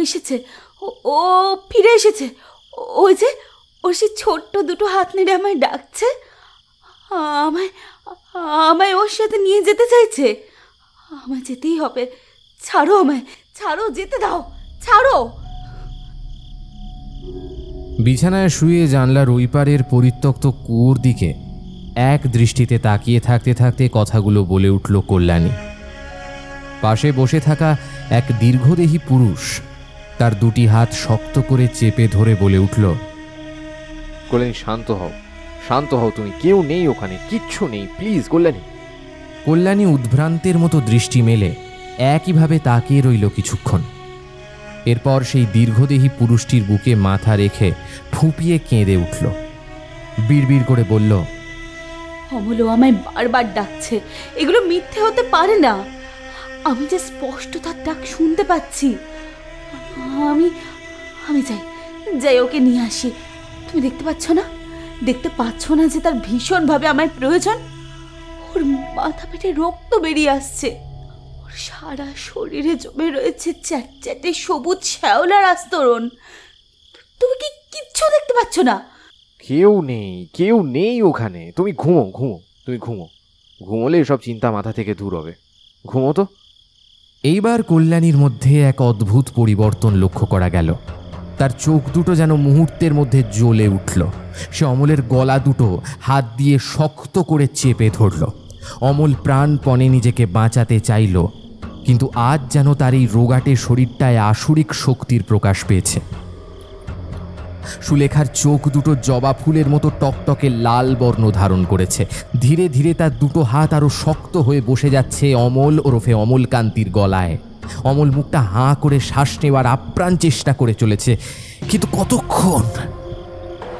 এসেছে, ও ফিরে এসেছে। ওই যে ওর সে ছোট্ট দুটো হাত নেড়ে আমায় ডাকছে, আমায় আমায় ওর সাথে নিয়ে যেতে চাইছে। আমায় যেতেই হবে। ছাড়ো আমায়, ছাড়ো, যেতে দাও, ছাড়ো। বিছানায় শুয়ে জানলার ওই পারের পরিত্যক্ত কুয়োর দিকে এক দৃষ্টিতে তাকিয়ে থাকতে থাকতে কথাগুলো বলে উঠল কল্যাণী। পাশে বসে থাকা এক দীর্ঘদেহী পুরুষ তার দুটি হাত শক্ত করে চেপে ধরে বলে উঠল, কল্যাণী শান্ত হও, শান্ত হও তুমি। কেউ নেই ওখানে, কিচ্ছু নেই, প্লিজ কল্যাণী। কল্যাণী উদ্ভ্রান্তের মতো দৃষ্টি মেলে একইভাবে তাকিয়ে রইল কিছুক্ষণ। এরপর সেই দীর্ঘদেহী পুরুষটির বুকে মাথা রেখে ফুঁপিয়ে কেঁদে উঠল। বিড়বিড় করে বলল, অমল আমায় বারবার ডাকছে, এগুলো মিথ্যে হতে পারে না। আমি যে স্পষ্ট তার ডাক শুনতে পাচ্ছি। আমি আমি যাই যাই ওকে নিয়ে আসি। তুমি দেখতে পাচ্ছ না, দেখতে পাচ্ছ না যে তার ভীষণভাবে আমার প্রয়োজন? ওর মাথা পেটে রক্ত বেরিয়ে আসছে, ওর সারা শরীরে জমে রয়েছে চ্যাটচ্যাটে সবুজ শ্যাওলার আস্তরণ। তুমি কি কিচ্ছু দেখতে পাচ্ছ না? কেউ নেই, কেউ নেই ওখানে। তুমি ঘুমো, ঘুমো, তুমি ঘুমো। ঘুমোলে এসব চিন্তা মাথা থেকে দূর হবে। ঘুমো তো। এইবার কল্যাণীর মধ্যে এক অদ্ভুত পরিবর্তন লক্ষ্য করা গেল। তার চোখ দুটো যেন মুহূর্তের মধ্যে জ্বলে উঠল। সে অমলের গলা দুটো হাত দিয়ে শক্ত করে চেপে ধরল। অমল প্রাণপণে নিজেকে বাঁচাতে চাইল, কিন্তু আজ যেন তার এই রোগাটে শরীরটায় আসুরিক শক্তির প্রকাশ পেয়েছে। সুলেখার চোখ দুটো জবা ফুলের মতো টকটকে লাল বর্ণ ধারণ করেছে। ধীরে ধীরে তার দুটো হাত আরো শক্ত হয়ে বসে যাচ্ছে অমল ওরফে অমলকান্তির গলায়। অমল মুখটা হাঁ করে শ্বাস নেওয়ার আপ্রাণ চেষ্টা করে চলেছে, কিন্তু কতক্ষণ?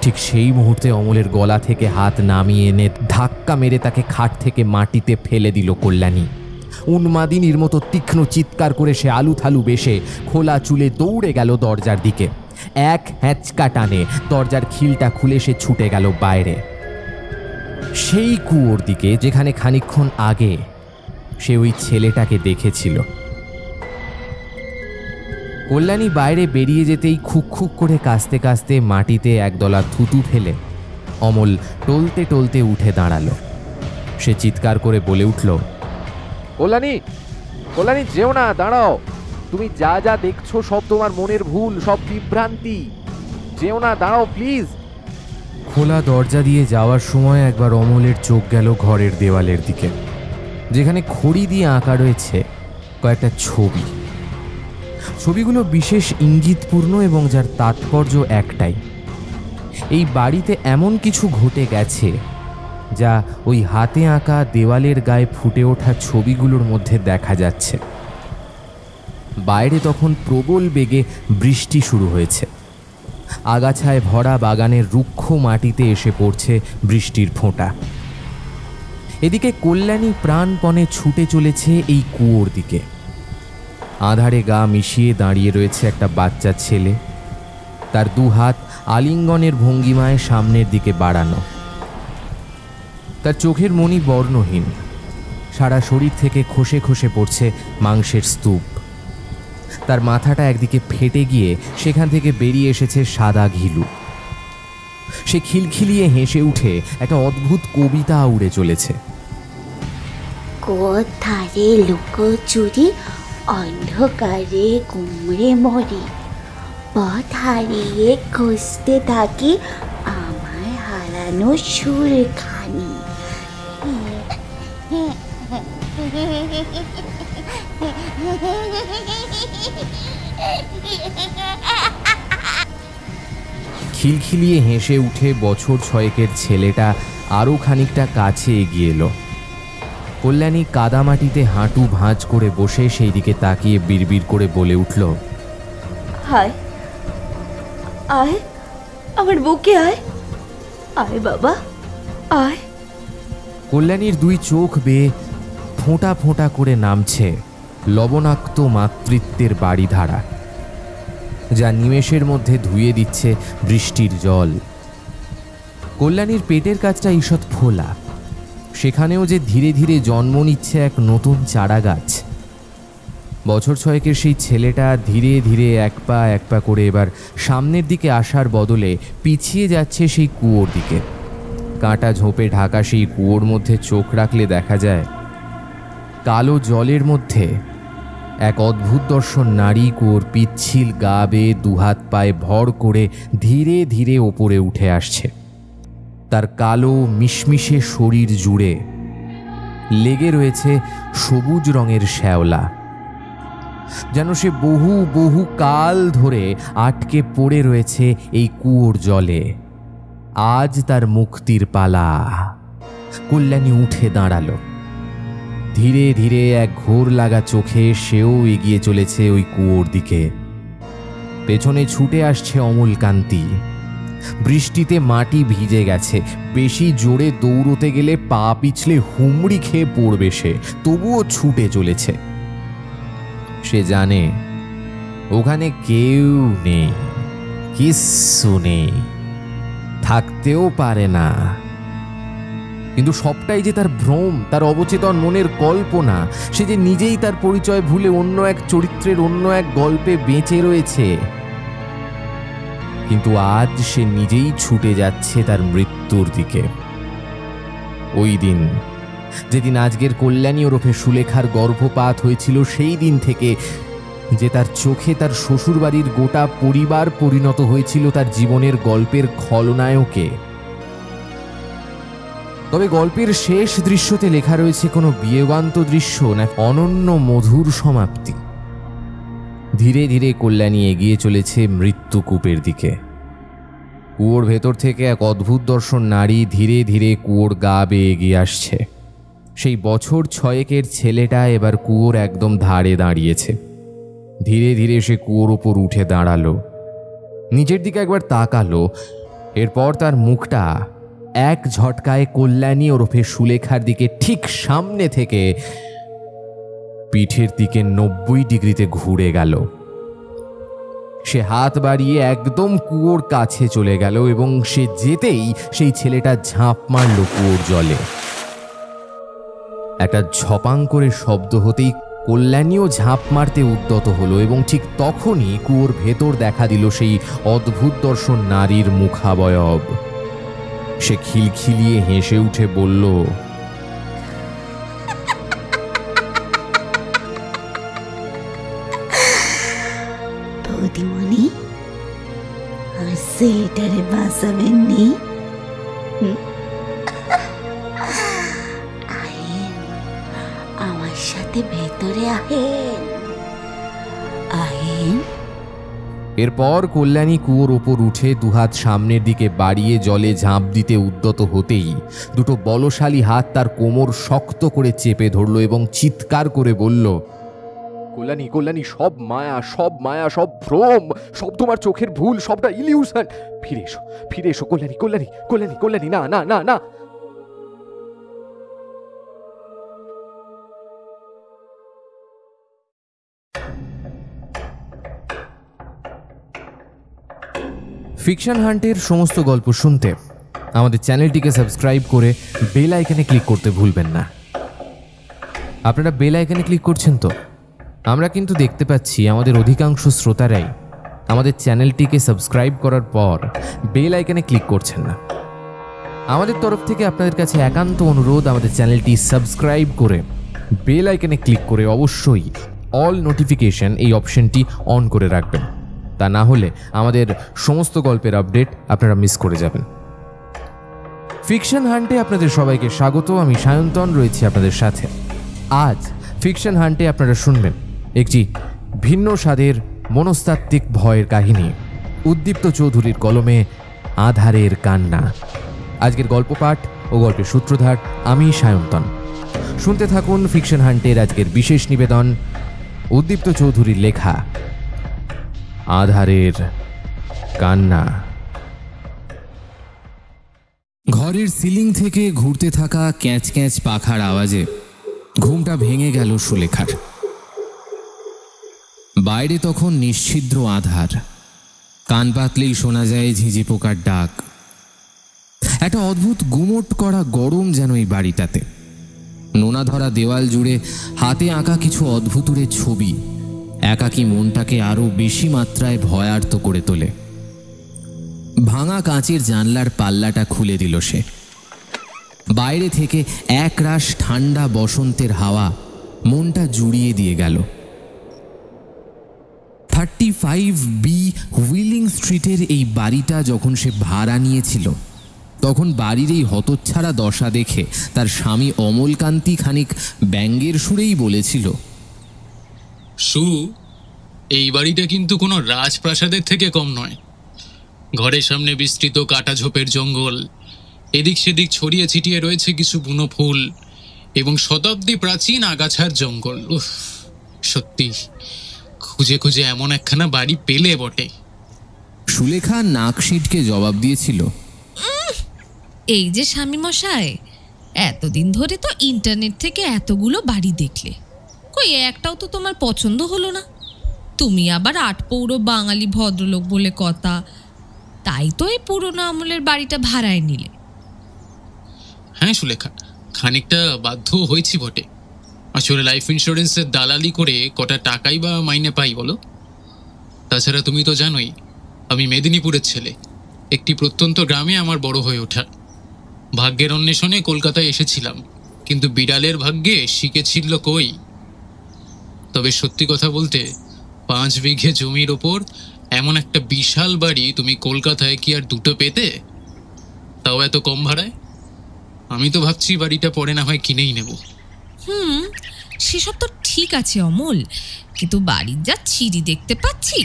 ঠিক সেই মুহূর্তে অমলের গলা থেকে হাত নামিয়ে এনে ধাক্কা মেরে তাকে খাট থেকে মাটিতে ফেলে দিল কল্যাণী। উন্মাদিনীর মতো তীক্ষ্ণ চিৎকার করে সে আলুথালু বেশে খোলা চুলে দৌড়ে গেল দরজার দিকে। এক হ্যাঁচকা টানে দরজার খিলটা খুলে সে ছুটে গেল বাইরে, সেই কুয়োর দিকে যেখানে খানিকক্ষণ আগে সে ওই ছেলেটাকে দেখেছিল। কল্যাণী বাইরে বেরিয়ে যেতেই খুক খুক করে কাঁচতে কাঁচতে মাটিতে একদলা থুতু ফেলে অমল টলতে টলতে উঠে দাঁড়ালো। সে চিৎকার করে বলে উঠল, কল্যাণী, কল্যাণী যেও না, দাঁড়াও। তুমি যা যা দেখছো সব তোমার মনের ভুল, সব বিভ্রান্তি। যেও না, দাঁড়াও প্লিজ। খোলা দরজা দিয়ে যাওয়ার সময় একবার অমলের চোখ গেল ঘরের দেওয়ালের দিকে, যেখানে খড়ি দিয়ে আঁকা রয়েছে কয়েকটা ছবি। ছবিগুলো বিশেষ ইঙ্গিতপূর্ণ এবং যার তাৎপর্য একটাই, এই বাড়িতে এমন কিছু ঘটে গেছে যা ওই হাতে আঁকা দেওয়ালের গায়ে ফুটে ওঠা ছবিগুলোর মধ্যে দেখা যাচ্ছে। বাইরে তখন প্রবল বেগে বৃষ্টি শুরু হয়েছে। আগাছায় ভরা বাগানের রুক্ষ মাটিতে এসে পড়ছে বৃষ্টির ফোঁটা। এদিকে কল্যাণী প্রাণপণে ছুটে চলেছে এই কুয়োর দিকে। আঁধারে গা মিশিয়ে দাঁড়িয়ে রয়েছে একটা বাচ্চা ছেলে, তার দু হাত আলিঙ্গনের ভঙ্গিমায় সামনের দিকে বাড়ানো। তার চোখের মণি বর্ণহীন, সারা শরীর থেকে খসে খসে পড়ছে মাংসের স্তূপ। তার মাথাটা একদিকে ফেটে গিয়ে সেখান থেকে বেরিয়ে এসেছে সাদা ঘিলু। সে খিলখিলিয়ে হেসে উঠে একটা অদ্ভুত কবিতা উড়ে চলেছে। কোথারে লুকোচুরি, অন্ধকারে কুমড়ে মরি, পথ হারিয়ে খুঁজতে থাকি আমার হারানো সুরখানি। খিলখিলিয়ে হেসে উঠে বছর ছয়েকের ছেলেটা আরও খানিকটা কাছে এগিয়ে এলো। কল্যাণী কাদামাটিতে হাঁটু ভাঁজ করে বসে সেই দিকে তাকিয়ে বিড়বিড় করে বলে উঠল, আয় আয়, আমার বুকে আয়, আয় বাবা আয়। কল্যাণীর দুই চোখ বেয়ে ফোঁটা ফোঁটা করে নামছে লবণাক্ত মাতৃত্বের বাড়িধারা, যা নিমেষের মধ্যে ধুয়ে দিচ্ছে বৃষ্টির জল। কল্যাণীর পেটের কাছটা ঈষৎ ফোলা, সেখানেও যে ধীরে ধীরে জন্ম নিচ্ছে এক নতুন চারা গাছ। বছর ছয়েকের সেই ছেলেটা ধীরে ধীরে এক পা করে এবার সামনের দিকে আসার বদলে পিছিয়ে যাচ্ছে সেই কুয়োর দিকে। কাঁটা ঝোপে ঢাকা সেই কুয়োর মধ্যে চোখ রাখলে দেখা যায় কালো জলের মধ্যে এক অদ্ভুত দর্শন নারী কুয়োর পিচ্ছিল গা বেয়ে দুহাত পায়ে ভর করে ধীরে ধীরে ওপরে উঠে আসছে। তার কালো মিশমিশে শরীর জুড়ে লেগে রয়েছে সবুজ রঙের শ্যাওলা, যেন সে বহু বহু কাল ধরে আটকে পড়ে রয়েছে এই কুয়োর জলে। আজ তার মুক্তির পালা। কল্যাণী উঠে দাঁড়ালো। ধীরে ধীরে এক ঘোর লাগা চোখে সেও এগিয়ে চলেছে ওই কুয়োর দিকে। পেছনে ছুটে আসছে অমলকান্তি। বৃষ্টিতে মাটি ভিজে গেছে, বেশি জোরে দৌড়তে গেলে পা পিছলে হুমড়ি খেয়ে পড়বে সে, তবুও ছুটে চলেছে। সে জানে ওখানে কেউ নেই, কিচ্ছু নেই, থাকতেও পারে না। কিন্তু সবটাই যে তার ভ্রম, তার অবচেতন মনের কল্পনা। সে যে নিজেই তার পরিচয় ভুলে অন্য এক চরিত্রের অন্য এক গল্পে বেঁচে রয়েছে। কিন্তু আজ সে নিজেই ছুটে যাচ্ছে তার মৃত্যুর দিকে। ওই দিন যেদিন আজকের কল্যাণী ওরফে সুলেখার গর্ভপাত হয়েছিল, সেই দিন থেকে যে তার চোখে তার শ্বশুরবাড়ির গোটা পরিবার পরিণত হয়েছিল তার জীবনের গল্পের খলনায়কে। তবে গল্পের শেষ দৃশ্যতে লেখা রয়েছে কোনো বিয়োগান্ত দৃশ্য না অনন্য মধুর সমাপ্তি। ধীরে ধীরে কল্যাণী এগিয়ে চলেছে মৃত্যুকূপের দিকে। কুয়োর ভেতর থেকে এক অদ্ভুত দর্শন নারী ধীরে ধীরে কুয়োর গা বেয়ে এগিয়ে আসছে। সেই বছর ছয়েকের ছেলেটা এবার কুয়োর একদম ধারে দাঁড়িয়েছে। ধীরে ধীরে সে কুয়োর ওপর উঠে দাঁড়ালো, নিজের দিকে একবার তাকালো। এরপর তার মুখটা এক ঝটকায় কল্যাণী ওরফে সুলেখার দিকে ঠিক সামনে থেকে পিঠের দিকে 90 ডিগ্রিতে ঘুরে গেল। সে হাত বাড়িয়ে একদম কুয়োর কাছে চলে গেল এবং সে যেতেই সেই ছেলেটা ঝাঁপ মারল কুয়োর জলে। একটা ঝপাং করে শব্দ হতেই কল্যাণীও ঝাঁপ মারতে উদ্যত হলো এবং ঠিক তখনই কুয়োর ভেতর দেখা দিল সেই অদ্ভুত দর্শন নারীর মুখাবয়ব। সে খিলখিলিয়ে হেসে উঠে বলল, বৌদিমণি, আমার ছেলেটারে বাঁচাবেন নি? আহেন, আমার সাথে ভেতরে আহেন, আহেন। এরপর কল্যাণী কুয়োর ওপর উঠে দুহাত সামনের দিকে বাড়িয়ে জলে ঝাঁপ দিতে উদ্যত হতেই দুটো বলশালী হাত তার কোমর শক্ত করে চেপে ধরল এবং চিৎকার করে বলল, কল্যাণী, কল্যাণী, সব মায়া, সব মায়া, সব ভ্রম, সব তোমার চোখের ভুল, সবটা ইলিউশন। ফিরে এসো, ফিরে এসো কল্যাণী, কল্যাণী, কল্যাণী, কল্যাণী, না না না না। ফিকশন হান্টের সমস্ত গল্প শুনতে আমাদের চ্যানেলটিকে সাবস্ক্রাইব করে বেল আইকনে ক্লিক করতে ভুলবেন না। আপনারা বেল আইকনে ক্লিক করছেন তো? আমরা কিন্তু দেখতে পাচ্ছি আমাদের অধিকাংশ শ্রোতারাই আমাদের চ্যানেলটিকে সাবস্ক্রাইব করার পর বেল আইকনে ক্লিক করছেন না। আমাদের তরফ থেকে আপনাদের কাছে একান্ত অনুরোধ, আমাদের চ্যানেলটি সাবস্ক্রাইব করে বেল আইকনে ক্লিক করে অবশ্যই অল নোটিফিকেশন এই অপশনটি অন করে রাখবেন। তা না হলে আমাদের সমস্ত গল্পের আপডেট আপনারা মিস করে যাবেন। ফিকশন হান্টে আপনাদের সবাইকে স্বাগত। আমি সায়ন্তন রয়েছি আপনাদের সাথে। আজ ফিকশন হান্টে আপনারা শুনবেন একটি ভিন্ন স্বাদের মনস্তাত্ত্বিক ভয়ের কাহিনী, উদ্দীপ্ত চৌধুরীর কলমে আধারের কান্না। আজকের গল্প পাঠ ও গল্পের সূত্রধার আমি সায়ন্তন। শুনতে থাকুন ফিকশন হান্টের আজকের বিশেষ নিবেদন, উদ্দীপ্ত চৌধুরীর লেখা আধারের কান্না। ঘরের সিলিং থেকে ঘুরতে থাকা ক্যাঁচ ক্যাঁচ পাখার আওয়াজে ঘুমটা ভেঙে গেল সুলেখার। বাইরে তখন নিশ্ছিদ্র আধার, কান পাতলেই শোনা যায় ঝিঁঝি পোকার ডাক। একটা অদ্ভুত গুমোট করা গরম যেন এই বাড়িটাতে। নোনা ধরা দেওয়াল জুড়ে হাতে আঁকা কিছু অদ্ভুতুরে ছবি একাকী মনটাকে আরো বেশি মাত্রায় ভয়ার্ত করে তোলে। ভাঙা কাঁচের জানলার পাল্লাটা খুলে দিল সে। বাইরে থেকে একরাশ ঠান্ডা বসন্তের হাওয়া মনটা জুড়িয়ে দিয়ে গেল। 35B হুইলিং স্ট্রিটের এই বাড়িটা যখন সে ভাড়া নিয়েছিল, তখন বাড়ির এই হতচ্ছাড়া দশা দেখে তার স্বামী অমলকান্তি খানিক ব্যঙ্গের সুরেই বলেছিল, সু, এই বাড়িটা কিন্তু কোনো রাজপ্রাসাদের থেকে কম নয়। ঘরের সামনে বিস্তৃত কাটা ঝোপের জঙ্গল, এদিক সেদিক ছড়িয়ে ছিটিয়ে রয়েছে কিছু বুনো ফুল এবং শতাব্দী প্রাচীন আগাছার জঙ্গল। উফ, সত্যি খুঁজে খুঁজে এমন একখানা বাড়ি পেলে বটে। সুলেখা নাক সিটকে জবাব দিয়েছিল, এই যে স্বামী মশাই, এতদিন ধরে তো ইন্টারনেট থেকে এতগুলো বাড়ি দেখলে, কই একটাও তো তোমার পছন্দ হলো না? তুমি আবার আটপৌর বাঙালি ভদ্রলোক বলে কথা, তাই তো এই পুরোনো আমলের বাড়িটা ভাড়ায় নিলে। হ্যাঁ সুলেখা, খানিকটা বাধ্য হয়েছি বটে। আসলে লাইফ ইন্স্যুরেন্সের দালালি করে কটা টাকাই বা মাইনে পাই বলো? তাছাড়া তুমি তো জানোই আমি মেদিনীপুরের ছেলে। একটি প্রত্যন্ত গ্রামে আমার বড় হয়ে ওঠা। ভাগ্যের অন্বেষণে কলকাতায় এসেছিলাম, কিন্তু বিড়ালের ভাগ্যে শিখেছিল কই। তবে সত্যি কথা বলতে, 5 বিঘে জমির ওপর এমন একটা বিশাল বাড়ি তুমি কলকাতায় কি আর দুটো পেতে? তাও এত কম ভাড়ায়। আমি তো ভাবছি বাড়িটা পরে না হয় কিনেই নেব। সেসব তো ঠিক আছে অমল, কিন্তু বাড়ির যা ছিঁড়ি দেখতে পাচ্ছি,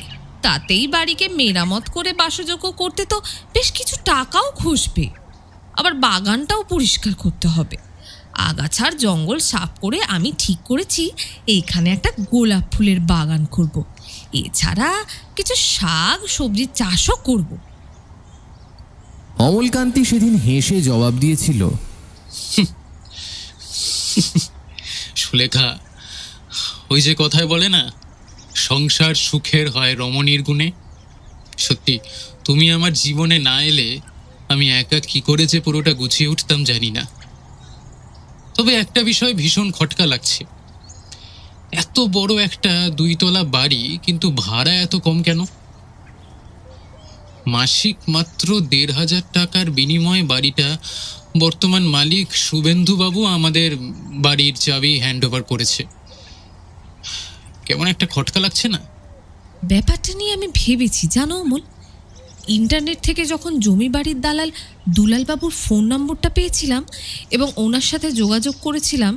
তাতেই বাড়িকে মেরামত করে বাসযোগ্য করতে তো বেশ কিছু টাকাও খসবে। আবার বাগানটাও পরিষ্কার করতে হবে। আগাছার জঙ্গল সাফ করে আমি ঠিক করেছি এইখানে একটা গোলাপ ফুলের বাগান করব। এছাড়া কিছু শাক সবজির চাষও করব। অমলকান্তি সেদিন হেসে জবাব দিয়েছিল, সুলেখা, ওই যে কথায় বলে না, সংসার সুখের হয় রমণীর গুণে। সত্যি তুমি আমার জীবনে না এলে আমি একা কি করে যে পুরোটা গুছিয়ে উঠতাম জানি না। তবে একটা বিষয় ভীষণ খটকা লাগছে, এত বড় একটা 2 তলা বাড়ি, কিন্তু ভাড়া এত কম কেন? মাসিক মাত্র 1,500 টাকার বিনিময়ে বাড়িটা বর্তমান মালিক শুভেন্দুবাবু আমাদের বাড়ির চাবি হ্যান্ড ওভার করেছে। কেমন একটা খটকা লাগছে না? ব্যাপারটা নিয়ে আমি ভেবেছি জানো অমল। ইন্টারনেট থেকে যখন জমি বাড়ির দালাল দুলালবাবুর ফোন নম্বরটা পেয়েছিলাম এবং ওনার সাথে যোগাযোগ করেছিলাম,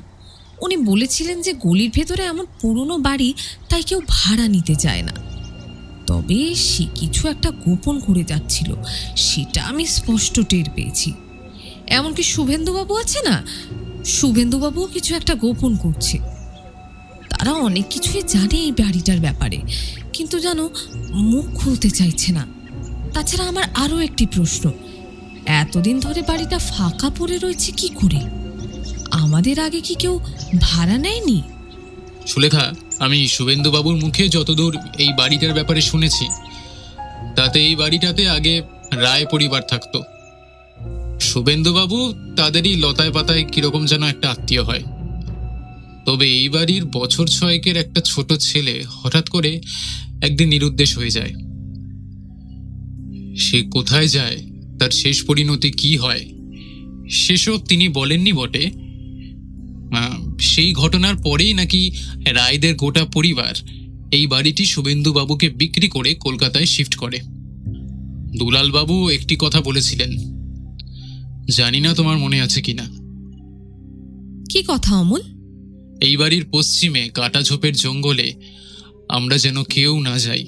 উনি বলেছিলেন যে গলির ভেতরে এমন পুরনো বাড়ি তাই কেউ ভাড়া নিতে চায় না। তবে সে কিছু একটা গোপন করে যাচ্ছিল, সেটা আমি স্পষ্ট টের পেয়েছি। এমনকি শুভেন্দুবাবু আছে না, শুভেন্দুবাবুও কিছু একটা গোপন করছে। তারা অনেক কিছুই জানে এই বাড়িটার ব্যাপারে, কিন্তু জানো মুখ খুলতে চাইছে না। তাছাড়া আমার আরও একটি প্রশ্ন, এতদিন ধরে বাড়িটা ফাঁকা পড়ে রয়েছে কি করে? আমাদের আগে কি কেউ ভাড়া নেয়নি? সুলেখা, আমি শুভেন্দুবাবুর মুখে যতদূর এই বাড়িটার ব্যাপারে শুনেছি, তাতে এই বাড়িটাতে আগে রায় পরিবার থাকতো। শুভেন্দুবাবু তাদেরই লতায় পাতায় কিরকম যেন একটা আত্মীয় হয়। তবে এই বাড়ির বছর 6 একটা ছোট ছেলে হঠাৎ করে একদিন নিরুদ্দেশ হয়ে যায়। সে কোথায় যায়, তার শেষ পরিণতি কি হয়, সেসব তিনি বলেননি বটে। সেই ঘটনার পরেই নাকি রায়দের গোটা পরিবার এই বাড়িটি শুভেন্দুবাবুকে বিক্রি করে কলকাতায় শিফট করে। দুলালবাবু একটি কথা বলেছিলেন, জানি না তোমার মনে আছে কিনা। কি কথা অমল? এই বাড়ির পশ্চিমে কাটা ঝোপের জঙ্গলে আমরা যেন কেউ না যাই।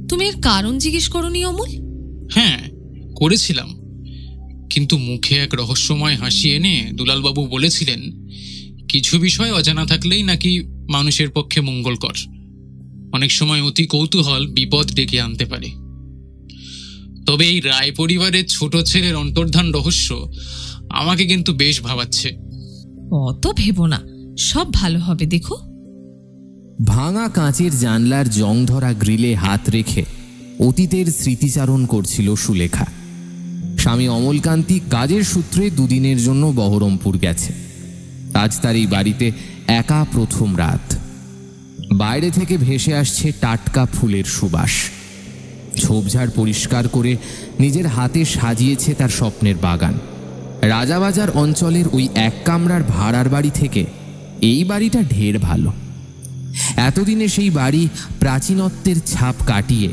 তুমি এর কারণ জিজ্ঞেস করনি অমল? হ্যাঁ করেছিলাম, কিন্তু মুখে এক রহস্যময় হাসি এনে দুলালবাবু বলেছিলেন, কিছু বিষয় অজানা থাকলেই নাকি মানুষের পক্ষে মঙ্গলকর। অনেক সময় অতি কৌতূহল বিপদ ডেকে আনতে পারে। তবে এই রায় পরিবারের ছোট ছেলের অন্তর্ধান রহস্য আমাকে কিন্তু বেশ ভাবাচ্ছে। অত ভেবো না, সব ভালো হবে, দেখো। ভাঙা কাঁচের জানলার জং ধরা গ্রিলে হাত রেখে অতীতের স্মৃতিচারণ করছিল সুলেখা। স্বামী অমলকান্তি কাজের সূত্রে 2 দিনের জন্য বহরমপুর গেছে। আজ তার এই বাড়িতে একা প্রথম রাত। বাইরে থেকে ভেসে আসছে টাটকা ফুলের সুবাস। ঝোপঝাড় পরিষ্কার করে নিজের হাতে সাজিয়েছে তার স্বপ্নের বাগান। রাজাবাজার অঞ্চলের ওই এক কামরার ভাড়ার বাড়ি থেকে এই বাড়িটা ঢের ভালো। এতদিনে সেই বাড়ি প্রাচীনত্বের ছাপ কাটিয়ে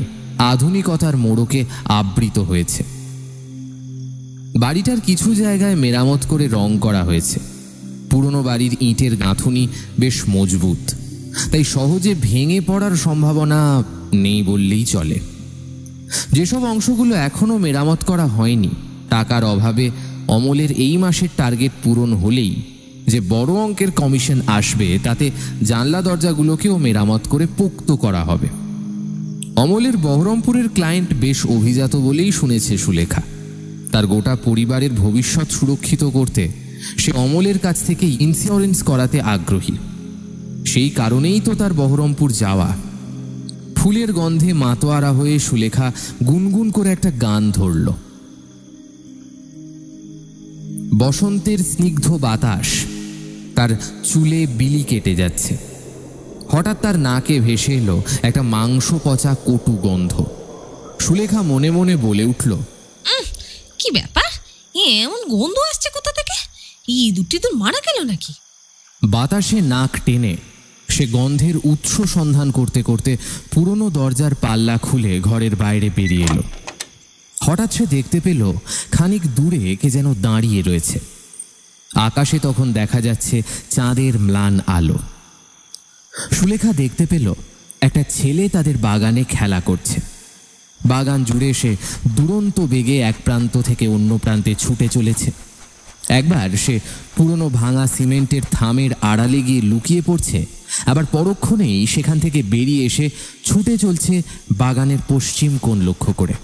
আধুনিকতার মোড়কে আবৃত হয়েছে। বাড়িটার কিছু জায়গায় মেরামত করে রং করা হয়েছে। পুরনো বাড়ির ইটের গাঁথুনি বেশ মজবুত, তাই সহজে ভেঙে পড়ার সম্ভাবনা নেই বললেই চলে। যেসব অংশগুলো এখনও মেরামত করা হয়নি, টাকার অভাবে অমলের এই মাসের টার্গেট পূরণ হলেই যে বড় অঙ্কের কমিশন আসবে, তাতে জানলা দরজাগুলোকেও মেরামত করে পোক্ত করা হবে। অমলের বহরমপুরের ক্লায়েন্ট বেশ অভিজাত বলেই শুনেছে সুলেখা। তার গোটা পরিবারের ভবিষ্যৎ সুরক্ষিত করতে সে অমলের কাছ থেকে ইন্স্যুরেন্স করাতে আগ্রহী। সেই কারণেই তো তার বহরমপুর যাওয়া। ফুলের গন্ধে মাতোয়ারা হয়ে সুলেখা গুনগুন করে একটা গান ধরল। বসন্তের স্নিগ্ধ বাতাস তার চুলে বিলি কেটে যাচ্ছে। হঠাৎ তার নাকে ভেসে এলো একটা মাংস পচা কটু গন্ধ। সুলেখা মনে মনে বলে উঠল, কি ব্যাপার, এমন গন্ধ আসছে কোথা থেকে? দুটি তো মারা গেল নাকি? বাতাসে নাক টেনে সে গন্ধের উৎস সন্ধান করতে করতে পুরনো দরজার পাল্লা খুলে ঘরের বাইরে বেরিয়ে এলো। হঠাৎ সে দেখতে পেল খানিক দূরে কে যেন দাঁড়িয়ে রয়েছে। আকাশে তখন দেখা যাচ্ছে চাঁদের ম্লান আলো। সুলেখা দেখতে পেল একটা ছেলে তাদের বাগানে খেলা করছে। বাগান জুড়ে সে দুরন্ত বেগে এক প্রান্ত থেকে অন্য প্রান্তে ছুটে চলেছে। একবার সে পুরনো ভাঙা সিমেন্টের থামের আড়ালে গিয়ে লুকিয়ে পড়ছে, আবার পরক্ষণেই সেখান থেকে বেরিয়ে এসে ছুটে চলছে বাগানের পশ্চিম কোণ লক্ষ্য করে।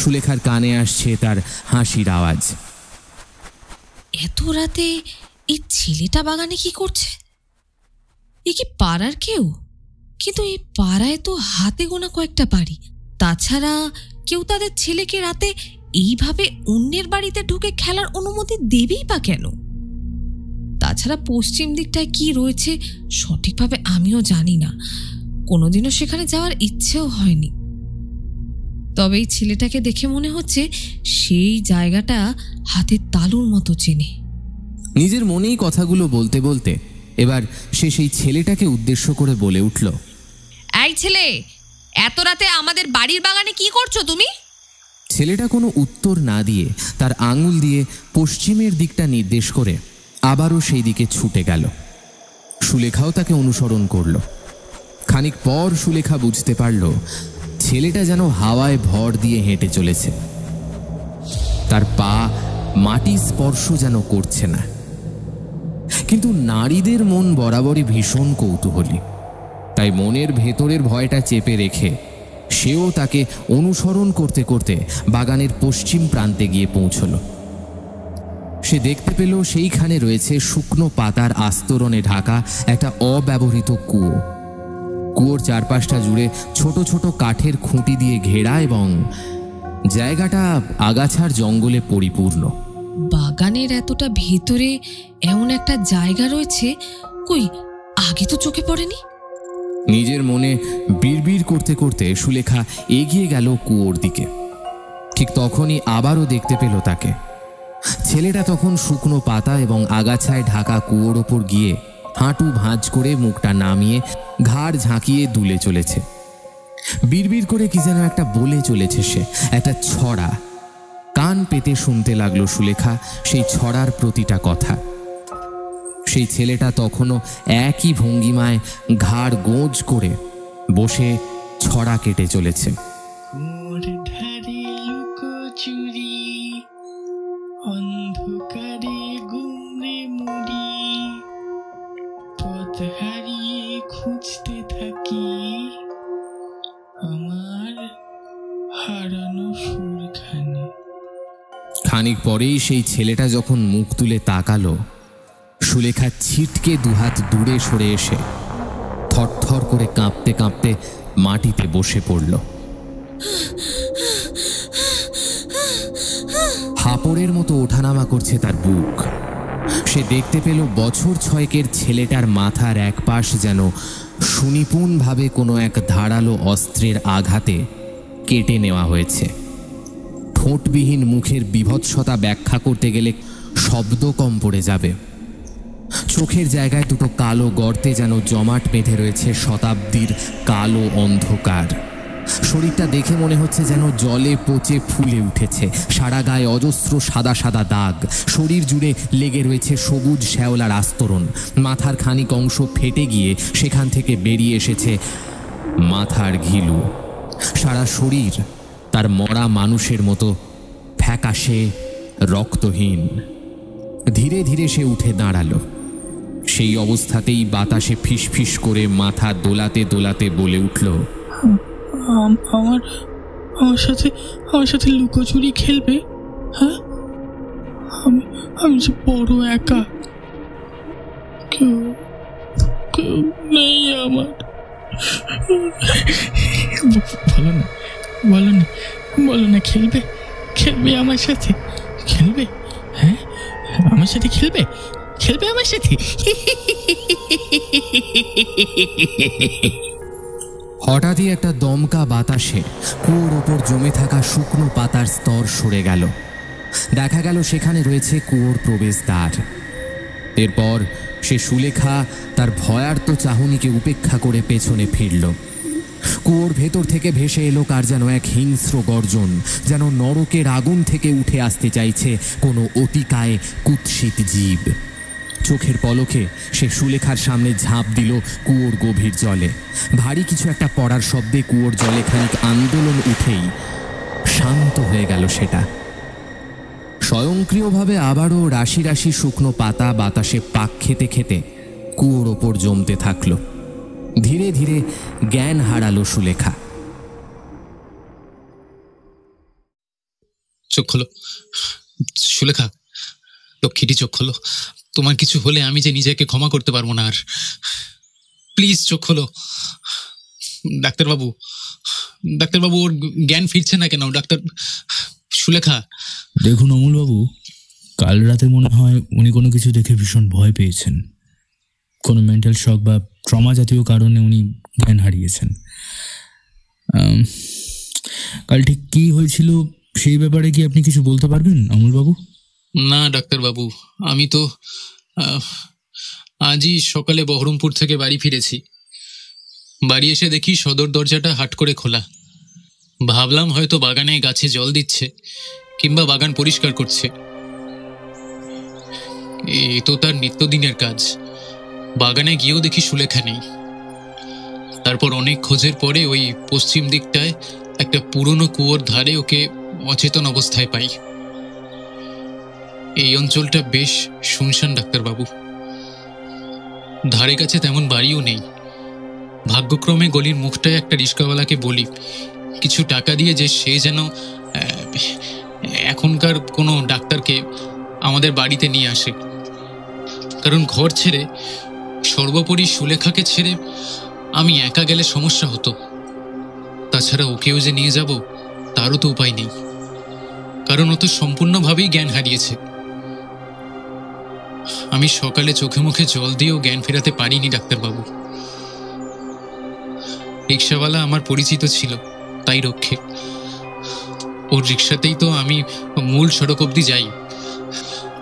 সুলেখার কানে আসছে তার হাসির আওয়াজ। এত রাতে এই ছেলেটা বাগানে কি করছে? এ কি পাড়ার কেউ? কিন্তু এই পাড়ায় তো হাতে গোনা কয়েকটা বাড়ি। তাছাড়া কেউ তাদের ছেলেকে রাতে এইভাবে অন্যের বাড়িতে ঢুকে খেলার অনুমতি দেবেই বা কেন? তাছাড়া পশ্চিম দিকটায় কি রয়েছে সঠিকভাবে আমিও জানি না, কোনোদিনও সেখানে যাওয়ার ইচ্ছেও হয়নি। তবে এই ছেলেটাকে দেখে মনে হচ্ছে সেই জায়গাটা হাতের তালুর মতো চেনে। নিজের মনেই কথাগুলো বলতে বলতে এবার সে সেই ছেলেটাকে উদ্দেশ্য করে বলে উঠল, এই ছেলে, এত রাতে আমাদের বাড়ির বাগানে কি করছো তুমি? ছেলেটা কোনো উত্তর না দিয়ে তার আঙুল দিয়ে পশ্চিমের দিকটা নির্দেশ করে আবারও সেই দিকে ছুটে গেল। সুলেখাও তাকে অনুসরণ করল। খানিক পর সুলেখা বুঝতে পারল ছেলেটা যেন হাওয়ায় ভর দিয়ে হেঁটে চলেছে। তার পা মাটি স্পর্শ যেন করছে না। কিন্তু নারীদের মন বরাবরই ভীষণ কৌতূহলী, তাই মনের ভেতরের ভয়টা চেপে রেখে সেও তাকে অনুসরণ করতে করতে বাগানের পশ্চিম প্রান্তে গিয়ে পৌঁছল। সে দেখতে পেল সেইখানে রয়েছে শুকনো পাতার আস্তরণে ঢাকা একটা অব্যবহৃত কুয়ো। কুয়োর চারপাশটা জুড়ে ছোট ছোট কাঠের খুঁটি দিয়ে ঘেরা এবং জায়গাটা আগাছার জঙ্গলে পরিপূর্ণ। বাগানের এতটা ভেতরে এমন একটা জায়গা রয়েছে, কই আগে তো চোখে পড়েনি। নিজের মনে বিড়বিড় করতে করতে সুলেখা এগিয়ে গেল কুয়োর দিকে। ঠিক তখনই আবারও দেখতে পেল তাকে। ছেলেটা তখন শুকনো পাতা এবং আগাছায় ঢাকা কুয়োর ওপর গিয়ে হাঁটু ভাঁজ করে মুখটা নামিয়ে ঘাড় ঝাঁকিয়ে দুলে চলেছে। বিড়বিড় করে কি যেন একটা বলে চলেছে সে, একটা ছড়া। কান পেতে শুনতে লাগলো সুলেখা সেই ছড়ার প্রতিটা কথা। সেই ছেলেটা তখনও একই ভঙ্গিমায় ঘাড় গোঁজ করে বসে ছড়া কেটে চলেছে। অন্ধকারে গুমরে মুড়ি পথ হারিয়ে খুঁজতে থাকি আমার হারানো সুরখানি। খানিক পরেই সেই ছেলেটা যখন মুখ তুলে তাকালো, সুলেখা ছিটকে দুহাত দূরে সরে এসে থরথর করে কাঁপতে কাঁপতে মাটিতে বসে পড়ল। হাঁপড়ের মতো ওঠানামা করছে তার বুক। সে দেখতে পেল বছর 6 ছেলেটার মাথার এক পাশ যেন সুনিপুণভাবে কোনো এক ধারালো অস্ত্রের আঘাতে কেটে নেওয়া হয়েছে। ঠোঁটবিহীন মুখের বীভৎসতা ব্যাখ্যা করতে গেলে শব্দ কম পড়ে যাবে। চোখের জায়গায় দুটো কালো গর্তে যেন জমাট বেঁধে রয়েছে শতাব্দীর কালো অন্ধকার। শরীরটা দেখে মনে হচ্ছে যেন জলে পচে ফুলে উঠেছে। সারা গায়ে অজস্র সাদা সাদা দাগ, শরীর জুড়ে লেগে রয়েছে সবুজ শ্যাওলার আস্তরণ। মাথার খানিক অংশ ফেটে গিয়ে সেখান থেকে বেরিয়ে এসেছে মাথার ঘিলু। সারা শরীর তার মরা মানুষের মতো ফ্যাকাশে রক্তহীন। ধীরে ধীরে সে উঠে দাঁড়ালো। সেই অবস্থাতেই বাতাসে ফিসফিস করে মাথা দোলাতে দোলাতে বলে উঠল, আমার সাথে লুকোচুরি খেলবে? হ্যাঁ, আমি যে বড় একা, কেউ নেই আমার। বলো না খেলবে আমার সাথে? খেলবে? হ্যাঁ, আমার সাথে খেলবে আমার সাথে? হঠাৎই একটা দমকা বাতাসে কুয়োর ওপর জমে থাকা শুকনো পাতার স্তর সরে গেল। দেখা গেল সেখানে রয়েছে কুয়োর প্রবেশদ্বার। এরপর সে সুলেখা তার ভয়ার্ত চাহনিকে উপেক্ষা করে পেছনে ফিরল। কুয়োর ভেতর থেকে ভেসে এলো কার যেন এক হিংস্র গর্জন, যেন নরকের আগুন থেকে উঠে আসতে চাইছে কোনো অতিকায় কুৎসিত জীব। চোখের পলকে সে সুলেখার সামনে ঝাঁপ দিল কুয়োর গভীর জলে। ভারী কিছু একটা পড়ার শব্দে কুয়োর জলে খানিক আন্দোলন উঠেই শান্ত হয়ে গেল সেটা। স্বয়ংক্রিয়ভাবে আবারও রাশি রাশি শুকনো পাতা বাতাসে পাক খেতে খেতে কুয়োর ওপর জমতে থাকলো। ধীরে ধীরে জ্ঞান হারালো সুলেখা। চোখ খোলো সুলেখা, লক্ষ্মীটি চোখ খোলো। তোমার কিছু হলে আমি যে নিজেকে ক্ষমা করতে পারবো না আর। প্লিজ চোখ খোলো। ডাক্তারবাবু, ওর জ্ঞান ফিরছে না কেন? ডাক্তার, সুলেখা। দেখুন অমলবাবু, কাল রাতে মনে হয় উনি কোনো কিছু দেখে ভীষণ ভয় পেয়েছেন। কোনো মেন্টাল শক বা ট্রমা জাতীয় কারণে উনি জ্ঞান হারিয়েছেন। কাল ঠিক কী হয়েছিল সেই ব্যাপারে কি আপনি কিছু বলতে পারবেন অমলবাবু? না ডাক্তারবাবু, আমি তো আজই সকালে বহরমপুর থেকে বাড়ি ফিরেছি। বাড়ি এসে দেখি সদর দরজাটা হাট করে খোলা। ভাবলাম হয়তো বাগানে গাছে জল দিচ্ছে কিংবা বাগান পরিষ্কার করছে। এ তো তার নিত্যদিনের কাজ। বাগানে গিয়েও দেখি সুলেখা নেই। তারপর অনেক খোঁজের পরে ওই পশ্চিম দিকটায় একটা পুরনো কুয়োর ধারে ওকে অচেতন অবস্থায় পাই। এই অঞ্চলটা বেশ শুনশান ডাক্তারবাবু। ধারে কাছে তেমন বাড়িও নেই। ভাগ্যক্রমে গলির মুখটায় একটা রিক্সাওয়ালাকে বলি কিছু টাকা দিয়ে যে সে যেন এখনকার কোনো ডাক্তারকে আমাদের বাড়িতে নিয়ে আসে। কারণ ঘর ছেড়ে, সর্বোপরি সুলেখাকে ছেড়ে আমি একা গেলে সমস্যা হতো। তাছাড়া ওকেও যে নিয়ে যাব তারও তো উপায় নেই, কারণ ও তো সম্পূর্ণভাবেই জ্ঞান হারিয়েছে। আমি সকালে চোখে মুখে জল দিয়েও জ্ঞান ফেরাতে পারিনি ডাক্তারবাবু। রিক্সাওয়ালা আমার পরিচিত ছিল, তাই রক্ষে। ওর রিক্সাতেই তো আমি মূল সড়ক অবধি যাই,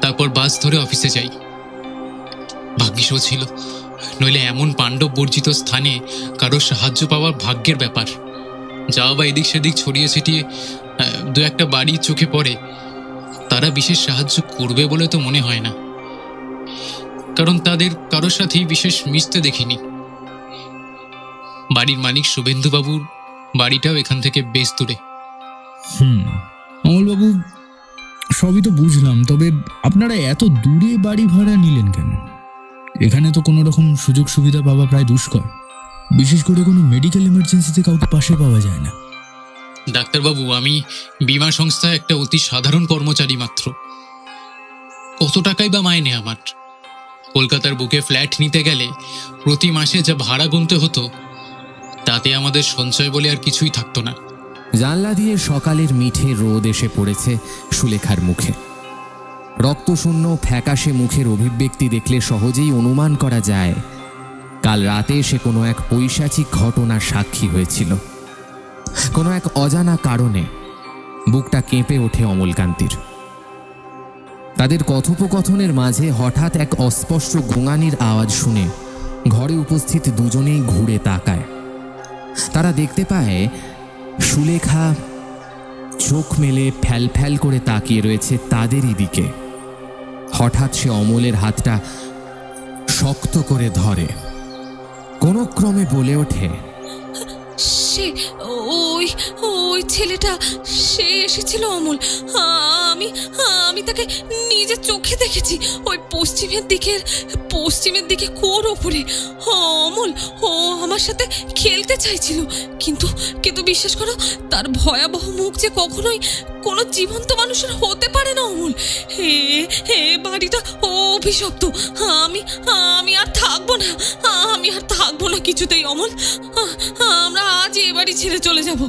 তারপর বাস ধরে অফিসে যাই। ভাগ্যিসও ছিল, নইলে এমন পাণ্ডব বর্জিত স্থানে কারো সাহায্য পাওয়া ভাগ্যের ব্যাপার। যাও বা এদিক সেদিক ছড়িয়ে ছিটিয়ে দু একটা বাড়ি চোখে পড়ে, তারা বিশেষ সাহায্য করবে বলে তো মনে হয় না, কারণ তাদের কারোর সাথেই বিশেষ মিশতে দেখিনি। বাড়ির মালিক শুভেন্দুবাবুর বাড়িটাও এখান থেকে বেশ দূরে। অমলবাবু, সবই তো বুঝলাম, তবে আপনারা এত দূরে বাড়ি ভাড়া নিলেন কেন? এখানে তো কোনো রকম সুযোগ সুবিধা পাওয়া প্রায় দুষ্কর। বিশেষ করে কোনো মেডিকেল ইমার্জেন্সিতে কাউকে পাশে পাওয়া যায় না। ডাক্তারবাবু, আমি বীমা সংস্থায় একটা অতি সাধারণ কর্মচারী মাত্র। কত টাকাই বা মাইনে আমার? কলকাতার বুকে ফ্ল্যাট নিতে গেলে প্রতি মাসে যা ভাড়া গুনতে হতো, তাতে আমাদের সঞ্চয় বলে আর কিছুই থাকতো না। জানলা দিয়ে সকালের মিঠে রোদ এসে পড়েছে সুলেখার মুখে। রক্তশূন্য ফ্যাকাশে মুখের অভিব্যক্তি দেখলে সহজেই অনুমান করা যায় কাল রাতে সে কোনো এক পৈশাচিক ঘটনার সাক্ষী হয়েছিল। কোনো এক অজানা কারণে বুকটা কেঁপে ওঠে অমলকান্তির। তাদের কথোপকথনের মাঝে হঠাৎ এক অস্পষ্ট গোঙানির আওয়াজ শুনে ঘরে উপস্থিত দুজনেই ঘুরে তাকায়। তারা দেখতে পায় সুলেখা চোখ মেলে ফ্যাল ফ্যাল করে তাকিয়ে রয়েছে তাদেরই দিকে। হঠাৎ সে অমলের হাতটা শক্ত করে ধরে, কোনো ক্রমে বলে ওঠে, সে ওই ওই ছেলেটা, সে এসেছিল অমল। আমি তাকে নিজের চোখে দেখেছি, ওই পশ্চিমের দিকে কুয়োর ওপরে। অমল, ও আমার সাথে খেলতে চাইছিল, কিন্তু বিশ্বাস করো, তার ভয়াবহ মুখ যে কখনোই কোনো জীবন্ত মানুষের হতে পারে না অমল। হে বাড়িটা অভিশপ্ত। আমি আর থাকবো না কিছুতেই অমল। আমরা আজ এ বাড়ি ছেড়ে চলে যাব।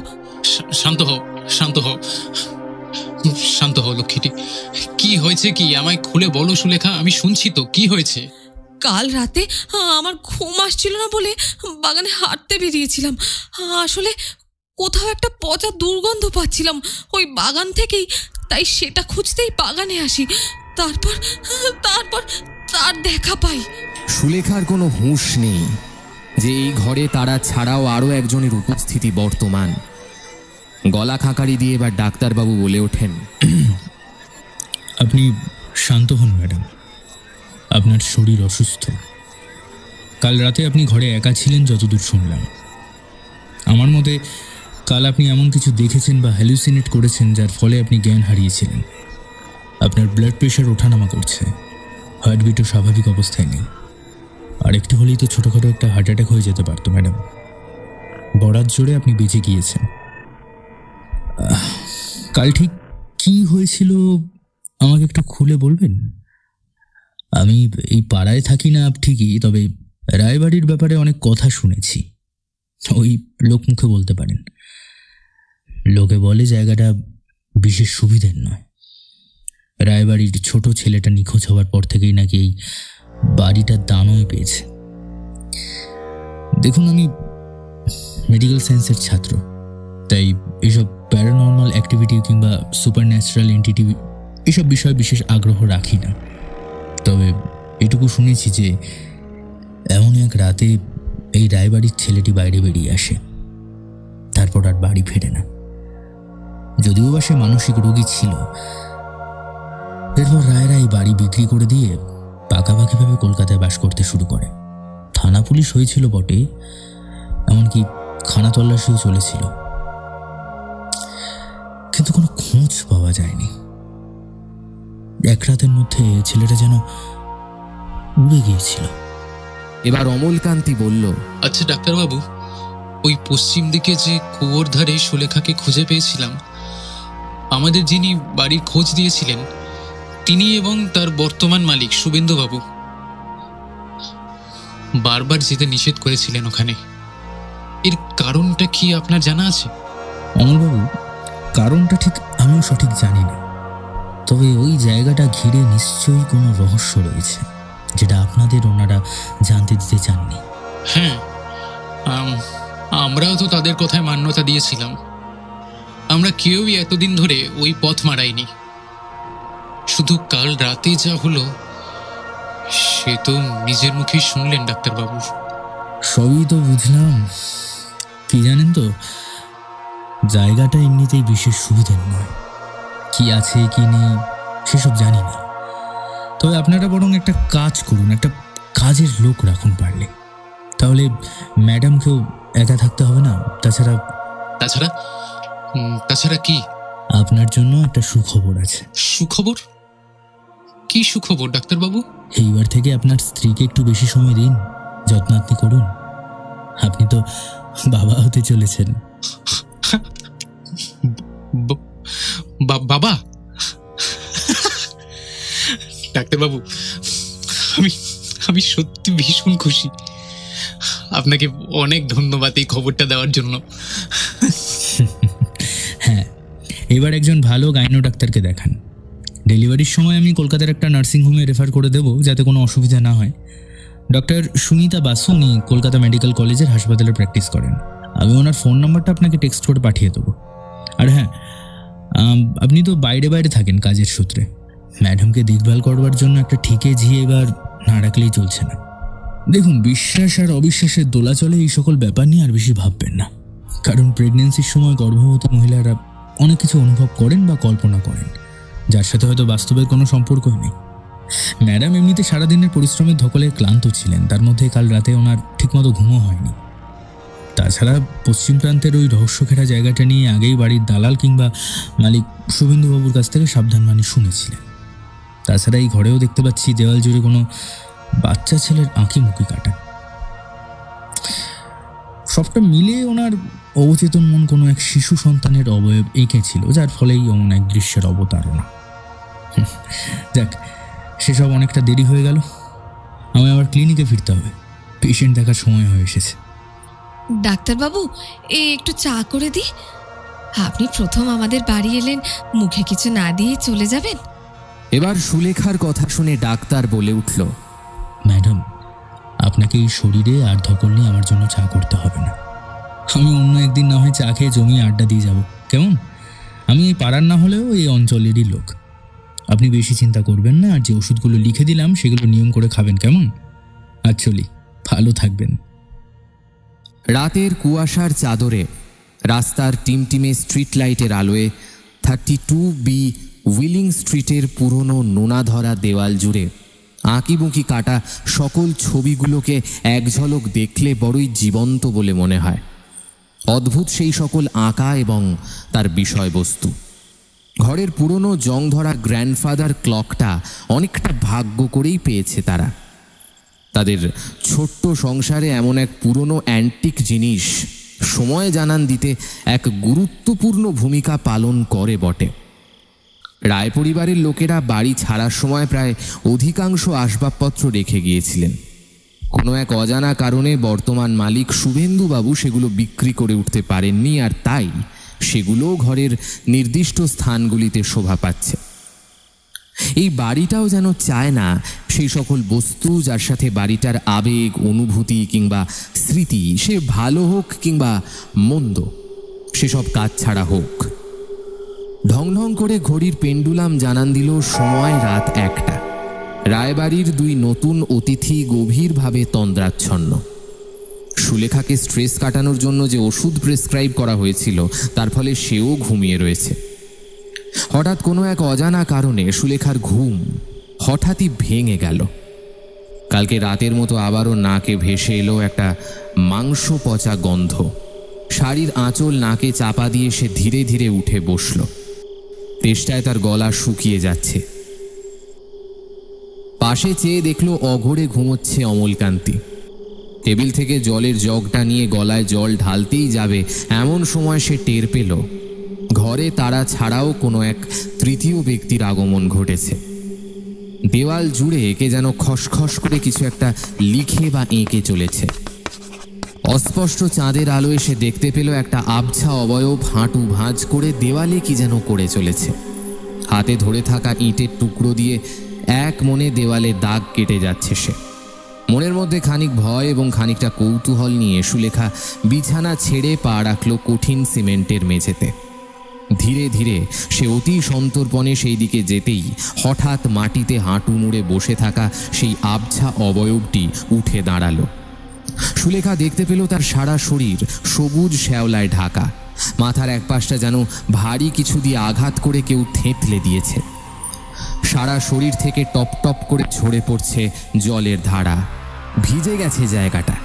শান্ত হও লক্ষ্মীটি। কি হয়েছে কি? আমায় খুলে বলো সুলেখা, আমি শুনছি তো। কি হয়েছে? কাল রাতে আমার ঘুম আসছিল না বলে বাগানে হাঁটতে বেরিয়েছিলাম। আসলে কোথাও একটা পচা দুর্গন্ধ পাচ্ছিলাম ওই বাগান থেকেই, তাই সেটা খুঁজতেই বাগানে আসি। তারপর তার দেখা পাই। সুলেখার কোনো হুঁশ নেই যে এই ঘরে তারা ছাড়াও আরও একজনের উপস্থিতি বর্তমান। গলা খাঁকারি দিয়ে এবার ডাক্তারবাবু বলে ওঠেন, আপনি শান্ত হন ম্যাডাম, আপনার শরীর অসুস্থ। কাল রাতে আপনি ঘরে একা ছিলেন যতদূর শুনলাম। আমার মতে কাল আপনি এমন কিছু দেখেছেন বা হ্যালুসিনেট করেছেন যার ফলে আপনি জ্ঞান হারিয়েছিলেন। আপনার ব্লাড প্রেশার ওঠানামা করছে, হার্টবিটও স্বাভাবিক অবস্থায় নেই। আর একটু হলেই তো ছোটোখাটো একটা হার্ট অ্যাটাক হয়ে যেতে পারতো ম্যাডাম। বরাত জোরে আপনি বেঁচে গিয়েছেন। কাল ঠিক কি হয়েছিল আমাকে একটু খুলে বলবেন? আমি এই পাড়ায় থাকি না ঠিকই, তবে রায়বাড়ির ব্যাপারে অনেক কথা শুনেছি। ওই লোকমুখে বলতে পারেন। লোকে বলে জায়গাটা বিশেষ সুবিধের নয়। রায়বাড়ির ছোট ছেলেটা নিখোঁজ হওয়ার পর থেকেই নাকি এই বাড়িটার দানই পেয়েছে। দেখুন, আমি মেডিকেল সায়েন্সের ছাত্র, তাই এসব প্যারানর্মাল অ্যাক্টিভিটি কিংবা সুপার ন্যাচারাল এন্টিটি এসব বিষয়ে বিশেষ আগ্রহ রাখি না। তবে এটুকু শুনেছি যে এমন এক রাতে এই রায়বাড়ির ছেলেটি বাইরে বেরিয়ে আসে, তারপর আর বাড়ি ফেরে না। যদিও বা সে মানসিক রোগী ছিল। এরপর রায়রা এই বাড়ি বিক্রি করে দিয়ে পাকাপাকিভাবে কলকাতায় বাস করতে শুরু করে। থানা পুলিশ হয়েছিল বটে, এমনকি খানা তল্লাশিও চলেছিল, কিন্তু কোনো খোঁজ পাওয়া যায়নি। এক রাতের মধ্যে ছেলেটা যেন উড়ে গিয়েছিল। এবার অমলকান্তি বলল, আচ্ছা ডাক্তারবাবু, ওই পশ্চিম দিকে যে কুয়োর ধারে সুলেখাকে খুঁজে পেয়েছিলাম, আমাদের যিনি বাড়ির খোঁজ দিয়েছিলেন তিনি এবং তার বর্তমান মালিক শুভেন্দুবাবু বারবার যেতে নিষেধ করেছিলেন ওখানে। এর কারণটা কি আপনার জানা আছে? অমলবাবু, কারণটা ঠিক আমিও সঠিক জানি না, তবে ওই জায়গাটা ঘিরে নিশ্চয়ই কোনো রহস্য রয়েছে যেটা আপনাদের ওনারা জানতে দিতে চাননি। হ্যাঁ, আমরাও তো তাদের কথায় মান্যতা দিয়েছিলাম। আমরা কেউই এতদিন ধরে ওই পথ মারাইনি। শুধু কাল রাতে যা হলো সে তো নিজের মুখেই শুনলেন ডাক্তারবাবু। সবই তো বুঝলাম, কি জানেন তো, জায়গাটা এমনিতেই বিশেষ সুবিধের নয়। কি আছে কি নেই সেসব জানি না, তবে আপনারা বরং একটা কাজ করুন, একটা কাজের লোক রাখুন পারলে, তাহলে ম্যাডামকেও একা থাকতে হবে না। তাছাড়া কি? আপনার জন্য একটা সুখবর আছে। সুখবর? কি সুখবর ডাক্তারবাবু? এইবার থেকে আপনার স্ত্রীকে একটু বেশি সময় দিন, যত্নাত্তি করুন। আপনি তো বাবা হতে চলেছেন। বাবা? ডাক্তারবাবু, আমি সত্যি ভীষণ খুশি। আপনাকে অনেক ধন্যবাদ এই খবরটা দেওয়ার জন্য। হ্যাঁ, এবার একজন ভালো গাইনো ডাক্তারকে দেখান। ডেলিভারির সময় আমি কলকাতার একটা নার্সিংহোমে রেফার করে দেবো, যাতে কোনো অসুবিধা না হয়। ডক্টর সুনিতা বাসু, উনি কলকাতা মেডিকেল কলেজের হাসপাতালে প্র্যাকটিস করেন। আমি ওনার ফোন নাম্বারটা আপনাকে টেক্সট করে পাঠিয়ে দেবো। আর হ্যাঁ, আপনি তো বাইরে বাইরে থাকেন কাজের সূত্রে, ম্যাডামকে দেখভাল করবার জন্য একটা ঠিকে ঝিয়ে এবার না রাখলেই চলছে না। দেখুন, বিশ্বাস আর অবিশ্বাসের দোলাচলে এই সকল ব্যাপার নিয়ে আর বেশি ভাববেন না, কারণ প্রেগনেন্সির সময় গর্ভবতী মহিলারা অনেক কিছু অনুভব করেন বা কল্পনা করেন, যার সাথে হয়তো বাস্তবের কোনো সম্পর্কই নেই। ম্যাডাম এমনিতে সারাদিনের পরিশ্রমের ধকলে ক্লান্ত ছিলেন, তার মধ্যে কাল রাতে ওনার ঠিকমতো ঘুমও হয়নি। তাছাড়া পশ্চিম প্রান্তের ওই রহস্যঘেরা জায়গাটা নিয়ে আগেই বাড়ির দালাল কিংবা মালিক শুভেন্দুবাবুর কাছ থেকে সাবধানবাণী শুনেছিলেন। তাছাড়া এই ঘরেও দেখতে পাচ্ছি দেওয়াল জুড়ে কোনো বাচ্চা ছেলের আঁকি মুখি কাটা। সবটা মিলে ওনার অবচেতন মন কোনো এক শিশু সন্তানের অবয়ব এঁকেছিল, যার ফলেই এমন এক দৃশ্যের অবতারণা। যাক, সেসব অনেকটা দেরি হয়ে গেল, আমি আবার ক্লিনিকে ফিরতে হবে, পেশেন্ট দেখার সময় হয়ে এসেছে। ডাক্তারবাবু, একটু চা করে দিই। আপনি প্রথম আমাদের বাড়ি এলেন, মুখে কিছু না দিয়ে চলে যাবেন? এবার সুলেখার কথা শুনে ডাক্তার বলে উঠল, ম্যাডাম, আপনাকে এই শরীরে আর ধকল নিয়ে আমার জন্য চা করতে হবে না। আমি অন্য একদিন না হয় চা খেয়ে জমিয়ে আড্ডা দিয়ে যাব, কেমন? আমি এই পাড়ার না হলেও এই অঞ্চলেরই লোক। আপনি বেশি চিন্তা করবেন না, আর যে ওষুধগুলো লিখে দিলাম সেগুলো নিয়ম করে খাবেন, কেমন? আর চলি, ভালো থাকবেন। রাতের কুয়াশার চাদরে রাস্তার টিমটিমে স্ট্রিট লাইটের আলোয় 32B উইলিং স্ট্রিটের পুরনো নোনা ধরা দেওয়াল জুড়ে আঁকিবুঁকি কাটা সকল ছবিগুলোকে এক ঝলক দেখলে বড়ই জীবন্ত বলে মনে হয়। অদ্ভুত সেই সকল আঁকা এবং তার বিষয়বস্তু। ঘরের পুরনো জং ধরা গ্র্যান্ডফাদার ক্লকটা অনেকটা ভাগ্য করেই পেয়েছে তারা। তাদের ছোট্ট সংসারে এমন এক পুরনো অ্যান্টিক জিনিস সময় জানান দিতে এক গুরুত্বপূর্ণ ভূমিকা পালন করে বটে। রায় পরিবারের লোকেরা বাড়ি ছাড়ার সময় প্রায় অধিকাংশ আসবাবপত্র রেখে গিয়েছিলেন। কোনো এক অজানা কারণে বর্তমান মালিক শুভেন্দুবাবু সেগুলো বিক্রি করে উঠতে পারেননি, আর তাই সেগুলোও ঘরের নির্দিষ্ট স্থানগুলিতে শোভা পাচ্ছে। এই বাড়িটাও যেন চায় না সেই সকল বস্তু যার সাথে বাড়িটার আবেগ, অনুভূতি কিংবা স্মৃতি, সে ভালো হোক কিংবা মন্দ, সেসব কাজ ছাড়া হোক। ঢং ঢং করে ঘড়ির পেন্ডুলাম জানান দিল সময় রাত 1টা। রায়বাড়ির 2 নতুন অতিথি গভীরভাবে তন্দ্রাচ্ছন্ন। সুলেখাকে স্ট্রেস কাটানোর জন্য যে ওষুধ প্রেসক্রাইব করা হয়েছিল তার ফলে সেও ঘুমিয়ে রয়েছে। হঠাৎ কোনো এক অজানা কারণে সুলেখার ঘুম হঠাৎই ভেঙে গেল। কালকে রাতের মতো আবারও নাকে ভেসে এলো একটা মাংস পচা গন্ধ। শাড়ির আঁচল নাকে চাপা দিয়ে সে ধীরে ধীরে উঠে বসল। তেষ্টায় তার গলা শুকিয়ে যাচ্ছে। পাশে চেয়ে দেখল অঘোরে ঘুমোচ্ছে অমলকান্তি। টেবিল থেকে জলের জগটা নিয়ে গলায় জল ঢালতেই যাবে এমন সময় সে টের পেল ঘরে তারা ছাড়াও কোনো এক তৃতীয় ব্যক্তির আগমন ঘটেছে। দেওয়াল জুড়ে কে যেন খসখস করে কিছু একটা লিখে বা এঁকে চলেছে। অস্পষ্ট চাঁদের আলোয় সে দেখতে পেল একটা আবছা অবয়ব হাঁটু ভাঁজ করে দেওয়ালে কি যেন করে চলেছে। হাতে ধরে থাকা ইটের টুকরো দিয়ে এক মনে দেওয়ালে দাগ কেটে যাচ্ছে সে। মনের মধ্যে খানিক ভয় এবং খানিকটা কৌতূহল নিয়ে সুলেখা বিছানা ছেড়ে পা রাখল কঠিন সিমেন্টের মেঝেতে। ধীরে ধীরে সে অতি সন্তর্পণে সেই দিকে যেতেই হঠাৎ মাটিতে হাঁটু মুড়ে বসে থাকা সেই আবছা অবয়বটি উঠে দাঁড়ালো। সুলেখা দেখতে পেল তার সারা শরীর সবুজ শ্যাওলায় ঢাকা। মাথার এক পাশটা যেন ভারী কিছু দিয়ে আঘাত করে কেউ থেঁতলে দিয়েছে। সারা শরীর থেকে টপ টপ করে ঝরে পড়ছে জলের ধারা। ভিজে গেছে জায়গাটা।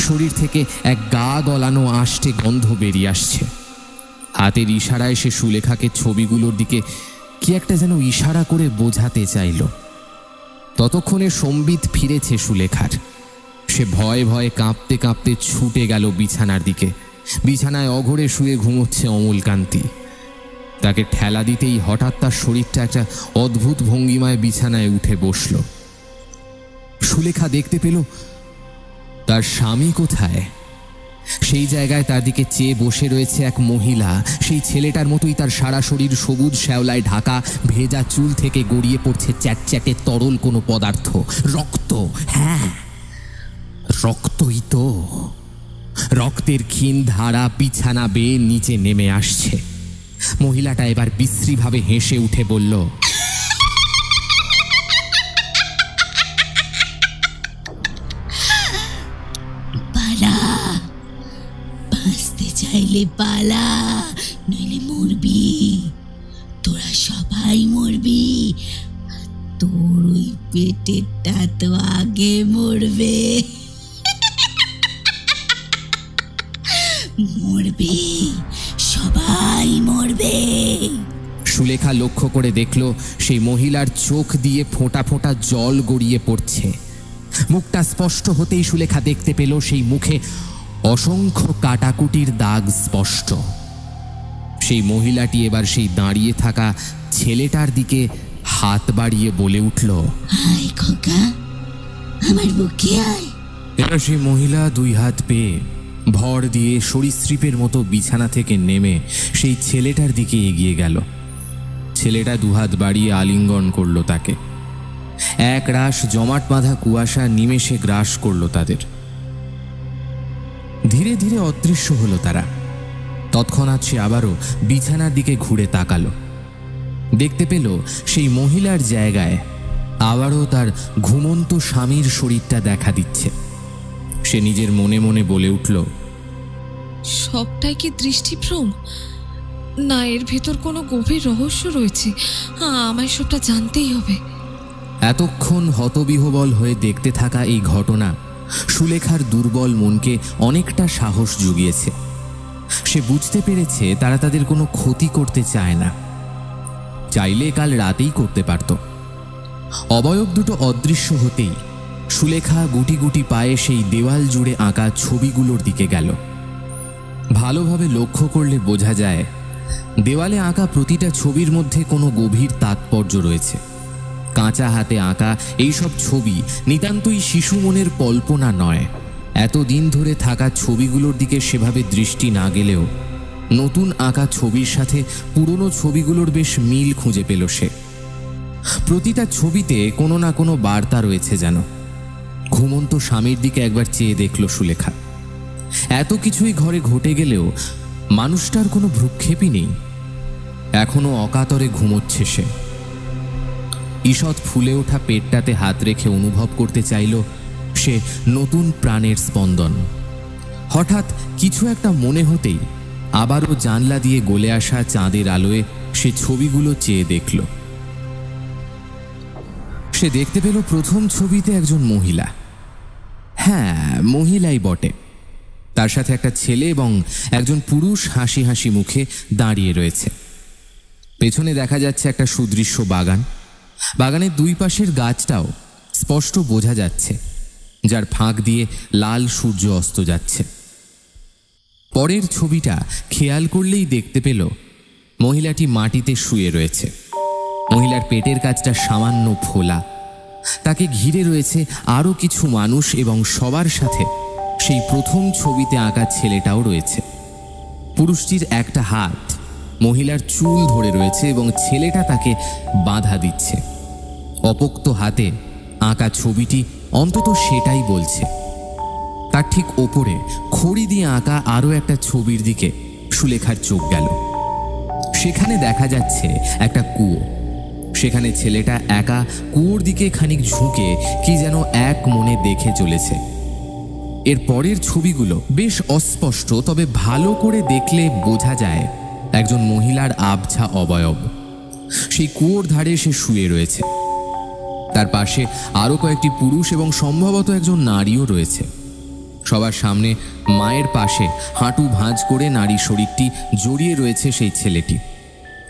শরীর থেকে এক গা গলানো আষ্টে গন্ধ বেরিয়ে আসছে। হাতের ইশারায় সে সুলেখাকে ছবিগুলোর দিকে কি একটা যেন ইশারা করে বোঝাতে চাইল। ততক্ষণে সম্বিত ফিরেছে সুলেখার। সে ভয়ে ভয়ে কাঁপতে কাঁপতে ছুটে গেল বিছানার দিকে। বিছানায় অঘোরে শুয়ে ঘুমোচ্ছে অমলকান্তি। তাকে ঠেলা দিতেই হঠাৎ তার শরীরটা একটা অদ্ভুত ভঙ্গিমায় বিছানায় উঠে বসল। সুলেখা দেখতে পেল তার স্বামী কোথায়। সেই জায়গায় তার দিকে চেয়ে বসে রয়েছে এক মহিলা। সেই ছেলেটার মতোই তার সারা শরীর সবুজ শ্যাওলায় ঢাকা। ভেজা চুল থেকে গড়িয়ে পড়ছে চ্যাটচ্যাটে তরল কোনো পদার্থ, রক্ত। হ্যাঁ, রক্তই তো। রক্তের ক্ষীণ ধারা বিছানা বেয়ে নিচে নেমে আসছে। মহিলাটা এবার বিশ্রীভাবে হেসে উঠে বলল, পালা, বাঁচতে চাইলে পালা, নইলে মরবি। তোরা সবাই মরবি, তোর ওই পেটেরটা তো আগে মরবে। মরবে, সবাই মরবে। সুলেখা লক্ষ্য করে দেখল সেই মহিলার চোখ দিয়ে ফোঁটা ফোঁটা জল গড়িয়ে পড়ছে। মুখটা স্পষ্ট হতেই সুলেখা দেখতে পেল সেই মুখে অসংখ্য কাটাকুটির দাগ স্পষ্ট। সেই মহিলাটি এবার সেই দাঁড়িয়ে থাকা ছেলেটার দিকে হাত বাড়িয়ে বলে উঠল, আয় খোকা, আমার বুকে আয়। এবার সেই মহিলা দুই হাত পেয়ে ভর দিয়ে সরীসৃপের মতো বিছানা থেকে নেমে সেই ছেলেটার দিকে এগিয়ে গেল। ছেলেটা দুহাত বাড়িয়ে আলিঙ্গন করল তাকে। এক রাশ জমাট বাঁধা কুয়াশা নিমেষে গ্রাস করল তাদের। ধীরে ধীরে অদৃশ্য হলো তারা। তৎক্ষণাৎ সে আবারও বিছানার দিকে ঘুরে তাকালো। দেখতে পেল সেই মহিলার জায়গায় আবারও তার ঘুমন্ত স্বামীর শরীরটা দেখা দিচ্ছে। সে নিজের মনে মনে বলে উঠল, সবটাই কি দৃষ্টিভ্রম, না এর ভেতর কোনো গভীর রহস্য রয়েছে? আমায় সবটা জানতেই হবে। এতক্ষণ হতবিহ্বল হয়ে দেখতে থাকা এই ঘটনা সুলেখার দুর্বল মনকে অনেকটা সাহস জুগিয়েছে। সে বুঝতে পেরেছে তারা তাদের কোনো ক্ষতি করতে চায় না, চাইলে কাল রাতেই করতে পারত। অবয়ব দুটো অদৃশ্য হতেই সুলেখা গুটি গুটি পায়ে সেই দেওয়াল জুড়ে আঁকা ছবিগুলোর দিকে গেল। ভালোভাবে লক্ষ্য করলে বোঝা যায় দেওয়ালে আঁকা প্রতিটা ছবির মধ্যে কোনো গভীর তাৎপর্য রয়েছে। কাঁচা হাতে আঁকা এইসব ছবি নিতান্তই শিশু মনের কল্পনা নয়। এতদিন ধরে থাকা ছবিগুলোর দিকে সেভাবে দৃষ্টি না গেলেও নতুন আঁকা ছবির সাথে পুরনো ছবিগুলোর বেশ মিল খুঁজে পেল সে। প্রতিটা ছবিতে কোনো না কোনো বার্তা রয়েছে যেন। ঘুমন্ত স্বামীর দিকে একবার চেয়ে দেখল সুলেখা। এত কিছুই ঘরে ঘটে গেলেও মানুষটার কোনো ভ্রুক্ষেপই নেই, এখনো অকাতরে ঘুমোচ্ছে সে। ঈষৎ ফুলে ওঠা পেটটাতে হাত রেখে অনুভব করতে চাইল সে নতুন প্রাণের স্পন্দন। হঠাৎ কিছু একটা মনে হতেই আবারও জানলা দিয়ে গলে আসা চাঁদের আলোয় সে ছবিগুলো চেয়ে দেখল। সে দেখতে পেল প্রথম ছবিতে একজন মহিলা। হ্যাঁ, মহিলাই বটে। তার সাথে একটা ছেলে এবং একজন পুরুষ হাসি হাসি মুখে দাঁড়িয়ে রয়েছে। পেছনে দেখা যাচ্ছে একটা সুদৃশ্য বাগান। বাগানের দুই পাশের গাছটাও স্পষ্ট বোঝা যাচ্ছে, যার ফাঁক দিয়ে লাল সূর্য অস্ত যাচ্ছে। পরের ছবিটা খেয়াল করলেই দেখতে পেল মহিলাটি মাটিতে শুয়ে রয়েছে। মহিলার পেটের কাছটা সামান্য ফোলা। তাকে ঘিরে রয়েছে আরও কিছু মানুষ এবং সবার সাথে সেই প্রথম ছবিতে আঁকা ছেলেটাও রয়েছে। পুরুষটির একটা হাত মহিলার চুল ধরে রয়েছে এবং ছেলেটা তাকে বাধা দিচ্ছে। অপোক্ত হাতে আঁকা ছবিটি অন্তত সেটাই বলছে। তার ঠিক ওপরে খড়ি দিয়ে আঁকা আরও একটা ছবির দিকে সুলেখার চোখ গেল। সেখানে দেখা যাচ্ছে একটা কুয়ো। সেখানে ছেলেটা একা কুয়োর দিকে খানিক ঝুঁকে কি যেন এক মনে দেখে চলেছে। এর পরের ছবিগুলো বেশ অস্পষ্ট, তবে ভালো করে দেখলে বোঝা যায় একজন মহিলার আবছা অবয়ব। সেই কুয়োর ধারে সে শুয়ে রয়েছে। তার পাশে আরও কয়েকটি পুরুষ এবং সম্ভবত একজন নারীও রয়েছে। সবার সামনে মায়ের পাশে হাঁটু ভাঁজ করে নারী শরীরটি জড়িয়ে রয়েছে সেই ছেলেটি।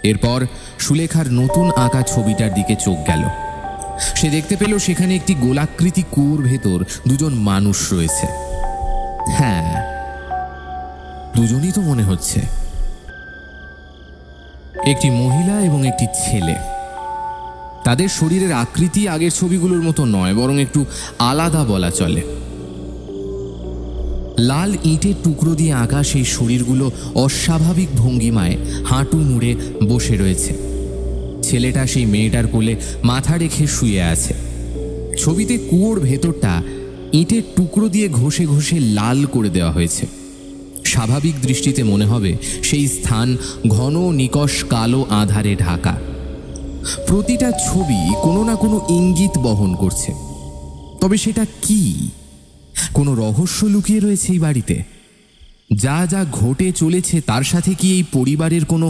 এরপর সুলেখার নতুন আঁকা ছবিটার দিকে চোখ গেল। সে দেখতে পেল সেখানে একটি গোলাকৃতি কুয়োর ভেতর দুজন মানুষ রয়েছে। হ্যাঁ, দুজনই তো মনে হচ্ছে, একটি মহিলা এবং একটি ছেলে। তাদের শরীরের আকৃতি আগের ছবিগুলোর মতো নয়, বরং একটু আলাদা বলা চলে। লাল ইটের টুকরো দিয়ে আঁকা সেই শরীরগুলো অস্বাভাবিক ভঙ্গিমায় হাঁটু মুড়ে বসে রয়েছে। ছেলেটা সেই মেয়েটার কোলে মাথা রেখে শুয়ে আছে। ছবিতে কুয়োর ভেতরটা ইটের টুকরো দিয়ে ঘষে ঘষে লাল করে দেওয়া হয়েছে। স্বাভাবিক দৃষ্টিতে মনে হবে সেই স্থান ঘন নিকষ কালো আঁধারে ঢাকা। প্রতিটা ছবি কোনো না কোনো ইঙ্গিত বহন করছে। তবে সেটা কি? কোনো রহস্য লুকিয়ে রয়েছে এই বাড়িতে? যা যা ঘটে চলেছে তার সাথে কি এই পরিবারের কোনো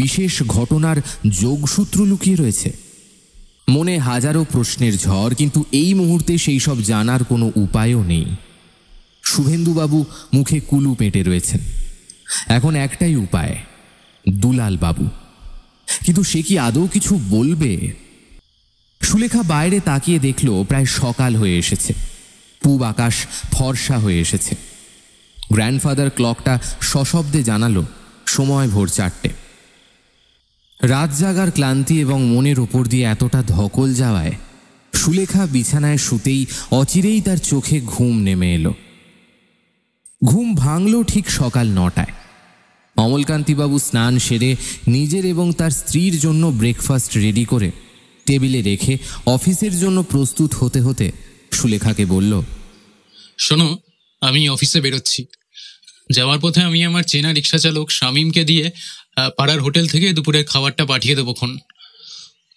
বিশেষ ঘটনার যোগসূত্র লুকিয়ে রয়েছে? মনে হাজারো প্রশ্নের ঝড়, কিন্তু এই মুহূর্তে সেই সব জানার কোনো উপায়ও নেই। শুভেন্দুবাবু মুখে কুলু পেটে রয়েছেন। এখন একটাই উপায়, দুলাল বাবু। কিন্তু সে কি আদৌ কিছু বলবে? সুলেখা বাইরে তাকিয়ে দেখল প্রায় সকাল হয়ে এসেছে। পূব আকাশ ফর্সা হয়ে এসেছে। গ্র্যান্ডফাদার ক্লকটা সশব্দে জানালো সময় ভোর 4টে। রাত জাগার ক্লান্তি এবং মনের ওপর দিয়ে এতটা ধকল যাওয়ায় সুলেখা বিছানায় শুতেই অচিরেই তার চোখে ঘুম নেমে এলো। ঘুম ভাঙল ঠিক সকাল 9টায়। অমলকান্তিবাবু স্নান সেরে নিজের এবং তার স্ত্রীর জন্য ব্রেকফাস্ট রেডি করে টেবিলে রেখে অফিসের জন্য প্রস্তুত হতে হতে সুলেখাকে বলল, শোনো, আমি অফিসে বেরোচ্ছি। যাওয়ার পথে আমি আমার চেনা রিক্সা চালক শামীমকে দিয়ে পাড়ার হোটেল থেকে দুপুরের খাবারটা পাঠিয়ে দেবোক্ষণ।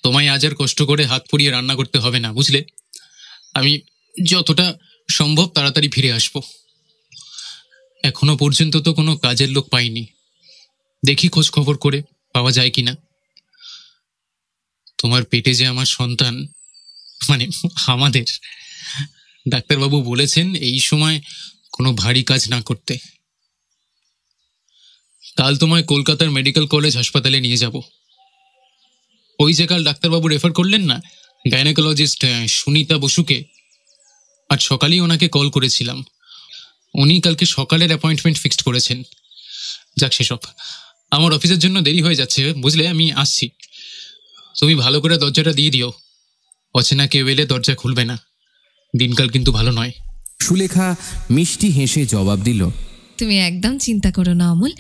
তোমায় আজ আর কষ্ট করে হাত পুড়িয়ে রান্না করতে হবে না, বুঝলে? আমি যতটা সম্ভব তাড়াতাড়ি ফিরে আসবো। এখনো পর্যন্ত তো কোনো কাজের লোক পাইনি, দেখি খোঁজ খবর করে পাওয়া যায় কিনা। তোমার পেটে যে আমার সন্তান, মানে আমাদের, ডাক্তারবাবু বলেছেন এই সময় কোনো ভারী কাজ না করতে। কাল তোমায় কলকাতার মেডিকেল কলেজ হাসপাতালে নিয়ে যাব। ওই যে কাল ডাক্তারবাবু রেফার করলেন না, গাইনোকোলজিস্ট সুনিতা বসুকে, আজ সকালেই ওনাকে কল করেছিলাম। উনি কালকে সকালের অ্যাপয়েন্টমেন্ট ফিক্সড করেছেন। যাক সেসব, আমার অফিসের জন্য দেরি হয়ে যাচ্ছে, বুঝলে? আমি আসছি। তুমি ভালো করে দরজাটা দিয়ে দিও, অচেনা কেউ এলে দরজা খুলবে না। দিনকাল কিন্তু ভালো নয়। সুলেখা মিষ্টি হেসে জবাব দিল, তুমি একদম চিন্তা করো না অমল,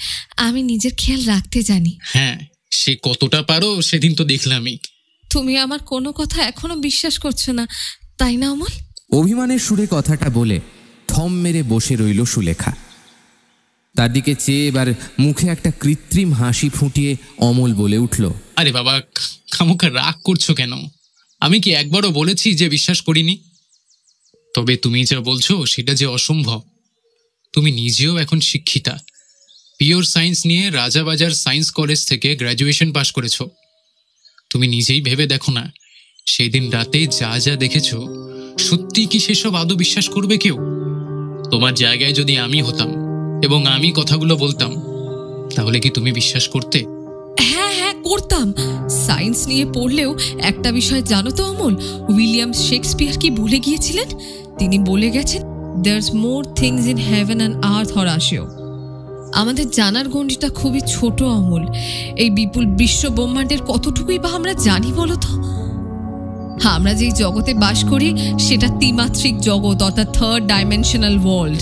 আমি নিজের খেয়াল রাখতে জানি। হ্যাঁ, সে কতটা পারো সেদিন তো দেখলামই। তুমি আমার কোনো কথা এখনো বিশ্বাস করছো না, তাই না অমল? অভিমানের সুরে কথাটা বলে থম মেরে বসে রইল সুলেখা। তার দিকে চেয়ে এবার মুখে একটা কৃত্রিম হাসি ফুটিয়ে অমল বলে উঠল, আরে বাবা, খামোখা রাগ করছো কেন? আমি কি একবারও বলেছি যে বিশ্বাস করিনি? তবে তুমি যা বলছো সেটা যে অসম্ভব। তুমি নিজেও এখন শিক্ষিতা, পিওর সায়েন্স নিয়ে রাজাবাজার সায়েন্স কলেজ থেকে গ্র্যাজুয়েশন পাশ করেছো। তুমি নিজেই ভেবে দেখো না, সেই দিন রাতে যা যা দেখেছো, সত্যি কি সেসব আদৌ বিশ্বাস করবে কেউ? তোমার জায়গায় যদি আমি হতাম এবং আমি কথাগুলো বলতাম, তাহলে কি তুমি বিশ্বাস করতে? হ্যাঁ হ্যাঁ, করতাম। সায়েন্স নিয়ে পড়লেও একটা বিষয় জানো তো অমল, উইলিয়াম শেক্সপিয়ার কি বলে গিয়েছিলেন? তিনি বলে গেছেন, there's more things in heaven and earth, হরাশিও। আমাদের জানার গণ্ডিটা খুবই ছোট অমল। এই বিপুল বিশ্ব ব্রহ্মাণ্ডের কতটুকুই বা আমরা জানি বলো তো? আমরা যেই জগতে বাস করি সেটা ত্রিমাত্রিক জগৎ, অর্থাৎ থার্ড ডাইমেনশনাল ওয়ার্ল্ড।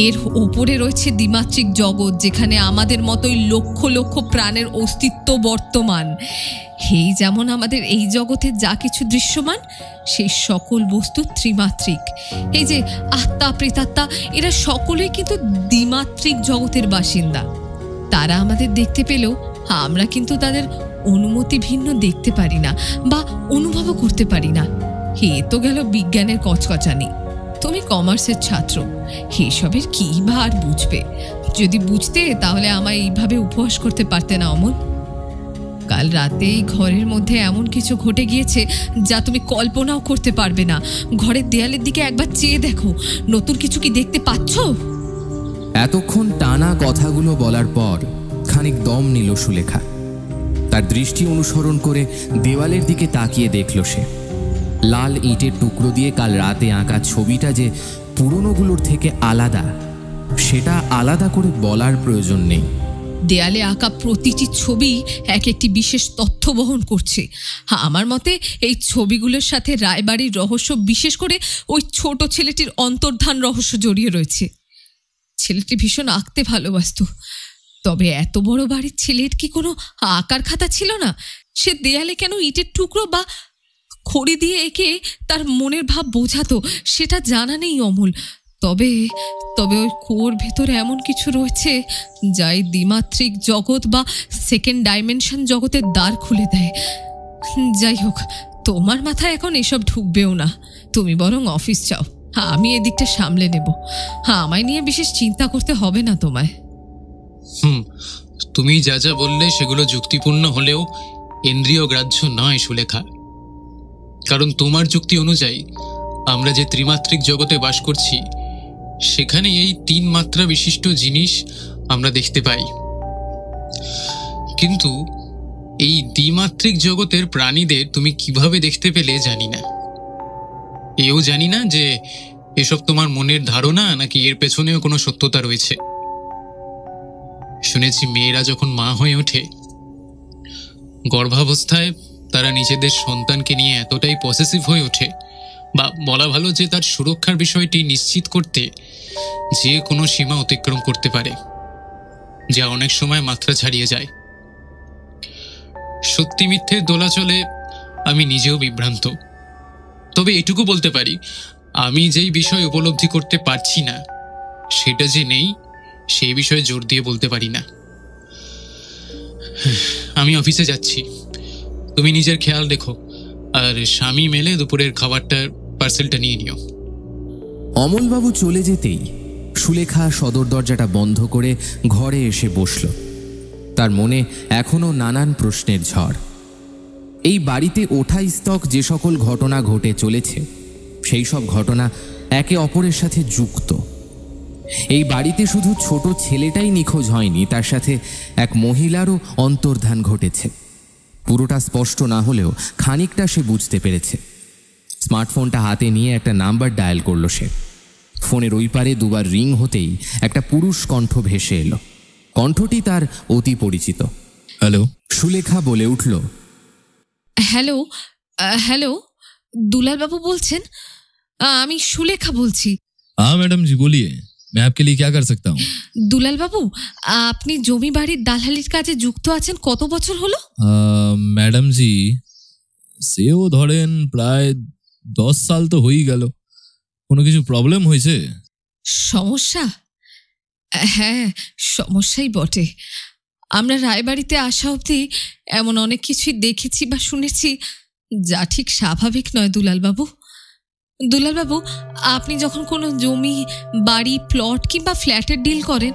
এর ওপরে রয়েছে দ্বিমাত্রিক জগৎ, যেখানে আমাদের মতোই লক্ষ লক্ষ প্রাণের অস্তিত্ব বর্তমান। এই যেমন আমাদের এই জগতে যা কিছু দৃশ্যমান, সেই সকল বস্তু ত্রিমাত্রিক। এই যে আত্মা, প্রেতাত্মা, এরা সকলেই কিন্তু দ্বিমাত্রিক জগতের বাসিন্দা। তারা আমাদের দেখতে পেলেও আমরা কিন্তু তাদের অনুমতি ভিন্ন দেখতে পারি না বা অনুভবও করতে পারি না। এ তো গেল বিজ্ঞানের কচকচানি। তুমি কমার্সের ছাত্র, এসবের কি বা আর বুঝবে? যদি বুঝতে তাহলে আমায় এইভাবে উপহাস করতে পারতে না অমল। কাল রাতেই ঘরের মধ্যে এমন কিছু ঘটে গিয়েছে যা তুমি কল্পনাও করতে পারবে না। ঘরের দেয়ালের দিকে একবার চেয়ে দেখো, নতুন কিছু কি দেখতে পাচ্ছ? এতক্ষণ টানা কথাগুলো বলার পর খানিক দম নিল সুলেখা। তার দৃষ্টি অনুসরণ করে দেওয়ালের দিকে তাকিয়ে দেখল সে। লাল ইটের টুকরো দিয়ে কাল রাতে আঁকা ছবিটা যে পুরনোগুলোর থেকে আলাদা, সেটা আলাদা করে বলার প্রয়োজন নেই। দেয়ালে আঁকা প্রতিটি ছবি এক একটি বিশেষ তথ্য বহন করছে। আমার মতে এই ছবিগুলোর সাথে রায়বাড়ির রহস্য, বিশেষ করে ওই ছোট ছেলেটির অন্তর্ধান রহস্য জড়িয়ে রয়েছে। ছেলেটি ভীষণ আঁকতে ভালোবাসত, তবে এত বড় বাড়ির ছেলের কি কোনো আঁকার খাতা ছিল না? সে দেয়ালে কেন ইটের টুকরো বা খড়ি দিয়ে এঁকে তার মনের ভাব বোঝাতো সেটা জানা নেই অমল। তবে তবে ওই কুয়োর ভেতরে এমন কিছু রয়েছে যা এই দ্বিমাত্রিক জগৎ বা সেকেন্ড ডাইমেনশন জগতের দ্বার খুলে দেয়। যাই হোক, তোমার মাথায় এখন এসব ঢুকবেও না। তুমি বরং অফিস যাও, আমি এদিকটা সামলে নেব। আমায় নিয়ে বিশেষ চিন্তা করতে হবে না তোমায়। তুমি যা যা বললে সেগুলো যুক্তিপূর্ণ হলেও ইন্দ্রিয় গ্রাহ্য নয় সুলেখা। কারণ তোমার যুক্তি অনুযায়ী আমরা যে ত্রিমাত্রিক জগতে বাস করছি সেখানে এই 3 মাত্রা বিশিষ্ট জিনিস আমরা দেখতে পাই, কিন্তু এই দ্বিমাত্রিক জগতের প্রাণীদের তুমি কিভাবে দেখতে পেলে জানি না। এও জানি না যে এসব তোমার মনের ধারণা নাকি এর পেছনেও কোনো সত্যতা রয়েছে। শুনেছি মেয়েরা যখন মা হয়ে ওঠে গর্ভাবস্থায় তারা নিজেদের সন্তানকে নিয়ে এতটাই পসেসিভ হয়ে ওঠে, বা বলা ভালো যে তার সুরক্ষার বিষয়টি নিশ্চিত করতে যে কোনো সীমা অতিক্রম করতে পারে, যা অনেক সময় মাত্রা ছাড়িয়ে যায়। সত্যি মিথ্যের দোলাচলে আমি নিজেও বিভ্রান্ত। তবে এটুকু বলতে পারি, আমি যেই বিষয় উপলব্ধি করতে পারছি না সেটা যে নেই সেই বিষয়ে জোর দিয়ে বলতে পারি না। আমি অফিসে যাচ্ছি, তুমি নিজের খেয়াল রেখো, আর স্বামী মেলে দুপুরের খাবারটার পার্সেলটা নিয়ে নিও। অমলবাবু চলে যেতেই সুলেখা সদর দরজাটা বন্ধ করে ঘরে এসে বসল। তার মনে এখনো নানান প্রশ্নের ঝড়। এই বাড়িতে ওঠা স্তক যে সকল ঘটনা ঘটে চলেছে সেই সব ঘটনা একে অপরের সাথে যুক্ত। এই বাড়িতে শুধু ছোট ছেলেটাই নিখোঁজ হয়নি, তার সাথে এক মহিলারও অন্তর্ধান ঘটেছে। পুরোটা স্পষ্ট না হলেও খানিকটা সে বুঝতে পেরেছে। স্মার্টফোনটা হাতে নিয়ে একটা নাম্বার ডায়াল করল সে। ফোনের ওই পারে দুবার রিং হতেই একটা পুরুষ কণ্ঠ ভেসে এলো। কণ্ঠটি তার অতি পরিচিত। হ্যালো। সুলেখা বলে উঠল, হ্যালো হ্যালো, দুলালবাবু বলছেন? আমি সুলেখা বলছি। हाँ मैडम जी बोलिए, मैं आपके लिए क्या कर सकता हूँ? দুলালবাবু, আপনি জমি বাড়ির দালালির কাজে যুক্ত আছেন কত বছর হলো? ম্যাডাম জি, সেও ধরেন প্রায় 10 সাল তো হয়েই গেল। কোনো কিছু প্রবলেম হয়েছে? সমস্যা? হ্যাঁ, সমস্যাই বটে। আমরা রায়বাড়িতে আসা অবধি এমন অনেক কিছুই দেখেছি বা শুনেছি যা ঠিক স্বাভাবিক নয় দুলালবাবু। দুলালবাবু, আপনি যখন কোনো জমি, বাড়ি, প্লট কিংবা ফ্ল্যাটের ডিল করেন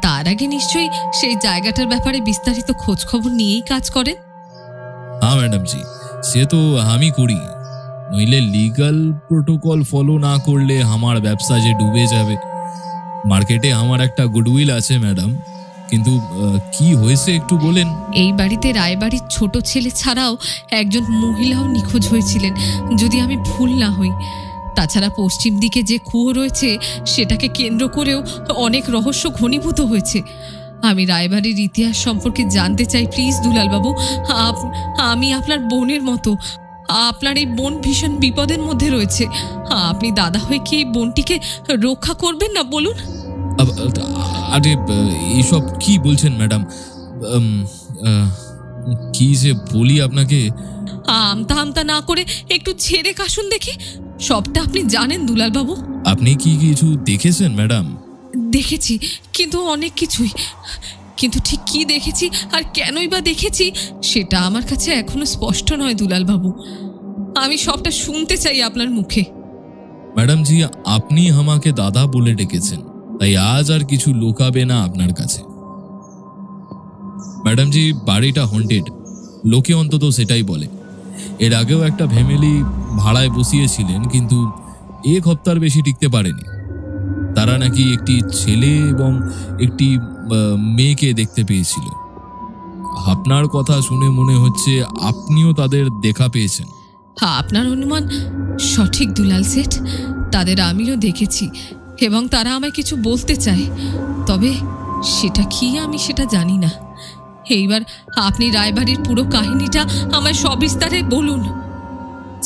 তার আগে নিশ্চয়ই সেই জায়গাটার ব্যাপারে বিস্তারিত খোঁজ খবর নিয়েই কাজ করেন। হ্যাঁ ম্যাডাম জি, সে তো আমি করি, নইলে লিগাল প্রোটোকল ফলো না করলে আমার ব্যবসা যে ডুবে যাবে। মার্কেটে আমার একটা গুডউইল আছে ম্যাডাম, কিন্তু কি হয়েছে একটু বলেন। এই বাড়িতে রায়বাড়ির ছোট ছেলে ছাড়াও একজন মহিলাও নিখোঁজ হয়েছিলেন যদি আমি ভুল না হই। তাছাড়া পশ্চিম দিকে যে কুয়ো রয়েছে সেটাকে কেন্দ্র করেও অনেক রহস্য ঘনীভূত হয়েছে। আমি রায়বাড়ির ইতিহাস সম্পর্কে জানতে চাই প্লিজ দুলালবাবু। আমি আপনার বোনের মতো। আপনার এই বোন ভীষণ বিপদের মধ্যে রয়েছে। আপনি দাদা হয়ে কি এই বোনটিকে রক্ষা করবেন না বলুন? আরে এইসব কি বলছেন ম্যাডাম? কি যে বলি আপনাকে। আমতা আমতা না করে একটু ছেড়ে কাশুন দেখি। সবটা আপনি জানেন দুলালবাবু। আপনি কি কিছু দেখেছেন ম্যাডাম? দেখেছি, কিন্তু অনেক কিছুই। কিন্তু ঠিক কি দেখেছি আর কেনই বা দেখেছি সেটা আমার কাছে এখনো স্পষ্ট নয় দুলালবাবু। আমি সবটা শুনতে চাই আপনার মুখে। ম্যাডাম জি, আপনি আমাকে দাদা বলে ডেকেছেন, তাই আজ আর কিছু লুকাবে না আপনার কাছে। ম্যাডাম জি, বাড়িটা হন্টেড, লোকে অন্তত সেটাই বলে। এর আগেও একটা ফ্যামিলি ভাড়ায় বসিয়েছিলেন, কিন্তু 1 সপ্তাহ বেশি টিকতে পারেনি। তারা নাকি একটি ছেলে এবং একটি মেয়েকে দেখতে পেয়েছিল। আপনার কথা শুনে মনে হচ্ছে আপনিও তাদের দেখা পেয়েছেন। আপনার অনুমান সঠিক দুলাল সেঠ। তাদের আমিও দেখেছি এবং তারা আমায় কিছু বলতে চায়, তবে সেটা কি আমি সেটা জানি না। এইবার আপনি রায়বাড়ির পুরো কাহিনীটা আমায় সবিস্তারে বলুন।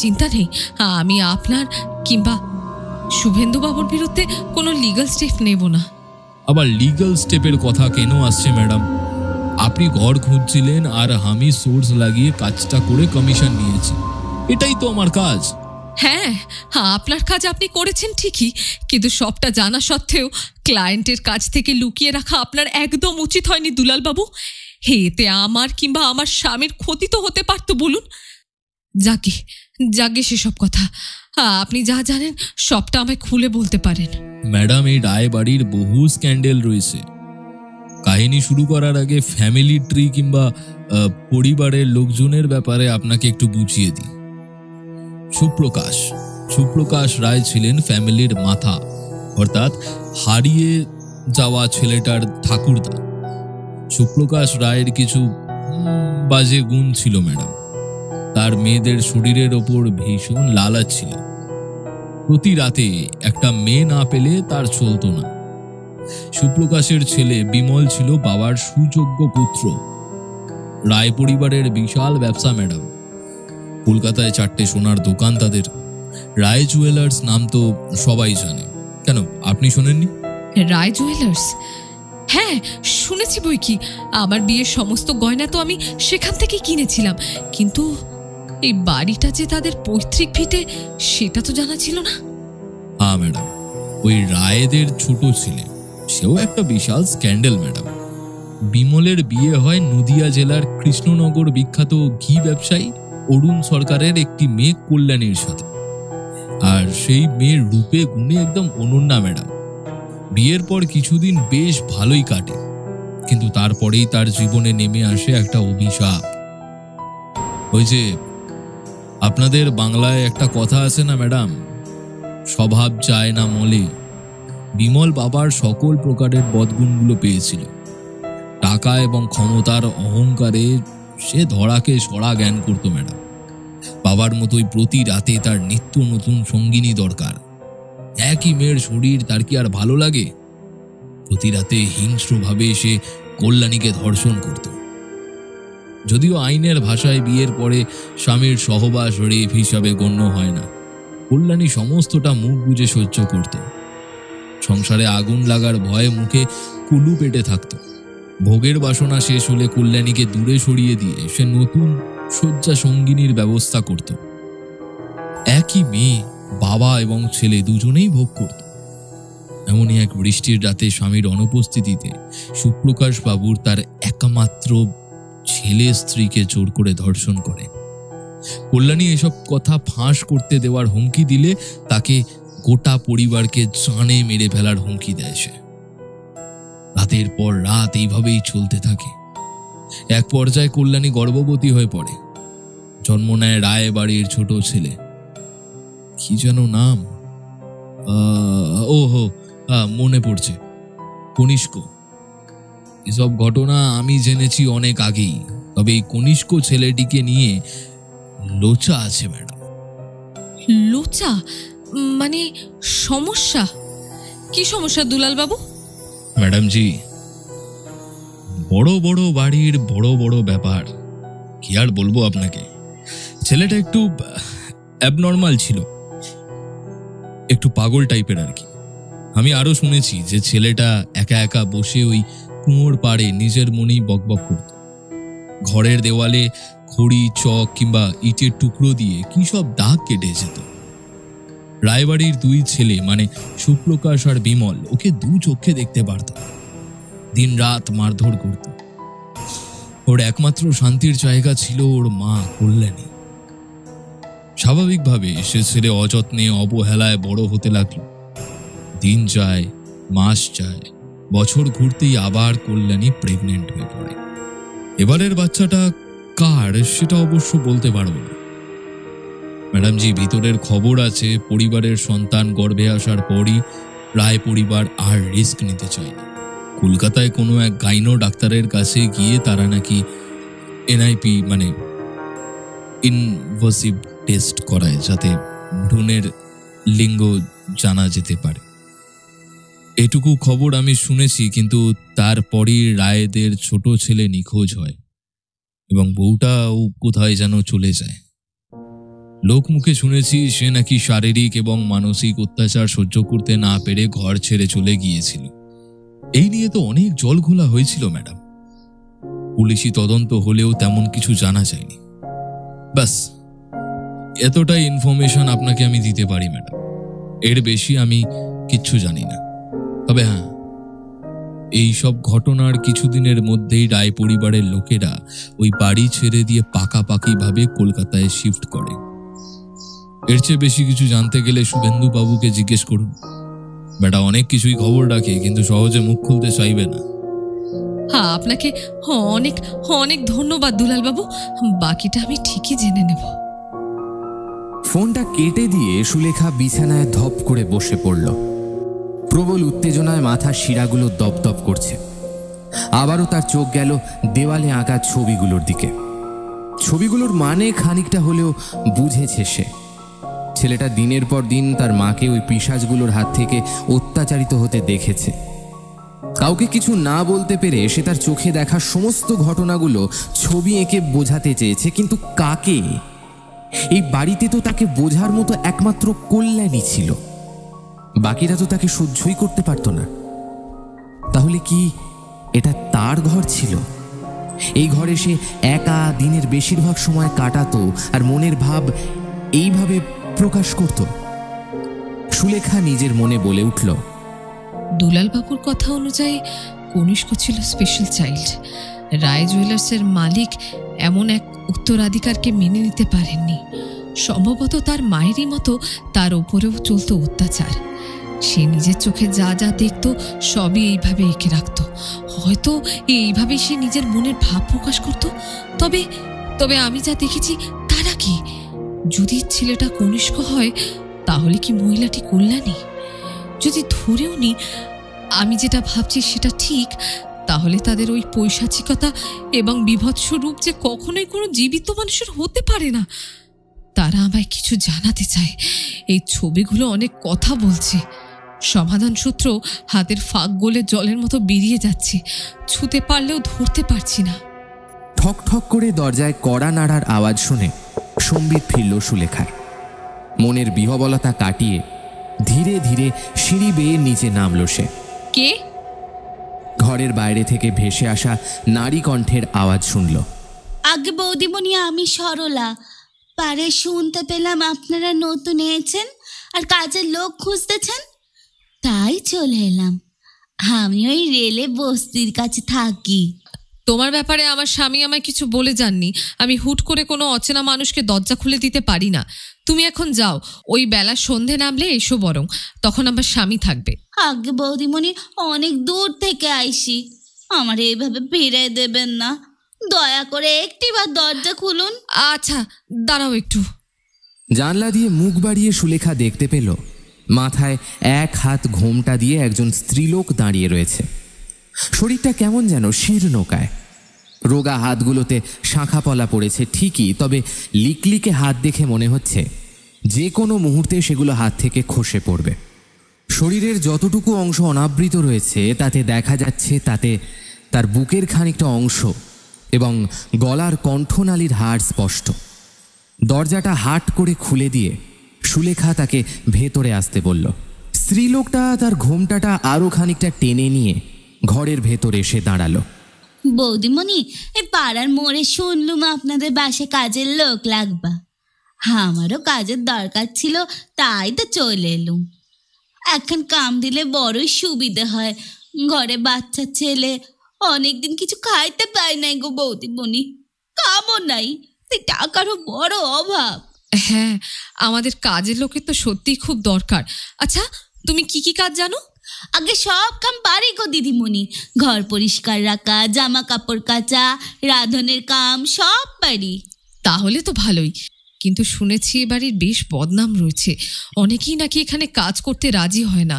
চিন্তা নেই, আমি আপনার কিংবা শুভেন্দুবাবুর বিরুদ্ধে কোনো লিগ্যাল স্টেপ নেব না। আবার লিগ্যাল স্টেপের কথা কেন আসছে ম্যাডাম? আপনি ঘর খুঁজছিলেন আর আমি সোর্স লাগিয়ে কাজটা করে কমিশন নিয়েছি। এটাই তো আমার কাজ। হ্যাঁ, আপনার কাজ আপনি করেছেন ঠিকই, কিন্তু সবটা জানা সত্ত্বেও ক্লায়েন্টের কাছ থেকে লুকিয়ে রাখা আপনার একদম উচিত হয়নি দুলালবাবু। এতে আমার কিংবা আমার স্বামীর ক্ষতি তো হতে পারতো বলুন। যাকে যাকে সেসব কথা, আপনি যা জানেন সবটা আমায় খুলে বলতে পারেন। ম্যাডাম, এই রায় বাড়ির বহু স্ক্যান্ডেল রয়েছে। কাহিনী শুরু করার আগে ফ্যামিলি ট্রি কিংবা পরিবারের লোকজনের ব্যাপারে আপনাকে একটু বুঝিয়ে দিই। সুপ্রকাশ রায় ছিলেন ফ্যামিলির মাথা, অর্থাৎ হারিয়ে যাওয়া ছেলেটার ঠাকুরদা। সুপ্রকাশ রায়ের কিছু বাজে গুণ ছিল ম্যাডাম। তার মেয়েদের শরীরের ওপর ভীষণ লালাচ ছিল। প্রতি রাতে একটা মেয়ে না পেলে তার চলতো না। সুপ্রকাশের ছেলে বিমল ছিল বাবার সুযোগ্য পুত্র। রায় পরিবারের বিশাল ব্যবসা ম্যাডাম। কলকাতায় 4টে সোনার দোকান তাদের। রায় জুয়েলার্স নাম তো সবাই জানে। কেন, আপনি শোনেননি? রায় জুয়েলার্স? হ্যাঁ, শুনেছি বই কি। আমার বিয়ের সমস্ত গয়না তো আমি সেখান থেকে কিনেছিলাম, কিন্তু এই বাড়িটা যে তাদের পৈতৃক ভিটে সেটা তো জানা ছিল না। হ্যাঁ ম্যাডাম, ওই রায়েদের ছোট ছেলে, সেও একটা বিশাল স্ক্যান্ডেল ম্যাডাম। বিমলের বিয়ে হয় নদিয়া জেলার কৃষ্ণনগর বিখ্যাত ঘি ব্যবসায়ী অরুণ সরকারের একটি মেয়ে কল্যাণীর সাথে। আর সেই মেয়ের রূপে গুণে একদম অনন্যা ম্যাডাম। বিয়ের পর কিছুদিন বেশ ভালোই কাটে, কিন্তু তারপরেই তার জীবনে নেমে আসে একটা অভিশাপ। ওই যে আপনাদের বাংলায় একটা কথা আছে না ম্যাডাম, স্বভাব চায় না মলে। বিমল বাবার সকল প্রকারের বদগুণগুলো পেয়েছিল। টাকা এবং ক্ষমতার অহংকারে সে ধরাকে সরা জ্ঞান করত ম্যাডাম। বাবার মতোই প্রতি রাতে তার নিত্য নতুন সঙ্গিনী দরকার। একই মেয়ের শরীর তার কি আর ভালো লাগে? প্রতি রাতে হিংস্রভাবে সে কল্যাণীকে ধর্ষণ করত। যদিও আইনের ভাষায় বিয়ের পরে স্বামীর সহবাস রেপ হিসাবে গণ্য হয় না, কল্যাণী সমস্তটা মুখ বুজে সহ্য করত। সংসারে আগুন লাগার ভয়ে মুখে কুলু পেটে থাকত। ভোগের বাসনা শেষ হলে কল্যাণীকে দূরে সরিয়ে দিয়ে সে নতুন শয্যা সঙ্গিনীর ব্যবস্থা করত। একই মেয়ে, বাবা এবং ছেলে দুজনেই ভোগ করত। এমনই এক বৃষ্টির রাতে স্বামীর অনুপস্থিতিতে সুপ্রকাশ বাবুর তার একমাত্র ছেলে স্ত্রীকে জোর করে ধর্ষণ করে। কল্যাণী এসব কথা ফাঁস করতে দেওয়ার হুমকি দিলে তাকে গোটা পরিবারকে জানে মেরে ফেলার হুমকি দেয় সে। রাতের পর রাত এইভাবেই চলতে থাকে। এক পর্যায়ে কল্যাণী গর্ভবতী হয়ে পড়ে। জন্ম নেয় রায় বাড়ির ছোট ছেলে, কি যেন নাম, ওহো মনে পড়ছে, কনিষ্ক। এসব ঘটনা আমি জেনেছি অনেক আগেই, তবে এই কনিষ্ক ছেলেটিকে নিয়ে লোচা আছে ম্যাডাম। লোচা মানে সমস্যা? কি সমস্যা দুলালবাবু? ম্যাডাম জি, বড় বড় বাড়ির বড় বড় ব্যাপার, কি আর বলবো আপনাকে। ছেলেটা একটু অ্যাবনর্মাল ছিল, একটু পাগল টাইপের আর কি। আমি আরো শুনেছি যে ছেলেটা একা একা বসে ওই কুয়োর পাড়ে নিজের মনেই বকবক করত। ঘরের দেওয়ালে খড়ি, চক কিংবা ইটের টুকরো দিয়ে কি সব দাগ কেটে যেত। রায়বাড়ির 2 ছেলে মানে সুপ্রকাশ আর বিমল ওকে 2 চোখে দেখতে পারত। দিন রাত মারধর করত। ওর একমাত্র শান্তির জায়গা ছিল ওর মা কল্যাণী। স্বাভাবিকভাবে সে ছেলে অযত্নে অবহেলায় বড় হতে লাগলো। দিন যায়, মাস যায়, বছর ঘুরতেই আবার কল্যাণী প্রেগনেন্ট হয়ে পড়ে। এবারের বাচ্চাটা কার সেটা অবশ্য বলতে পারবো না ম্যাডাম জি। ভিতরের খবর আছে পরিবারের সন্তান গর্ভে আসার পরই রায় পরিবার আর রিস্ক নিতে চায় না। কলকাতায় কোনো এক গাইনো ডাক্তারের কাছে গিয়ে তারা নাকি এনআইপি মানে ইনভাসিভ টেস্ট করায়, যাতে ভ্রূণের লিঙ্গ জানা যেতে পারে। এটুকু খবর আমি শুনেছি, কিন্তু তারপরই রায়দের ছোট ছেলে নিখোঁজ হয় এবং বউটাও কোথায় যেন চলে যায়। লোক মুখে শুনেছি সে নাকি শারীরিক এবং মানসিক অত্যাচার সহ্য করতে না পেরে ঘর ছেড়ে চলে গিয়েছিল। এই নিয়ে তো অনেক জলঘোলা হয়েছিল ম্যাডাম। পুলিশি তদন্ত হলেও তেমন কিছু জানা যায়নি। ব্যাস, এতটাই ইনফরমেশন আপনাকে আমি দিতে পারি ম্যাডাম, এর বেশি আমি কিচ্ছু জানি না। তবে হ্যাঁ, এই সব ঘটনার কিছুদিনের মধ্যেই রায় পরিবারের লোকেরা ওই বাড়ি ছেড়ে দিয়ে পাকাপাকিভাবে কলকাতায় শিফট করে। এর চেয়ে বেশি কিছু জানতে গেলে শুভেন্দু বাবুকে জিজ্ঞেস করুন। বেটা অনেক কিছুই খবর রাখে, কিন্তু সহজে মুখ খুলতে চাইবে না। হ্যাঁ, আপনাকে অনেক অনেক ধন্যবাদ দুলালবাবু, বাকিটা আমি ঠিকই জেনে নেব। ফোনটা কেটে দিয়ে সুলেখা বিছানায় ধপ করে বসে পড়ল। প্রবল উত্তেজনায় মাথার শিরাগুলো দপদপ করছে। আবারও তার চোখ গেল দেওয়ালে আঁকা ছবিগুলোর দিকে। ছবিগুলোর মানে খানিকটা হলেও বুঝেছে সে। ছেলেটা দিনের পর দিন তার মাকে ওই পিশাচগুলোর হাত থেকে অত্যাচারিত হতে দেখেছে। কাউকে কিছু না বলতে পেরে সে তার চোখে দেখা সমস্ত ঘটনাগুলো ছবি এঁকে বোঝাতে চেয়েছে, কিন্তু কাকে? এই বাড়িতে তো তাকে বোঝার মতো একমাত্র কল্যাণী ছিল, বাকিরা তো তাকে সহ্যই করতে পারত না। তাহলে কি এটা তার ঘর ছিল? এই ঘরে সে একা দিনের বেশিরভাগ সময় কাটাতো আর মনের ভাব এইভাবে প্রকাশ করত। সুলেখা নিজের মনে বলে উঠল, দুলালবাবুর কথা অনুযায়ী কনিষ্ক ছিল স্পেশাল চাইল্ড। রায় জুয়েলার্সের মালিক এমন এক উত্তরাধিকারকে মেনে নিতে পারেননি। সম্ভবত তার মায়েরই মতো তার ওপরেও চলত অত্যাচার। সে নিজের চোখে যা যা দেখত সবই এইভাবে এঁকে রাখত। হয়তো এইভাবেই সে নিজের মনের ভাব প্রকাশ করত। তবে তবে আমি যা দেখেছি তারা কি? যদি ছেলেটা কনিষ্ক হয়, তাহলে কি মহিলাটি কল্যাণী? যদি ধরেও নি আমি যেটা ভাবছি সেটা ঠিক, তাহলে তাদের ওই পৈশাচিকতা এবং বিভৎস রূপ যে কখনোই কোনো জীবিত মানুষের হতে পারে না। তারা আমায় কিছু জানাতে চায়। এই ছবিগুলো অনেক কথা বলছে। সমাধান সূত্র হাতের ফাঁক গলে জলের মতো বেরিয়ে যাচ্ছে। ছুতে পারলেও ধরতে পারছি না। ঠক ঠক করে দরজায় কড়া নাড়ার আওয়াজ শুনে সম্বিত ফিরল সুলেখায়। মনের বিহবলতা কাটিয়ে ধীরে ধীরে সিঁড়ি বেয়ে নিচে নামল সে। কে? ঘরের বাইরে থেকে ভেসে আসা নারী কণ্ঠের আওয়াজ শুনল। আগে বৌদিমণি, আমি সরলা। পারে শুনতে পেলাম আপনারা নতুন এসেছেন আর কাজের লোক খুঁজতেছেন, তাই চলে এলাম। আমি ওই রেলে বস্তির কাছে থাকি। তোমার ব্যাপারে আমার স্বামী আমায় কিছু বলে যাননি। আমি হুট করে কোনো অচেনা মানুষকে দরজা খুলে দিতে পারি না। তুমি এখন যাও, ওই বেলা সন্ধে নামলে এসো বরং, তখন আমার স্বামী থাকবে। আগে বৌদিমণি, অনেক দূর থেকে আইসি, আমার এইভাবে ফিরে দেবেন না। দয়া করে একটিবার দরজা খুলুন। আচ্ছা, দাঁড়াও একটু। জানলা দিয়ে মুখ বাড়িয়ে সুলেখা দেখতে পেল মাথায় এক হাত ঘোমটা দিয়ে একজন স্ত্রীলোক দাঁড়িয়ে রয়েছে। শরীরটা কেমন যেন শীর্ণকায়। রোগা হাতগুলোতে শাঁখাপলা পড়েছে ঠিকই, তবে লিকলিকে হাত দেখে মনে হচ্ছে যে কোনো মুহূর্তে সেগুলো হাত থেকে খসে পড়বে। শরীরের যতটুকু অংশ অনাবৃত রয়েছে তাতে দেখা যাচ্ছে তাতে তার বুকের খানিকটা অংশ এবং গলার কণ্ঠনালীর হাড় স্পষ্ট। দরজাটা হাট করে খুলে দিয়ে সুলেখা তাকে ভেতরে আসতে বলল। স্ত্রীলোকটা তার ঘোমটাটা আরও খানিকটা টেনে নিয়ে ঘরের ভেতরে এসে দাঁড়ালো। বৌদিমণি, এই পাড়ার মোড়ে শুনলুম আপনাদের বাসে কাজের লোক লাগবা। আমারও কাজের দরকার ছিল, তাই তো চলে এলুম। এখন কাম দিলে বড়ই সুবিধে হয়। ঘরে বাচ্চা ছেলে, অনেকদিন কিছু খাইতে পাই নাই গো বৌদিমণি। কামও নাই, তাই টাকারও বড় অভাব। হ্যাঁ, আমাদের কাজের লোকের তো সত্যিই খুব দরকার। আচ্ছা, তুমি কি কি কাজ জানো? আগে সব কাম পারি গো দিদিমণি। ঘর পরিষ্কার রাখা, জামা কাপড় কাচা, রাঁধনের কাম সব পারি। তাহলে তো ভালোই, কিন্তু শুনেছি এ বাড়ির বেশ বদনাম রয়েছে। অনেকেই নাকি এখানে কাজ করতে রাজি হয় না।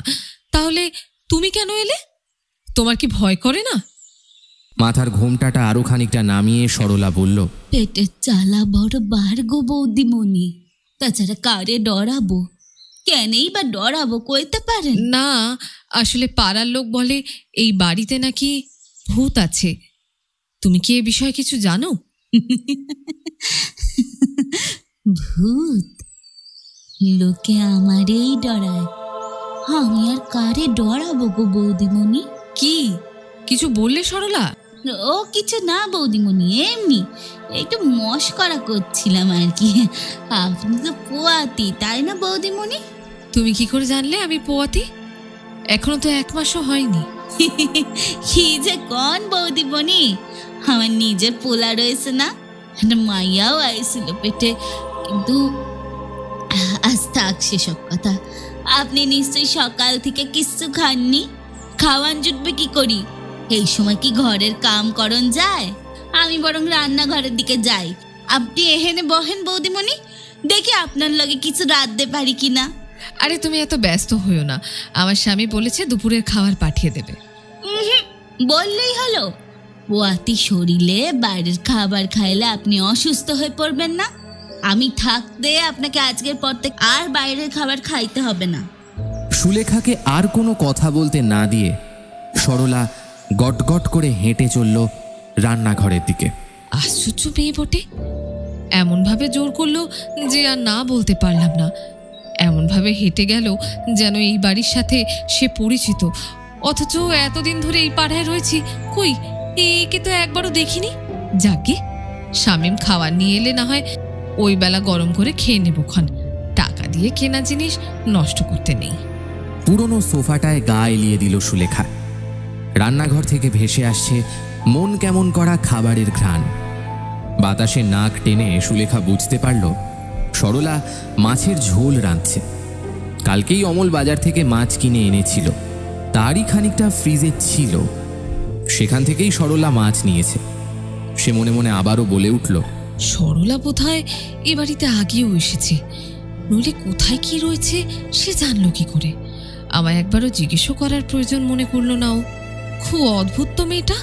তাহলে তুমি কেন এলে? তোমার কি ভয় করে না? মাথার ঘোমটাটা আরো খানিকটা নামিয়ে সরলা বলল, পেটের জ্বালা বড় বার গো বৌদিমণি। তাছাড়া কারে ডরাবো? কেনই বা ডরাবো কইতে পারেন? না, আসলে পাড়ার লোক বলে এই বাড়িতে নাকি ভূত আছে। তুমি কি এ বিষয়ে কিছু জানো? ভূত? লোকে আমারেই ডরায়, আমি আর কারে ডরাবো গো বৌদিমণি? কি কিছু বললে সরলা? ও কিছু না বৌদিমণি, এমনি একটু মশকরা করছিলাম আর কি। আপনি তো পোয়াতি, তাই না বৌদিমণি? তুমি কি করে জানলে আমি পোয়াতি? এখনো তো 1 মাসও হয়নি। কি যে কন বৌদিমণি, আমার নিজের পোলা রয়েছে না, একটা মাইয়াও আইছিল পেটে, কিন্তু আজ থাক সেসব কথা। আপনি নিশ্চয়ই সকাল থেকে কিচ্ছু খাননি। খাওয়ান জুটবে কি করি? এই সময় কি ঘরের কাম করন যায়? আমি বরং রান্নাঘরের দিকে যাই, আপনি এহেনে বহেন বৌদিমণি, দেখি আপনার লগে কিছু রাঁধতে পারি কিনা। আরে তুমি এত ব্যস্ত হইও না, আমার স্বামী বলেছে দুপুরের খাবার পাঠিয়ে দেবে। বললেই হলো। পোয়াতি শরীরে বাইরের খাবার খাইলে আপনি অসুস্থ হয়ে পড়বেন না। আমি থাকতে আপনাকে আজকের পর থেকে আর বাইরের খাবার খাইতে হবে না। সুলেখাকে আর কোনো কথা বলতে না দিয়ে সরলা গটগট করে হেঁটে চলল রান্নাঘরের দিকে। আশ্চর্য মেয়ে বটে, এমনভাবে জোর করলো যে আর না বলতে পারলাম না। এমনভাবে হেঁটে গেল যেন এই বাড়ির সাথে সে পরিচিত, অথচ এতদিন ধরে এই পাড়ায় রয়েছি, কই একে তো একবারও দেখিনি। যাকে শামীম খাবার নিয়ে এলে না হয় ওই বেলা গরম করে খেয়ে নেব ক্ষণ, টাকা দিয়ে কেনা জিনিস নষ্ট করতে নেই। পুরনো সোফাটায় গা এলিয়ে দিল সুলেখা। রান্নাঘর থেকে ভেসে আসছে মন কেমন করা খাবারের ঘ্রাণ। বাতাসে নাক টেনে সুলেখা বুঝতে পারল সরলা মাছের ঝোল রাঁধছে। কালকেই অমল বাজার থেকে মাছ কিনে এনেছিল, তারই খানিকটা ফ্রিজে ছিল, সেখান থেকেই সরলা মাছ নিয়েছে। সে মনে মনে আবারও বলে উঠল, সরলা বোধহয় এ বাড়িতে আগেও এসেছে, নইলে কোথায় কি রয়েছে সে জানলো কি করে? আমায় একবারও জিজ্ঞেসও করার প্রয়োজন মনে করলো না ও। খুব অদ্ভুত তো মেয়েটা।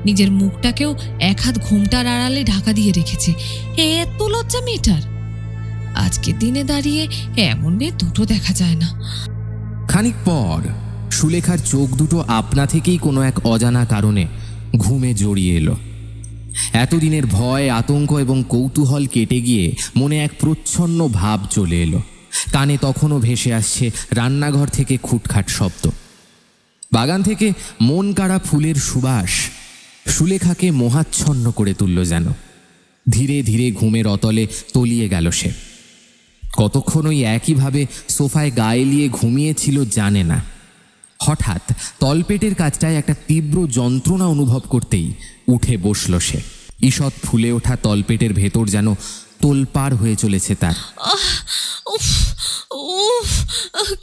নিজের মুখটাকেও 1 হাত ঘোমটার আড়ালে ঢাকা দিয়ে রেখেছে, এত লজ্জা মেয়েটার। আজকের দিনে দাঁড়িয়ে এমন মেয়ে দুটো দেখা যায় না। খানিক পর সুলেখার চোখ দুটো আপনা থেকেই কোনো এক অজানা কারণে ঘুমে জড়িয়ে এলো। এতদিনের ভয়, আতঙ্ক এবং কৌতূহল কেটে গিয়ে মনে এক প্রচ্ছন্ন ভাব চলে এলো। কানে তখনও ভেসে আসছে রান্নাঘর থেকে খুটখাট শব্দ। বাগান থেকে মন কাড়া ফুলের সুবাস সুলেখাকে মোহাচ্ছন্ন করে তুলল যেন। ধীরে ধীরে ঘুমের অতলে তলিয়ে গেল সে। কতক্ষণ ওই একইভাবে সোফায় গা এলিয়ে ঘুমিয়েছিল জানে না। হঠাৎ তলপেটের কাছটায় একটা তীব্র যন্ত্রণা অনুভব করতেই উঠে বসল সে। ঈষৎ ফুলে ওঠা তলপেটের ভেতর যেন তোলপাড় হয়ে চলেছে তার।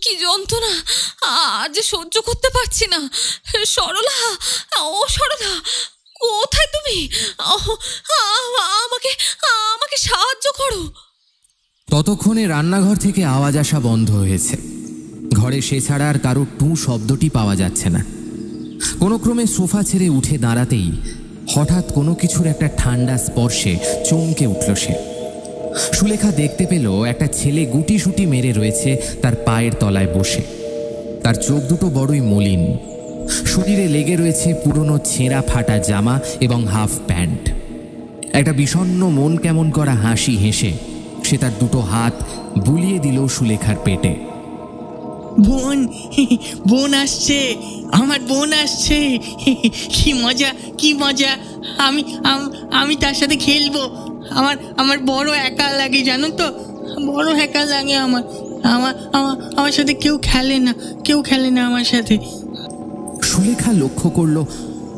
কি যন্ত্রণা, আর যে সহ্য করতে পারছি না। সরলা, ও সরলা, কোথায় তুমি? আমাকে সাহায্য করো। ততক্ষণে রান্নাঘর থেকে আওয়াজ আসা বন্ধ হয়েছে। ঘরে সে ছাড়া আর কারো টু শব্দটি পাওয়া যাচ্ছে না। কোনো ক্রমে সোফা ছেড়ে উঠে দাঁড়াতেই হঠাৎ কোনো কিছুর একটা ঠান্ডা স্পর্শে চমকে উঠল সে। সুলেখা দেখতে পেল একটা ছেলে গুটিসুটি মেরে রয়েছে তার পায়ের তলায় বসে। তার চোখ দুটো বড়ই মলিন, শরীরে লেগে রয়েছে পুরনো ছেঁড়া ফাটা জামা এবং হাফ প্যান্ট। একটা বিষণ্ণ মন কেমন করা হাসি হেসে সে তার দুটো হাত বুলিয়ে দিল সুলেখার পেটে। বোন আসছে, আমার বোন আসছে, কি মজা, কি মজা। আমি তার সাথে খেলবো। আমার বড় একা লাগে, জানো তো, বড় একা লাগে আমার। আমার সাথে কেউ খেলে না আমার সাথে। সুলেখা লক্ষ্য করল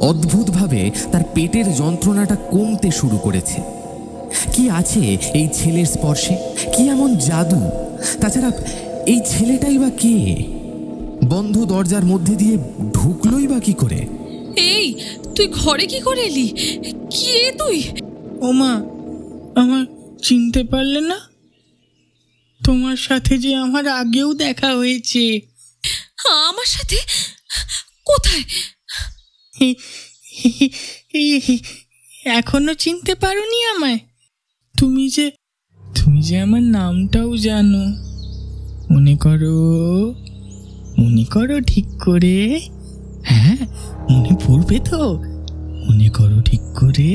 অদ্ভুতভাবে তার পেটের যন্ত্রণাটা কমতে শুরু করেছে। কি আছে এই ছেলের স্পর্শে, কি এমন জাদু? তাছাড়া এই ছেলেটাই বা কে? বন্ধ দরজার মধ্যে দিয়ে ঢুকলোই বা কি করে? এই, তুই ঘরে কি করে এলি? কে তুই? ওমা, আমার চিনতে পারলে না? তোমার সাথে যে আমার আগেও দেখা হয়েছে। আমার সাথে? কোথায়? এখনো চিনতে পারোনি আমায়? তুমি যে আমার নামটাও জানো। মনে করো ঠিক করে। হ্যাঁ, মনে পড়বে তো? মনে করো ঠিক করে,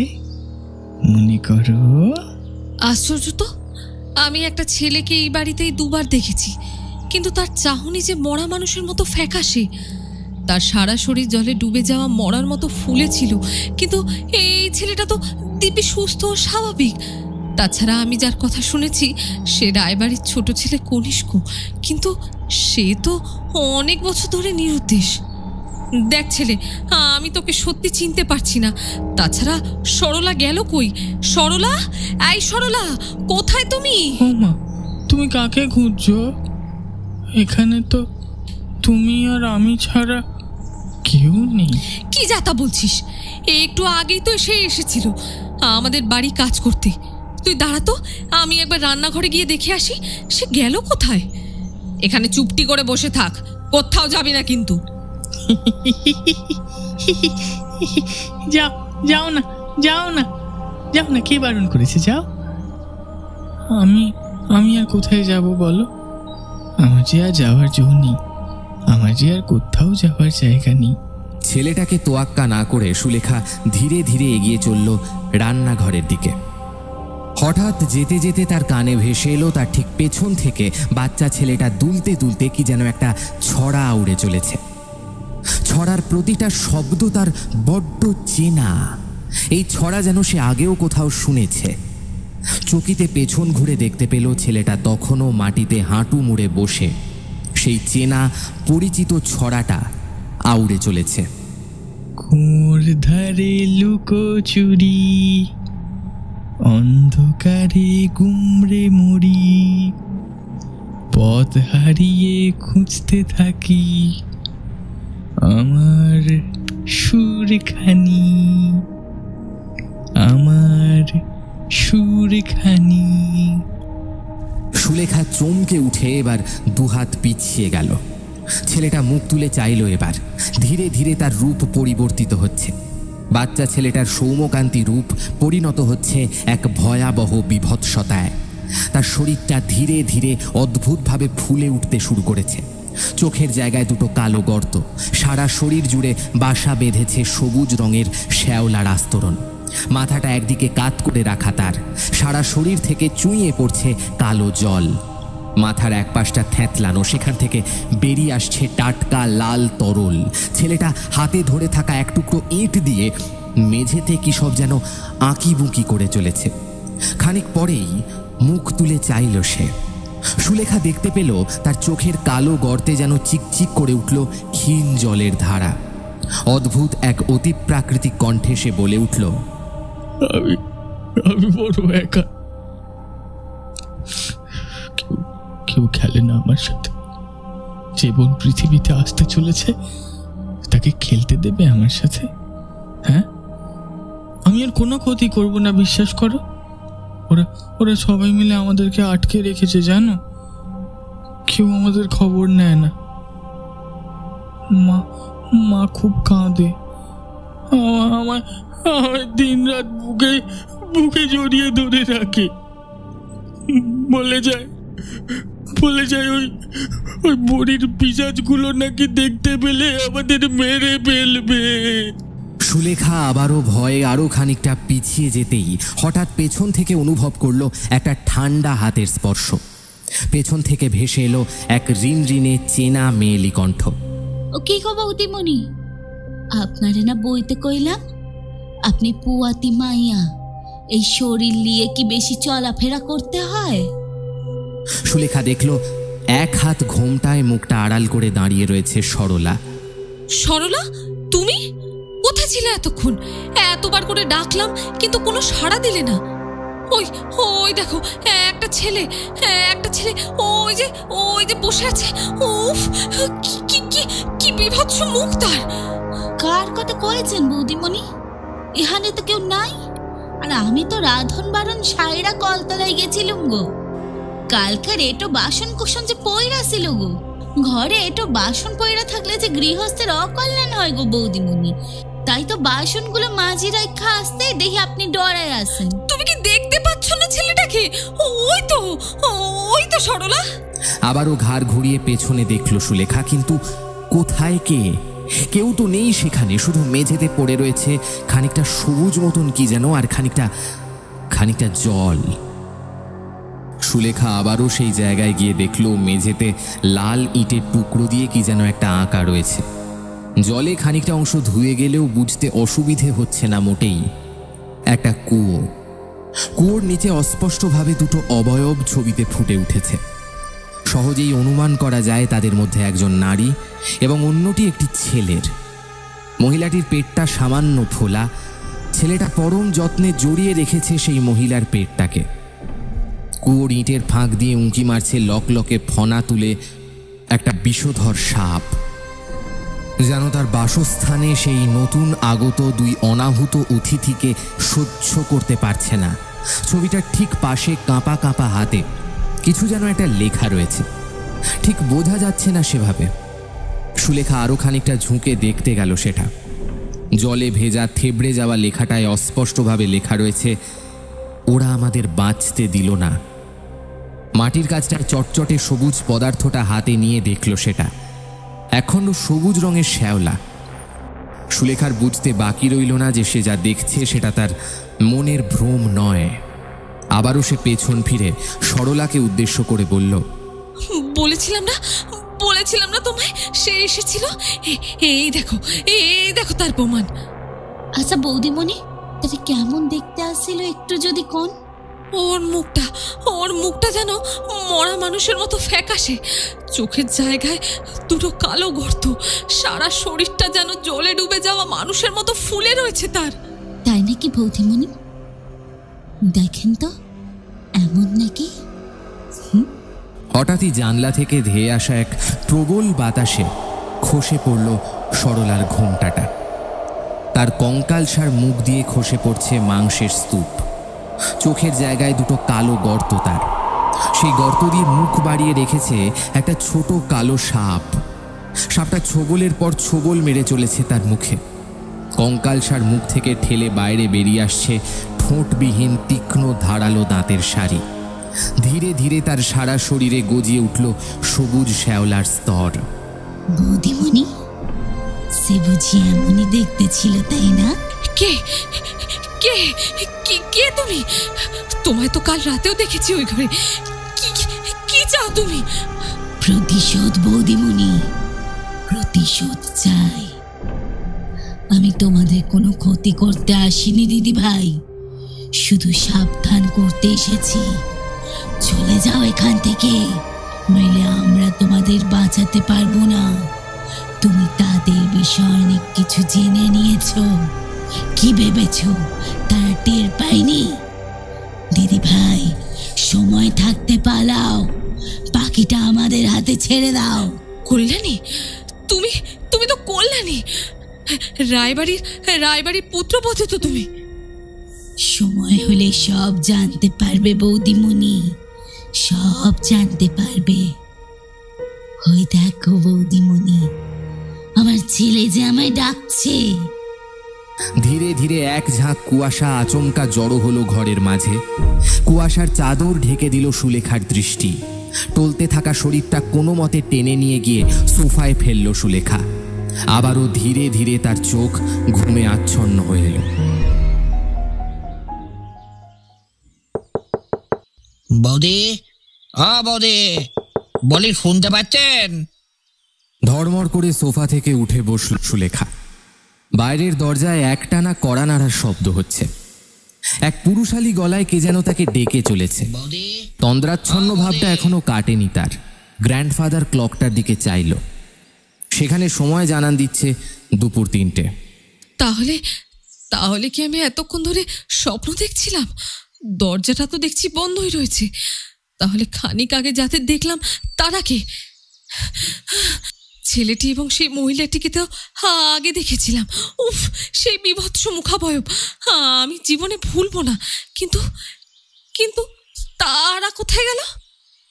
মনে করো। আশ্চর্য তো, আমি একটা ছেলেকে এই বাড়িতেই 2বার দেখেছি, কিন্তু তার চাহনি যে মরা মানুষের মতো ফ্যাকাশে। তার সারা শরীর জলে ডুবে যাওয়া মরার মতো ফুলেছিল, কিন্তু এই ছেলেটা তো দিব্যি সুস্থ ও স্বাভাবিক। তাছাড়া আমি যার কথা শুনেছি সে রায়বাড়ির ছোট ছেলে কনিষ্ক, কিন্তু সে তো অনেক বছর ধরে নিরুদ্দেশ। দেখ ছেলে, আমি তোকে সত্যি চিনতে পারছি না। তাছাড়া সরলা গেল কই? সরলা, এই সরলা, কোথায় তুমি? ও মা, তুমি কাকে খুঁজছো? এখানে তো তুমি আর আমি ছাড়া কেউ নেই। কি যাতা বলছিস? একটু আগেই তো এসেছিল আমাদের বাড়ি কাজ করতে। তুই দাঁড়াতো, আমি একবার রান্নাঘরে গিয়ে দেখে আসি সে গেল কোথায়। এখানে চুপটি করে বসে থাক, কোথাও যাবি না কিন্তু। যাও যাও না, যাও না, যাও না, কে বারণ করেছে? যাও। আমি আর কোথায় যাব বলো? আমার যে আর যাওয়ার জো নেই, আমার যে আর কোথাও যাওয়ার জায়গা নেই। ছেলেটাকে তোয়াক্কা না করে সুলেখা ধীরে ধীরে এগিয়ে চলল রান্নাঘরের দিকে। হঠাৎ যেতে যেতে তার কানে ভেসে এলো তার ঠিক পেছন থেকে বাচ্চা ছেলেটা দুলতে দুলতে কি যেন একটা ছড়া উড়ে চলেছে। ছড়ার প্রতিটা শব্দ তার বড্ড চেনা। এই ছড়া যেন সে আগেও কোথাও শুনেছে। চকিতে পেছন ঘুরে দেখতে পেল ছেলেটা তখনও মাটিতে হাঁটু মুড়ে বসে সেই চেনা পরিচিত ছড়াটা আউড়ে চলেছে। কুয়োর ধারে লুকোচুরি, অন্ধকারে গুমরে মরি, পথ হারিয়ে খুঁজতে থাকি আমার সুরখানি, আমার সুরখানি। সুলেখা চমকে উঠে এবার দুহাত পিছিয়ে গেল। ছেলেটা মুখ তুলে চাইল। এবার ধীরে ধীরে তার রূপ পরিবর্তিত হচ্ছে। বাচ্চা ছেলেটার সৌম্যকান্তি রূপ পরিণত হচ্ছে এক ভয়াবহ বিভৎসতায়। তার শরীরটা ধীরে ধীরে অদ্ভুতভাবে ফুলে উঠতে শুরু করেছে। চোখের জায়গায় দুটো কালো গর্ত, সারা শরীর জুড়ে বাসা বেঁধেছে সবুজ রঙের শ্যাওলার আস্তরণ। মাথাটা একদিকে কাত করে রাখা, তার সারা শরীর থেকে চুইয়ে পড়ছে কালো জল। মাথার এক পাশটা থ্যাতলানো, সেখান থেকে বেরিয়ে আসছে টাটকা লাল তরল। ছেলেটা হাতে ধরে থাকা এক টুকরো ইঁট দিয়ে মেঝেতে কি সব যেন আঁকিবুঁকি করে চলেছে। খানিক পরেই মুখ তুলে চাইল সে। সুলেখা দেখতে পেল তার চোখের কালো গর্তে যেন চিকচিক করে উঠল ক্ষীণ জলের ধারা। অদ্ভুত এক অতিপ্রাকৃতিক কণ্ঠে সে বলে উঠল, আমি বড় একা, কেউ খেলে না আমার সাথে। যে বোন পৃথিবীতে আসতে চলেছে তাকে খেলতে দেবে আমার সাথে? হ্যাঁ, আমি আর কোনো ক্ষতি করব না, বিশ্বাস করো। ওরা সবাই মিলে আমাদেরকে আটকে রেখেছে, জানো? কেউ আমাদের খবর নেয় না। মা খুব কাঁদে, আমার দিন রাত বুকে জড়িয়ে ধরে রাখে, বলে যায় ওই বুড়ির পিশাচগুলো নাকি দেখতে পেলে আমাদের মেরে ফেলবে। সুলেখা আবারও ভয়ে আরো খানিকটা পিছিয়ে যেতেই হঠাৎ পেছন থেকে অনুভব করলো একটা ঠান্ডা হাতের স্পর্শ। পেছন থেকে ভেসে এলো এক রিনরিনে চেনা মেয়েলি কণ্ঠ। ও কি গো বৌদিমণি, আপনারে না বইতে কইলাম আপনি পুয়াতি মাইয়া, এই শরীর নিয়ে কি বেশি চলাফেরা করতে হয়? সুলেখা দেখলো এক হাত ঘোমটায় মুখটা আড়াল করে দাঁড়িয়ে রয়েছে সরলা। সরলা, তুমি কোথায় ছিলে এতক্ষণ? এতবার করে ডাকলাম কিন্তু কোনো সাড়া দিলে না। ওই দেখো একটা ছেলে ওই যে বসে আছে। উফ, কি বিভৎস মুখ তার। কার কথা কয়েছেন বৌদিমণি? এখানে তো কেউ নাই। আর আমি তো রাধন বারণ সাইরা কলতলায় গেছিলুম গো। কালকার এটো বাসন কুসন যে পয়রা ছিল গো। ঘরে এটো বাসন পয়রা থাকলে যে গৃহস্থের অকল্যাণ হয় গো বৌদিমণি। তাই তো বাসনগুলো মাঝি রাখা আসতে দেখি আপনি ডরায় আসেন। তুমি কি দেখতে পাচ্ছ না ছেলেটাকে? ওই তো সরলা। আবারও ঘাড় ঘুরিয়ে পেছনে দেখলো সুলেখা, কিন্তু কোথায় কে? কেউ তো নেই সেখানে। শুধু মেঝেতে পড়ে রয়েছে খানিকটা সবুজ মতন কি যেন, আর খানিকটা জল। সুলেখা আবারও সেই জায়গায় গিয়ে দেখলো মেঝেতে লাল ইটের টুকরো দিয়ে কি যেন একটা আঁকা রয়েছে। জলে খানিকটা অংশ ধুয়ে গেলেও বুঝতে অসুবিধে হচ্ছে না মোটেই। একটা কুয়ো, কুয়োর নিচে অস্পষ্টভাবে দুটো অবয়ব ছবিতে ফুটে উঠেছে। সহজেই অনুমান করা যায় তাদের মধ্যে একজন নারী এবং অন্যটি একটি ছেলের। মহিলাটির পেটটা সামান্য ফোলা, ছেলেটা পরম যত্নে জড়িয়ে রেখেছে সেই মহিলার পেটটাকে। কুয়োর ইঁটের ফাঁক দিয়ে উঁকি মারছে লকলকে ফনা তুলে একটা বিষধর সাপ, যেন তার বাসস্থানে সেই নতুন আগত দুই অনাহুত অতিথিকে সহ্য করতে পারছে না। ছবিটার ঠিক পাশে কাঁপা কাঁপা হাতে কিছু যেন একটা লেখা রয়েছে, ঠিক বোঝা যাচ্ছে না সেভাবে। সুলেখা আরও খানিকটা ঝুঁকে দেখতে গেল সেটা। জলে ভেজা থেবড়ে যাওয়া লেখাটায় অস্পষ্টভাবে লেখা রয়েছে, ওরা আমাদের বাঁচতে দিল না। মাটির কাছটায় চটচটে সবুজ পদার্থটা হাতে নিয়ে দেখল সেটা এখনো সবুজ রঙের শ্যাওলা। সুলেখার বুঝতে বাকি রইল না যে সে যা দেখছে সেটা তার মনের ভ্রম নয়। আবারও সে পেছন ফিরে সরলাকে উদ্দেশ্য করে বলল, বলেছিলাম না তোমায় সে এসেছিল। এই দেখো তার প্রমাণ। আচ্ছা বৌদিমণি, তাহলে কেমন দেখতে আসছিল একটু যদি কোন? ওর মুখটা যেন মরা মানুষের মতো ফ্যাকাশে, চোখের জায়গায় দুটো কালো গর্ত, সারা শরীরটা যেন জলে ডুবে যাওয়া মানুষের মতো ফুলে রয়েছে তার। তাই নাকি বৌদিমণি? দেখেন তো এমন নাকি? হঠাৎই জানলা থেকে ধেয়ে আসা এক প্রবল বাতাসে খসে পড়ল সরলার ঘোমটাটা। তার কঙ্কালসার মুখ দিয়ে খসে পড়ছে মাংসের স্তূপ। চোখের জায়গায় দুটো কালো গর্ত তার। সেই গর্ত দিয়ে মুখ বাড়িয়ে রেখেছে একটা ছোট কালো সাপ। সাপটা ছোবলের পর ছোবল মেরে চলেছে তার মুখে। কঙ্কালসার মুখ থেকে ঠেলে বাইরে বেরিয়ে আসছে ঠোঁটবিহীন তীক্ষ্ণ ধারালো দাঁতের সারি। ধীরে ধীরে তার সারা শরীরে গজিয়ে উঠল সবুজ শ্যাওলার স্তর। বৌদিমণি, সে বুঝি এমনই দেখতে ছিল, তাই না? কে কে কে তুমি? তোমায় তো কাল রাতেও দেখেছি ওই ঘরে। কি চাও তুমি? প্রতিশোধ বৌদিমণি, প্রতিশোধ চাই। আমি তোমাদের কোনো ক্ষতি করতে আসিনি দিদি ভাই, শুধু সাবধান করতে এসেছি। চলে যাও এখান থেকে, নইলে আমরা তোমাদের বাঁচাতে পারবো না। তুমি তাদের বিষয়ে অনেক কিছু জেনে নিয়েছো। কি ভেবেছো তারা টের পায়নি? দিদি ভাই, সময় থাকতে পালাও, বাকিটা আমাদের হাতে ছেড়ে দাও। কল্যাণী, তুমি তো কল্যাণী, রায়বাড়ির পুত্রবধূ তো তুমি। সময় হলে সব জানতে পারবে বৌদিমণি, সব জানতে পারবে। ওই দেখো বৌদিমণি, আমার ছেলে যে আমায় ডাকছে। ধীরে ধীরে এক ঝাঁক কুয়াশা আচমকা জড়ো হলো ঘরের মাঝে। কুয়াশার চাদর ঢেকে দিল সুলেখার দৃষ্টি। টলতে থাকা শরীরটা কোনো মতে টেনে নিয়ে গিয়ে সোফায় ফেলল সুলেখা। আবারও ধীরে ধীরে তার চোখ ঘুমে আচ্ছন্ন হয়ে এলো। বৌদি, বৌদি বলি, শুনতে পাচ্ছেন? ধড়মড় করে সোফা থেকে উঠে বসল সুলেখা। বাইরের দরজায় একটানা কড়া নাড়ার শব্দ হচ্ছে। এক পুরুষালী গলায় কে যেন তাকে ডেকে চলেছে। তন্দ্রাচ্ছন্ন ভাবটা এখনো কাটেনি তার। গ্র্যান্ডফাদার ক্লকটার দিকে চাইল। সেখানে সময় জানান দিচ্ছে দুপুর 3টে। তাহলে কি আমি এতক্ষণ ধরে স্বপ্ন দেখছিলাম? দরজাটা তো দেখছি বন্ধই রয়েছে। তাহলে খানিক আগে যাতে দেখলাম তারা কে? ছেলেটি এবং সেই মহিলাটিকে তো আগে দেখেছিলাম। উফ, সেই বিভৎস মুখাবয়ব আমি জীবনে ভুলবো না। কিন্তু তারা কোথায় গেল?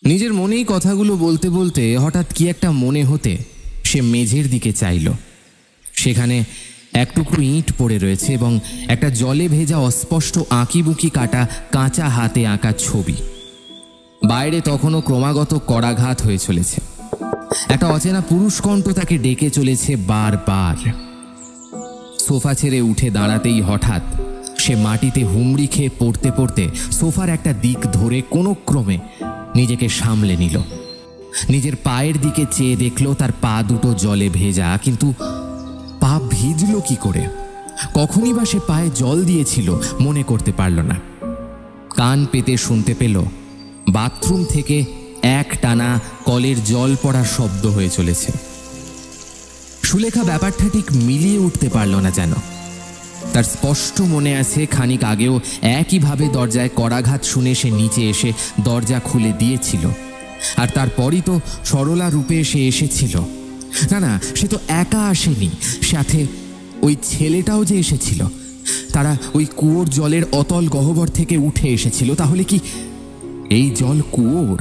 নিজের মনেই কথাগুলো বলতে বলতে হঠাৎ কি একটা মনে হতে সে মেঝের দিকে চাইল। সেখানে এক টুকরো ইঁট পড়ে রয়েছে এবং একটা জলে ভেজা অস্পষ্ট আঁকিবুকি কাটা কাঁচা হাতে আঁকা ছবি। বাইরে তখনও ক্রমাগত করাঘাত হয়ে চলেছে। একটা অচেনা পুরুষ কণ্ঠ তাকে ডেকে চলেছে বারবার। সোফা ছেড়ে উঠে দাঁড়াতেই হঠাৎ সে মাটিতে হুমড়ি খেয়ে পড়তে পড়তে সোফার একটা দিক ধরে কোনো ক্রমে নিজেকে সামলে নিল। নিজের পায়ের দিকে চেয়ে দেখল তার পা দুটো জলে ভেজা, কিন্তু ভিজল কি করে, কখনই বা সে পায়ে জল দিয়েছিল মনে করতে পারল না। কান পেতে শুনতে পেল বাথরুম থেকে এক টানা কলের জল পড়ার শব্দ হয়ে চলেছে। সুলেখা ব্যাপারটা ঠিক মিলিয়ে উঠতে পারল না যেন। তার স্পষ্ট মনে আছে খানিক আগেও একইভাবে দরজায় করাঘাত শুনে সে নিচে এসে দরজা খুলে দিয়েছিল, আর তারপরই তো সরলা রূপে সে এসেছিল। না না, সে তো একা আসেনি, সাথে ওই ছেলেটাও যে এসেছিল। তারা ওই কুয়োর জলের অতল গহ্বর থেকে উঠে এসেছিল। তাহলে কি এই জল কুয়োর?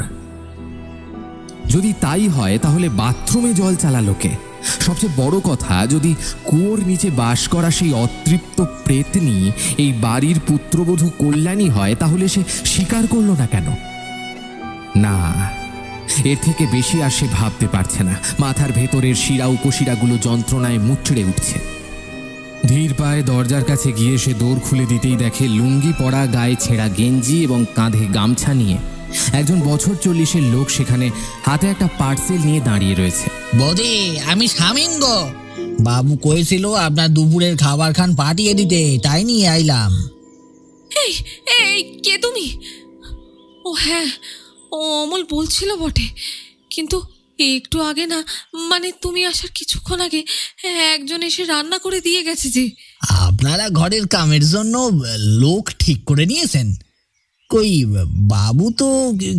যদি তাই হয় তাহলে বাথরুমে জল চালালো কে? সবচেয়ে বড় কথা, যদি কুয়োর নিচে বাস করা সেই অতৃপ্ত প্রেতনি এই বাড়ির পুত্রবধূ কল্যাণী হয়, তাহলে সে স্বীকার করলো না কেন? না, এর থেকে বেশি আর সে ভাবতে পারছে না। মাথার ভেতরের শিরা উপশিরাগুলো যন্ত্রণায় মুচড়ে উঠছে। ধীর পায়ে দরজার কাছে গিয়ে সে দৌড় খুলে দিতেই দেখে লুঙ্গি পরা, গায়ে ছেঁড়া গেঞ্জি এবং কাঁধে গামছা নিয়ে একজন বছর 40-এর লোক সেখানে হাতে একটা পার্সেল নিয়ে দাঁড়িয়ে রয়েছে। বৌদি, আমি শামিম গো। বাবু কয়েছিল আপনার দুপুরের খাবার খান পাঠিয়ে দিতে, তাই নিয়ে আইলাম। এই এই কে তুমি? ও হ্যাঁ, ও অমল বলছিল বটে, কিন্তু একটু আগে না, মানে তুমি আসার কিছুক্ষণ আগে একজন এসে রান্না করে দিয়ে গেছে যে। আপনারা ঘরের কামের জন্য লোক ঠিক করে নিয়েছেন? কই বাবু তো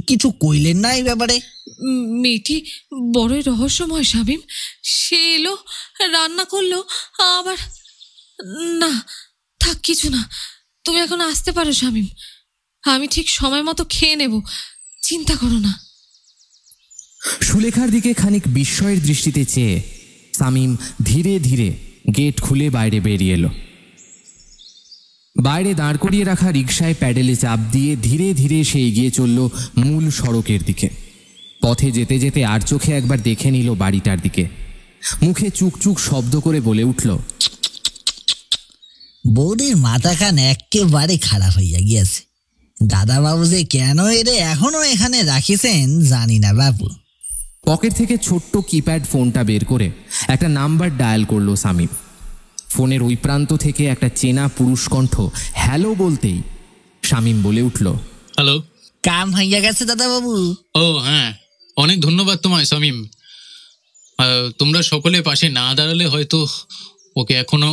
কিছু কইলেন না এই ব্যাপারে? মেয়েটি বড়ই রহস্যময় শামিম। সে এলো, রান্না করলো, আবার না থাক, কিছু না। তুমি এখন আসতে পারো শামিম, আমি ঠিক সময় মতো খেয়ে নেব, চিন্তা করো না। সুলেখার দিকে খানিক বিস্ময়ের দৃষ্টিতে চেয়ে শামিম ধীরে ধীরে গেট খুলে বাইরে বেরিয়ে এলো। বাইরে দাঁড় করিয়ে রাখা রিকশায় প্যাডেলে চাপ দিয়ে ধীরে ধীরে সে এগিয়ে চলল মূল সড়কের দিকে। পথে যেতে যেতে আর চোখে একবার দেখে নিল বাড়িটার দিকে। মুখে চুকচুক শব্দ করে বলে উঠল, বৌদির মাথাখান একেবারে খারাপ হইয়া গিয়েছে। দাদাবাবু যে কেন এরে এখনো এখানে রাখিছেন জানি না বাবু। পকেট থেকে ছোট্ট কিপ্যাড ফোনটা বের করে একটা নাম্বার ডায়াল করলো শামিম। ফোনের ওই প্রান্ত থেকে একটা চেনা পুরুষ কণ্ঠ হ্যালো বলতেই শামিম বলে উঠল, হ্যালো। কাম হইয়া গেছে দাদাবাবু। ও হ্যাঁ, অনেক ধন্যবাদ তোমায় শামিম। তোমরা সকলে পাশে না দাঁড়ালে হয়তো ওকে এখনো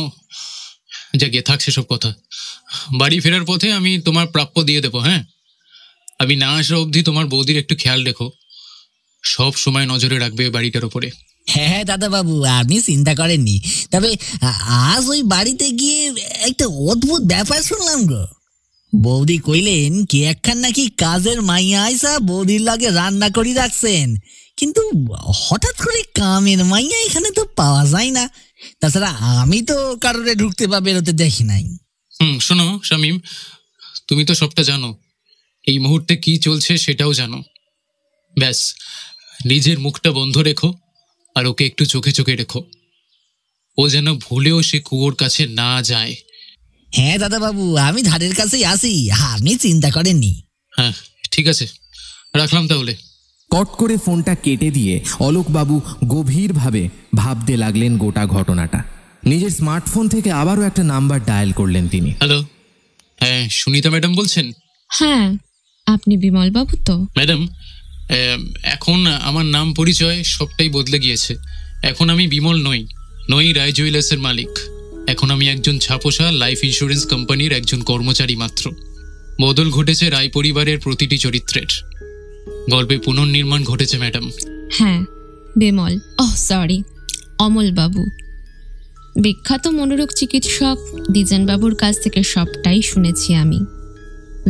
জাগিয়ে থাক সেসব কথা। বাড়ি ফেরার পথে আমি তোমার প্রাপ্য দিয়ে দেবো। হ্যাঁ, আমি না আসা অবধি তোমার বৌদির একটু খেয়াল রেখো, সব সময় নজরে রাখবে বাড়িটার উপরে। হ্যাঁ হ্যাঁ দাদাবাবু, আপনি চিন্তা করেননি। তবে আজ ওই বাড়িতে গিয়ে একটা অদ্ভুত ব্যাপার শুনলাম গো। বৌদি কইলেন কে একখান নাকি কাজের মাইয়া আইসা বৌদির লাগে রান্না করি রাখছেন, কিন্তু হঠাৎ করে কামের মাইয়া এখানে তো পাওয়া যায় না। তাছাড়া আমি তো কারোরে ঢুকতে বা বেরোতে দেখি নাই। শোনো শামিম, তুমি তো সবটা জানো, এই মুহূর্তে কি চলছে সেটাও জানো। ব্যাস নিজের মুখটা বন্ধ রেখো আর ওকে একটু চোখে চোখে রেখো, ও যেন ভুলেও সে কুয়োর কাছে না যায়। হ্যাঁ দাদাবাবু, আমি ধারের কাছেই আসি, আপনি চিন্তা করেননি। হ্যাঁ ঠিক আছে, রাখলাম তাহলে। কট করে ফোনটা কেটে দিয়ে অলোকবাবু গভীরভাবে ভাবতে লাগলেন গোটা ঘটনাটা। নিজের স্মার্টফোন থেকে আবারও একটা নাম্বার ডায়াল করলেন তিনি। হ্যালো, হ্যাঁ সুনিতা ম্যাডাম বলছেন? হ্যাঁ, আপনি বিমল বাবু তো? ম্যাডাম, এখন আমার নাম পরিচয় সবটাই বদলে গিয়েছে। এখন আমি বিমল নই রায় জুয়েলার্সের মালিক। এখন আমি একজন ছাপোষা লাইফ ইন্স্যুরেন্স কোম্পানির একজন কর্মচারী মাত্র। বদল ঘটেছে রায় পরিবারের প্রতিটি চরিত্রের। গল্পে পুনর্নির্মাণ ঘটেছে ম্যাডাম। হ্যাঁ বিমল, সরি অমল বাবু, বিখ্যাত মনোরোগ চিকিৎসক দ্বিজেন বাবুর কাছ থেকে সবটাই শুনেছি আমি।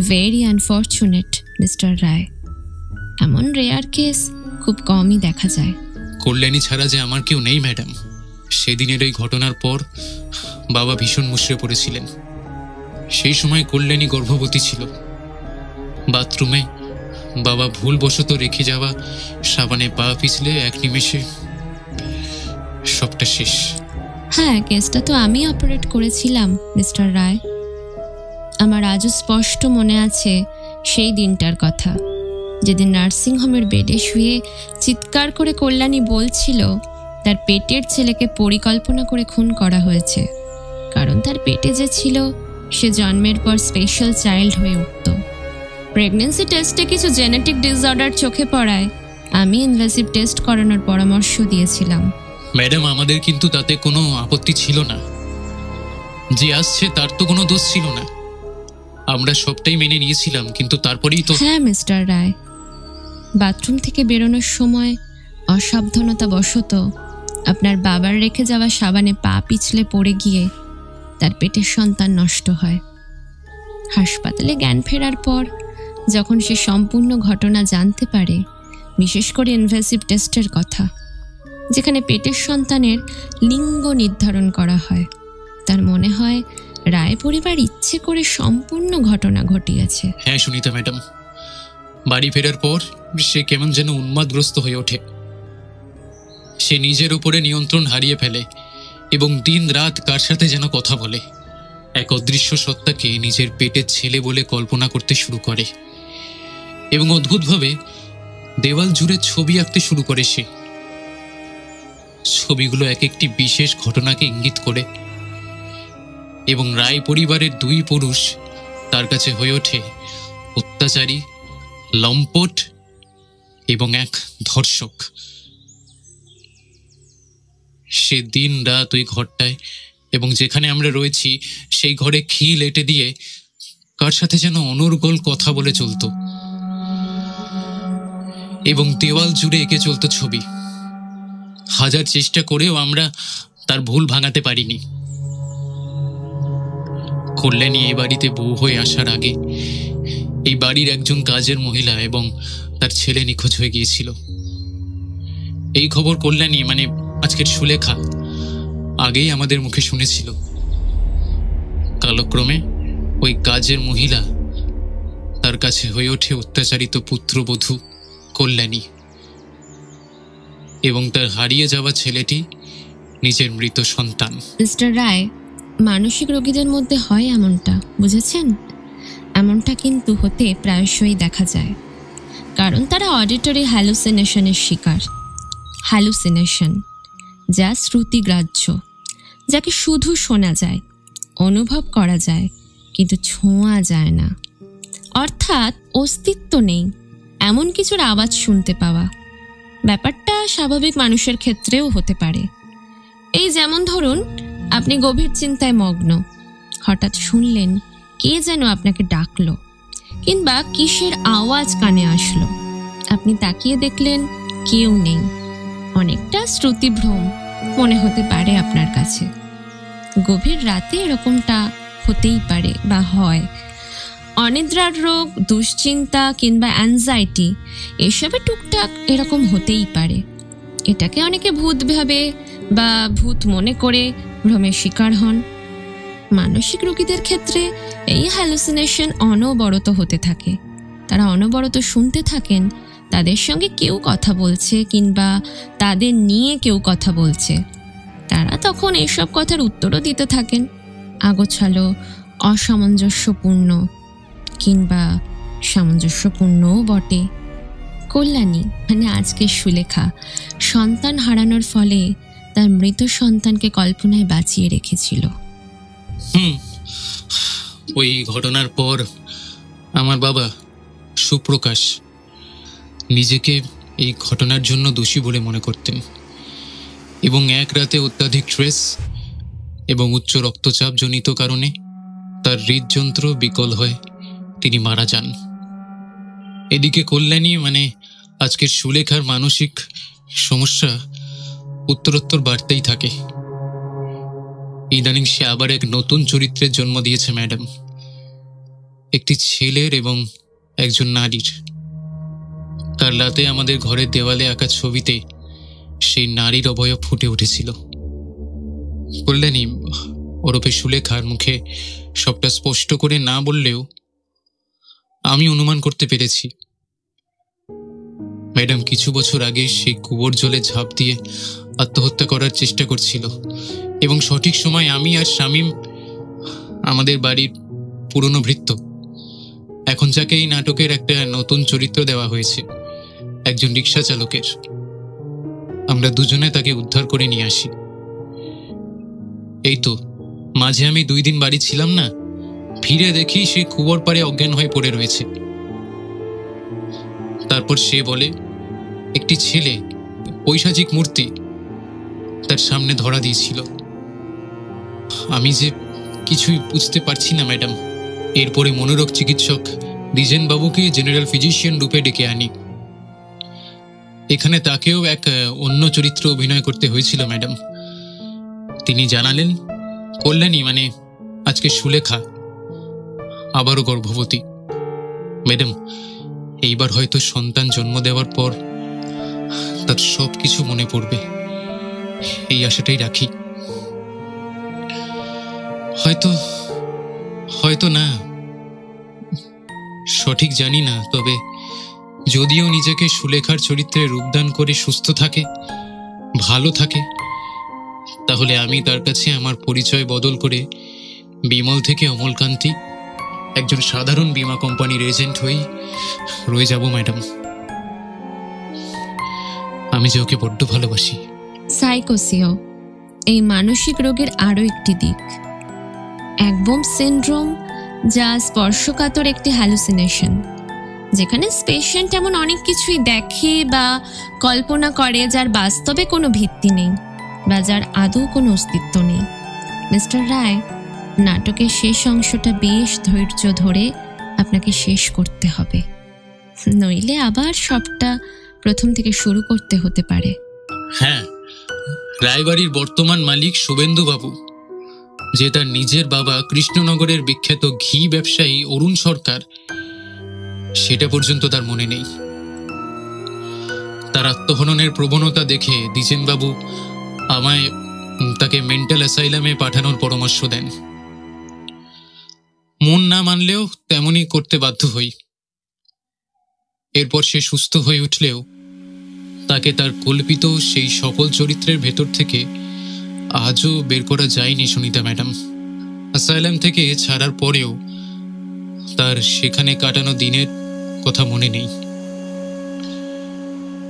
ভেরি আনফর্চুনেট মিস্টার রায়, এমন রেয়ার কেস খুব কমই দেখা যায়। কল্যাণী ছাড়া যে আমার কেউ নেই ম্যাডাম। সেদিনের এই ঘটনার পর বাবা ভীষণ মুষড়ে পড়েছিলেন। সেই সময় কল্যাণী গর্ভবতী ছিল। বাথরুমে বাবা ভুলবশত রেখে যাওয়া সাবানে পা পিছলে এক নিমেষে সবটা শেষ। হ্যাঁ, কেসটা তো আমি অপারেট করেছিলাম মিস্টার রায়। আমার আজও স্পষ্ট মনে আছে সেই দিনটার কথা, যেদিন নার্সিংহোমের বেডে শুয়ে চিৎকার করে কল্যাণী বলছিল তার পেটের ছেলেকে পরিকল্পনা করে খুন করা হয়েছে, কারণ তার পেটে যে ছিল সে জন্মের পর স্পেশাল চাইল্ড হয়ে উঠত। প্রেগন্যান্সি টেস্টে কিছু জেনেটিক ডিসঅর্ডার চোখে পড়ায় আমি ইনভেসিভ টেস্ট করানোর পরামর্শ দিয়েছিলাম। ম্যাডাম, আমাদের কিন্তু তাতে কোনো আপত্তি ছিল না। যে আসছে তার তো কোনো দোষ ছিল না, আমরা সবটাই মেনে নিয়েছিলাম, কিন্তু তারপরেই তো। হ্যাঁ মিস্টার রায়, বাথরুম থেকে বেরোনোর সময় অসাবধানতাবশত আপনার বাবার রেখে যাওয়া সাবানে পা পিছলে পড়ে গিয়ে তার পেটের সন্তান নষ্ট হয়। হাসপাতালে জ্ঞান ফেরার পর যখন সে সম্পূর্ণ ঘটনা জানতে পারে, বিশেষ করে ইনভেসিভ টেস্টের কথা, যেখানে পেটের সন্তানের লিঙ্গ নির্ধারণ করা হয়, তার মনে হয় রায় পরিবার ইচ্ছে করে সম্পূর্ণ ঘটনা ঘটিয়েছে। হ্যাঁ সুনিতা ম্যাডাম, বাড়ি ফেরার পর সে কেমন যেন উন্মাদগ্রস্ত হয়ে ওঠে। সে নিজের উপরে নিয়ন্ত্রণ হারিয়ে ফেলে এবং দিন রাত কার সাথে যেন কথা বলে। এক অদৃশ্য সত্তাকে নিজের পেটের ছেলে বলে কল্পনা করতে শুরু করে এবং অদ্ভুতভাবে দেওয়াল জুড়ে ছবি আঁকতে শুরু করে সে। ছবিগুলো এক একটি বিশেষ ঘটনাকে ইঙ্গিত করে এবং রায় পরিবারের দুই পুরুষ তার কাছে হয়ে ওঠে অত্যাচারী, লম্পট এবং এক ধর্ষক। সে দিন রাত ওই ঘরটায় এবং যেখানে আমরা রয়েছি সেই ঘরে খিল এঁটে দিয়ে কার সাথে যেন অনর্গল কথা বলে চলত এবং দেওয়াল জুড়ে এঁকে চলত ছবি। হাজার চেষ্টা করেও আমরা তার ভুল ভাঙাতে পারিনি। কল্যাণী এই বাড়িতে বউ হয়ে আসার আগে এই বাড়ির একজন কাজের মহিলা এবং তার ছেলে নিখোঁজ হয়ে গিয়েছিল। এই খবর কল্যাণী, মানে আজকের সুলেখা, আগেই আমাদের মুখে শুনেছিল। কালক্রমে ওই কাজের মহিলা তার কাছে হয়ে ওঠে অত্যাচারিত পুত্রবধূ কল্যাণী এবং তার হারিয়ে যাওয়া ছেলেটি নিজের মৃত সন্তান। মিস্টার রায়, মানসিক রোগীদের মধ্যে হয় এমনটা, বুঝেছেন? এমনটা কিন্তু হতে প্রায়শই দেখা যায়, কারণ তারা অডিটরি হ্যালুসিনেশনের শিকার। হ্যালুসিনেশন যা শ্রুতিগ্রাহ্য, যাকে শুধু শোনা যায়, অনুভব করা যায়, কিন্তু ছোঁয়া যায় না। অর্থাৎ অস্তিত্ব নেই এমন কিছুর আওয়াজ শুনতে পাওয়া। ব্যাপারটা স্বাভাবিক মানুষের ক্ষেত্রেও হতে পারে। এই যেমন ধরুন, আপনি গভীর চিন্তায় মগ্ন, হঠাৎ শুনলেন কে যেন আপনাকে ডাকলো, কিংবা কিসের আওয়াজ কানে আসলো, আপনি তাকিয়ে দেখলেন কেউ নেই। অনেকটা শ্রুতিভ্রম মনে হতে পারে আপনার কাছে। গভীর রাতে এরকমটা হতেই পারে বা হয়। অনিদ্রার রোগ, দুশ্চিন্তা কিংবা অ্যাংজাইটি, এসবে টুকটাক এরকম হতেই পারে। এটাকে অনেকে ভূত ভাবে বা ভূত মনে করে ভ্রমের শিকার হন। মানসিক রোগীদের ক্ষেত্রে এই হ্যালুসিনেশন অনবরত হতে থাকে। তারা অনবরত শুনতে থাকেন তাদের সঙ্গে কেউ কথা বলছে কিংবা তাদের নিয়ে কেউ কথা বলছে। তারা তখন এইসব কথার উত্তরও দিতে থাকেন, আগোছালো, অসামঞ্জস্যপূর্ণ কিংবা সামঞ্জস্যপূর্ণও বটে। কল্যাণী, মানে আজকের সুলেখা, সন্তান হারানোর ফলে তার মৃত সন্তানকে কল্পনায় বাঁচিয়ে রেখেছিল। ওই ঘটনার পর আমার বাবা সুপ্রকাশ নিজেকে এই ঘটনার জন্য দোষী বলে মনে করতেন এবং এক রাতে অত্যাধিক স্ট্রেস এবং উচ্চ রক্তচাপ জনিত কারণে তার হৃদযন্ত্র বিকল হয়ে তিনি মারা যান। এদিকে কল্যাণী, মানে আজকের সুলেখার মানসিক সমস্যা উত্তরোত্তর বাড়তেই থাকে। ইদানিং সে আবার এক নতুন চরিত্রের জন্ম দিয়েছে ম্যাডাম, একটি ছেলের এবং একজন নারীর। কাল রাতে আমাদের ঘরের দেওয়ালে আঁকা ছবিতে সেই নারীর অবয়ব ফুটে উঠেছিল। কল্যাণী ওরফে সুলেখার মুখে সবটা স্পষ্ট করে না বললেও আমি অনুমান করতে পেরেছি ম্যাডাম কিছু বছর আগে সেই কুয়োর জলে ঝাঁপ দিয়ে আত্মহত্যা করার চেষ্টা করছিল এবং সঠিক সময় আমি আর শামীম, আমাদের বাড়ির পুরনো ভৃত্য, এখন যাকে এই নাটকের একটা নতুন চরিত্র দেওয়া হয়েছে, একজন রিক্সা চালকের, আমরা দুজনে তাকে উদ্ধার করে নিয়ে আসি। এই তো মাঝে আমি 2 দিন বাড়ি ছিলাম না, ফিরে দেখি সে কুয়োর পাড়ে অজ্ঞান হয়ে পড়ে রয়েছে। তারপর সে বলে একটি ছেলে পৈশাচিক মূর্তি তার সামনে ধরা দিয়েছিল। আমি যে কিছুই বুঝতে পারছি না ম্যাডাম। এরপরে মনোরোগ চিকিৎসক দ্বিজেন বাবুকে জেনারেল ফিজিশিয়ান রূপে ডেকে আনি। এখানে তাকেও এক অন্য চরিত্র অভিনয় করতে হয়েছিল ম্যাডাম। তিনি জানালেন কল্যাণী মানে আজকে সুলেখা আবারও গর্ভবতী। ম্যাডাম, এইবার হয়তো সন্তান জন্ম দেওয়ার পর তার সব কিছু মনে পড়বে, এই আশাটাই রাখি। হয়তো না, সঠিক জানি না, তবে যদিও নিজেকে সুলেখার চরিত্রে রূপদান করে সুস্থ থাকে, ভালো থাকে, তাহলে আমি তার কাছে আমার পরিচয় বদল করে বিমল থেকে অমলকান্তি একজন সাধারণ বীমা কোম্পানির এজেন্ট হয়েই রয়ে যাব ম্যাডাম। আমি যে ওকে বড্ড ভালোবাসি। সাইকোসিও এই মানসিক রোগের আরও একটি দিক, একবোম সিনড্রোম, যা স্পর্শকাতর একটি হ্যালুসিনেশন, যেখানে পেশেন্ট এমন অনেক কিছুই দেখে বা কল্পনা করে যার বাস্তবে কোনো ভিত্তি নেই বা যার আদৌ কোনো অস্তিত্ব নেই। মিস্টার রায়, নাটকের শেষ অংশটা বেশ ধৈর্য ধরে আপনাকে শেষ করতে হবে, নইলে আবার সবটা প্রথম থেকে শুরু করতে হতে পারে। হ্যাঁ, রায়বাড়ির বর্তমান মালিক শুভেন্দু বাবু, যে তার নিজের বাবা কৃষ্ণনগরের বিখ্যাত ঘি ব্যবসায়ী অরুণ সরকার, সেটা পর্যন্ত তার মনে নেই। তার আত্মহননের প্রবণতা দেখে দ্বিজেনবাবু আমায় তাকে মেন্টাল অ্যাসাইলামে পাঠানোর পরামর্শ দেন। মন না মানলেও তেমনই করতে বাধ্য হই। এরপর সে সুস্থ হয়ে উঠলেও তাকে তার কল্পিত সেই সকল চরিত্রের ভেতর থেকে আজও বের করা যায়নি সুনিতা ম্যাডাম। অ্যাসাইলাম থেকে ছাড়ার পরেও তার সেখানে কাটানো দিনের কথা মনে নেই।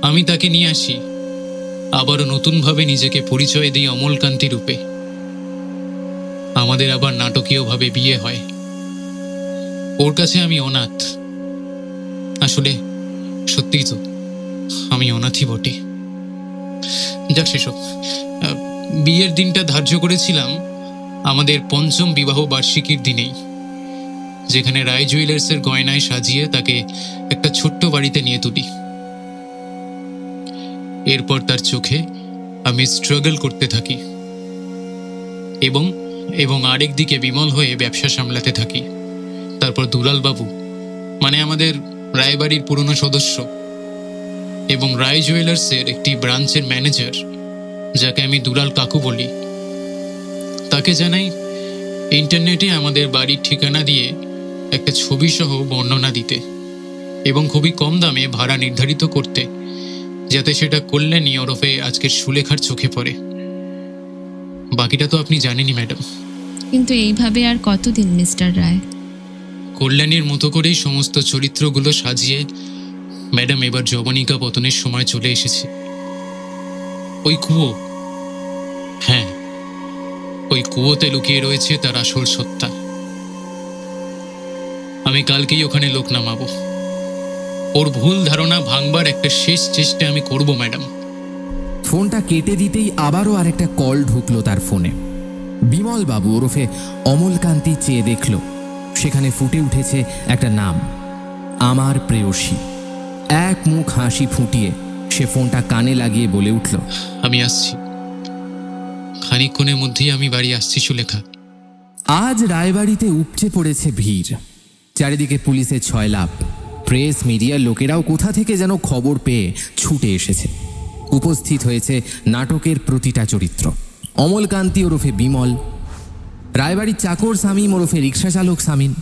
আমি তাকে নিয়ে আসি, আবারও নতুনভাবে নিজেকে পরিচয় দিই অমলকান্তি রূপে। আমাদের আবার নাটকীয়ভাবে বিয়ে হয়। ওর কাছে আমি অনাথ। আসলে সত্যিই তো আমি অনাথই বটে। যাক সেসব, বিয়ের দিনটা ধার্য করেছিলাম আমাদের ৫ম বিবাহ বার্ষিকীর দিনেই, যেখানে রায় জুয়েলার্সের গয়নায় সাজিয়ে তাকে একটা ছোট্ট বাড়িতে নিয়ে তুলি। এরপর তার চোখে আমি স্ট্রাগল করতে থাকি এবং আরেক দিকে বিমল হয়ে ব্যবসা সামলাতে থাকি। তারপর দুলাল বাবু মানে আমাদের রায়বাড়ির পুরনো সদস্য এবং রায় জুয়েলার্সের একটি ব্রাঞ্চের ম্যানেজার, যাকে আমি দুলাল কাকু বলি, তাকে জানাই ইন্টারনেটে আমাদের বাড়ির ঠিকানা দিয়ে একটা ছবি সহ বর্ণনা দিতে এবং খুবই কম দামে ভাড়া নির্ধারিত করতে, যাতে সেটা কল্যাণী ওরফে আজকের সুলেখার চোখে পড়ে। বাকিটা তো আপনি জানেনই ম্যাডাম। কিন্তু এইভাবে আর কতদিন মিস্টার রায়? কল্যাণীর মতো করেই সমস্ত চরিত্রগুলো সাজিয়ে ম্যাডাম এবার যবনিকা পতনের সময় চলে এসেছে। ওই কুয়ো, হ্যাঁ ওই কুয়োতে লুকিয়ে রয়েছে তার আসল সত্তা। আমি কালকেই ওখানে লোক নামাবো। ওর ভুল ধারণা ভাঙবার একটা শেষ চেষ্টা আমি করব ম্যাডাম। ফোনটা কেটে দিতেই আবারও আরেকটা কল ঢুকলো তার ফোনে। বিমল বাবু ওরফে অমলকান্তি চেয়ে দেখল, সেখানে ফুটে উঠেছে একটা নাম, আমার প্রেয়সী। এক মুখ হাসি ফুটিয়ে সে ফোনটা কানে লাগিয়ে বলে উঠল, আমি আসছি, খানিকক্ষণের মধ্যেই আমি বাড়ি আসছি সুলেখা। আজ রায়বাড়িতে উপচে পড়েছে ভিড়, চারিদিকে পুলিশের ছয়লাভ, প্রেস মিডিয়ার লোকেরাও কোথা থেকে যেন খবর পেয়ে ছুটে এসেছে। উপস্থিত হয়েছে নাটকের প্রতিটা চরিত্র। অমলকান্তি ওরফে বিমল, রায়বাড়ির চাকর শামীম ওরফে রিক্সা চালক শামীম,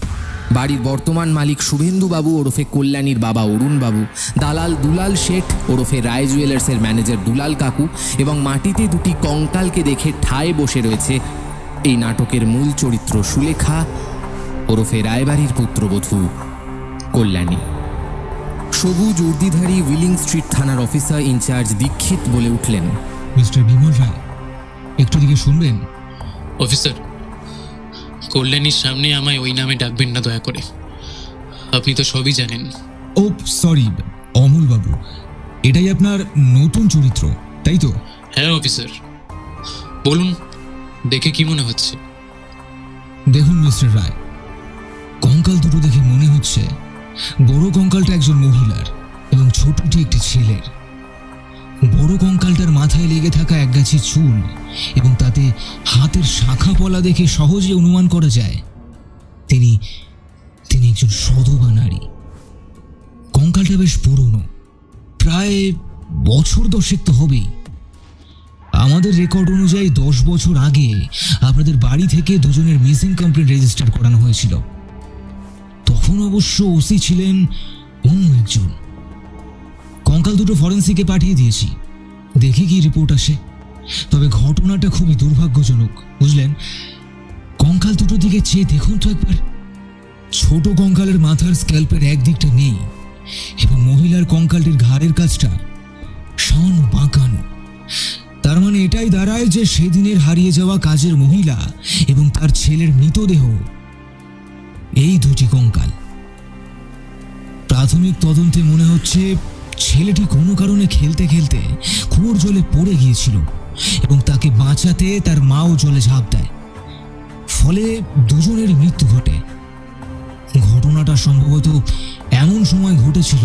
বাড়ির বর্তমান মালিক শুভেন্দু বাবু ওরফে কল্যাণীর বাবা অরুণ বাবু, দালাল দুলাল শেঠ ওরফে রায় জুয়েলার্সের ম্যানেজার দুলাল কাকু, এবং মাটিতে দুটি কঙ্কালকে দেখে ঠায় বসে রয়েছে এই নাটকের মূল চরিত্র সুলেখা ওরফে রায়বাড়ির পুত্রবধূ কল্যাণী। সবুজ উর্দিধারী উইলিং স্ট্রিট থানার অফিসার ইনচার্জ দীক্ষিত বলে উঠলেন, মিস্টার বিমল রায়, একটু দিকে শুনবেন। অফিসার, কল্যাণীর সামনে আমায় ওই নামে ডাকবেন না দয়া করে। আপনি তো সবই জানেন। ও সরি, অমল বাবু, এটাই আপনার নতুন চরিত্র, তাই তো? হ্যাঁ অফিসার, বলুন, দেখে কি মনে হচ্ছে? দেখুন মিস্টার রায়, কঙ্কাল দুটো দেখে মনে হচ্ছে বড় কঙ্কালটা একজন মহিলার এবং ছোটটি একটি ছেলের। বড় কঙ্কালটার মাথায় লেগে থাকা একগাছি চুল এবং তাতে হাতের শাখা পলা দেখে সহজে অনুমান করা যায় তিনি একজন সধবা নারী। কঙ্কালটা বেশ পুরনো, প্রায় বছর 10 তো হবেই। আমাদের রেকর্ড অনুযায়ী 10 বছর আগে আপনাদের বাড়ি থেকে দুজনের মিসিং কমপ্লেন রেজিস্টার করানো হয়েছিল। তখন অবশ্য ওসি ছিলেন অন্য একজন। কঙ্কাল দুটো ফরেন্সিকে পাঠিয়ে দিয়েছি, দেখি কি রিপোর্ট আসে। তবে ঘটনাটা খুবই দুর্ভাগ্যজনক, বুঝলেন? কঙ্কাল দুটো দিকে চেয়ে দেখুন তো একবার। ছোট কঙ্কালের মাথার স্ক্যাল্পের একদিকটা নেই এবং মহিলার কঙ্কালটির ঘাড়ের কাছটা সামান্য বাঁকানো। তার মানে এটাই দাঁড়ায় যে সেদিনের হারিয়ে যাওয়া কাজের মহিলা এবং তার ছেলের মৃতদেহ এই দুটি কঙ্কাল। প্রাথমিক তদন্তে মনে হচ্ছে ছেলেটি কোনো কারণে খেলতে খেলতে কুয়োর জলে পড়ে গিয়েছিল এবং তাকে বাঁচাতে তার মাও জলে ঝাঁপ দেয়, ফলে দুজনের মৃত্যু ঘটে। ঘটনাটা সম্ভবত এমন সময় ঘটেছিল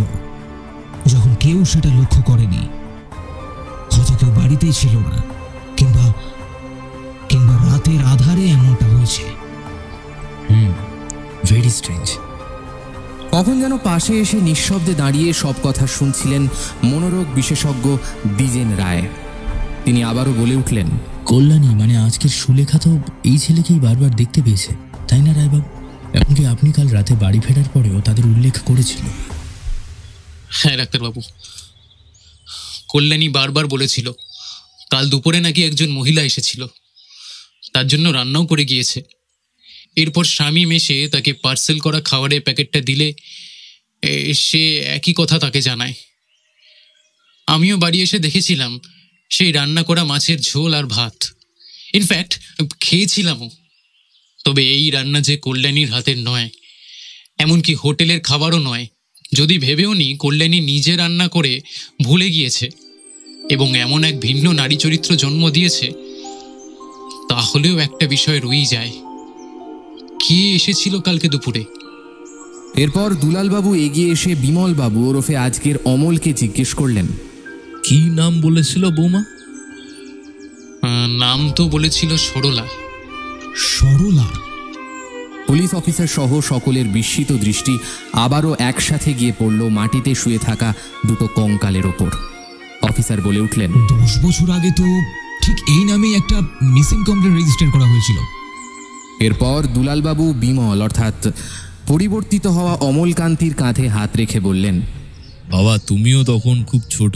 যখন কেউ সেটা লক্ষ্য করেনি। হয়তো কেউ বাড়িতেই ছিল না, কিংবা রাতের আধারে এমনটা হয়েছে। Very strange. কখন যেন পাশে এসে নিঃশব্দে দাঁড়িয়ে সব কথা শুনছিলেন মনোরোগ বিশেষজ্ঞ দ্বিজেন রায়। তিনি আবারও বলে উঠলেন, কল্যাণী মানে আজকের সুলেখা তো এই ছেলেকেই বারবার দেখতে পেয়েছে, তাই না রায়বাবু? এমনকি আপনি কাল রাতে বাড়ি ফেরার পরেও তাদের উল্লেখ করেছিল। হ্যাঁ ডাক্তারবাবু, কল্যাণী বারবার বলেছিল কাল দুপুরে নাকি একজন মহিলা এসেছিল, তার জন্য রান্নাও করে গিয়েছে। এরপর স্বামী এসে তাকে পার্সেল করা খাবারের প্যাকেটটা দিলে সে একই কথা তাকে জানায়। আমিও বাড়ি এসে দেখেছিলাম সেই রান্না করা মাছের ঝোল আর ভাত, ইনফ্যাক্ট খেয়েছিলামও। তবে এই রান্না যে কল্যাণীর হাতের নয়, এমনকি হোটেলের খাবারও নয়। যদি ভেবেও নি কল্যাণী নিজে রান্না করে ভুলে গিয়েছে এবং এমন এক ভিন্ন নারী চরিত্র জন্ম দিয়েছে, তাহলেও একটা বিষয় রয়েই যায়, কে এসেছিল কালকে দুপুরে। এরপর দুলালবাবু এগিয়ে এসে বিমলবাবু ওরফে আজকের অমলকে জিজ্ঞেস করলেন, কি নাম বলেছিল বৌমা? নাম তো বলেছিল সরলা। সরলা? পুলিশ অফিসার সহ সকলের বিস্মিত দৃষ্টি আবারও একসাথে গিয়ে পড়ল মাটিতে শুয়ে থাকা দুটো কঙ্কালের ওপর। অফিসার বলে উঠলেন, 10 বছর আগে তো ঠিক এই নামেই একটা মিসিং কমপ্লেন রেজিস্টার করা হয়েছিল। এরপর দুলালবাবু বিমল অর্থাৎ পরিবর্তিত হওয়া অমলকান্তির কাঁধে হাত রেখে বললেন, বাবা তুমিও তখন খুব ছোট।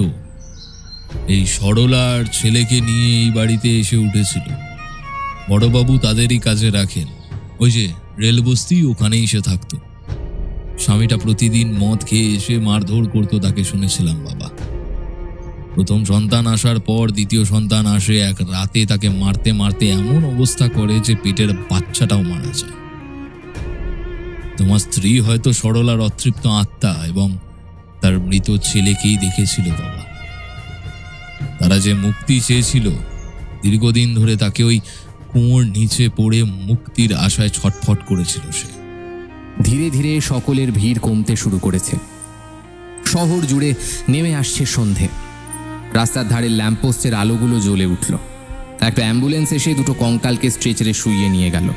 এই সরলার ছেলেকে নিয়ে এই বাড়িতে এসে উঠেছিল। বড়বাবু তাদেরই কাজে রাখেন, ওই যে রেলবস্তি, ওখানেই সে থাকতো। স্বামীটা প্রতিদিন মদ খেয়ে এসে মারধর করতো তাকে, শুনেছিলাম বাবা। প্রথম সন্তান আসার পর দ্বিতীয় সন্তান আসে, এক রাতে তাকে মারতে মারতে এমন অবস্থা করে যে পেটের বাচ্চাটাও মারা যায়। তোমার স্ত্রী হয়তো সরলার অতৃপ্ত আত্মা এবং তার মৃত ছেলেকেই দেখেছিল বাবা। তারা যে মুক্তি চেয়েছিল, দীর্ঘদিন ধরে তাকে ওই কুয়োর নিচে পড়ে মুক্তির আশায় ছটফট করেছিল সে। ধীরে ধীরে সকলের ভিড় কমতে শুরু করেছে। শহর জুড়ে নেমে আসছে সন্ধে। রাস্তার ধারে ল্যাম্পপোস্টের আলোগুলো জ্বলে উঠল। একটা অ্যাম্বুলেন্স এসে দুটো কঙ্কালকে স্ট্রেচারে শুইয়ে নিয়ে গেল।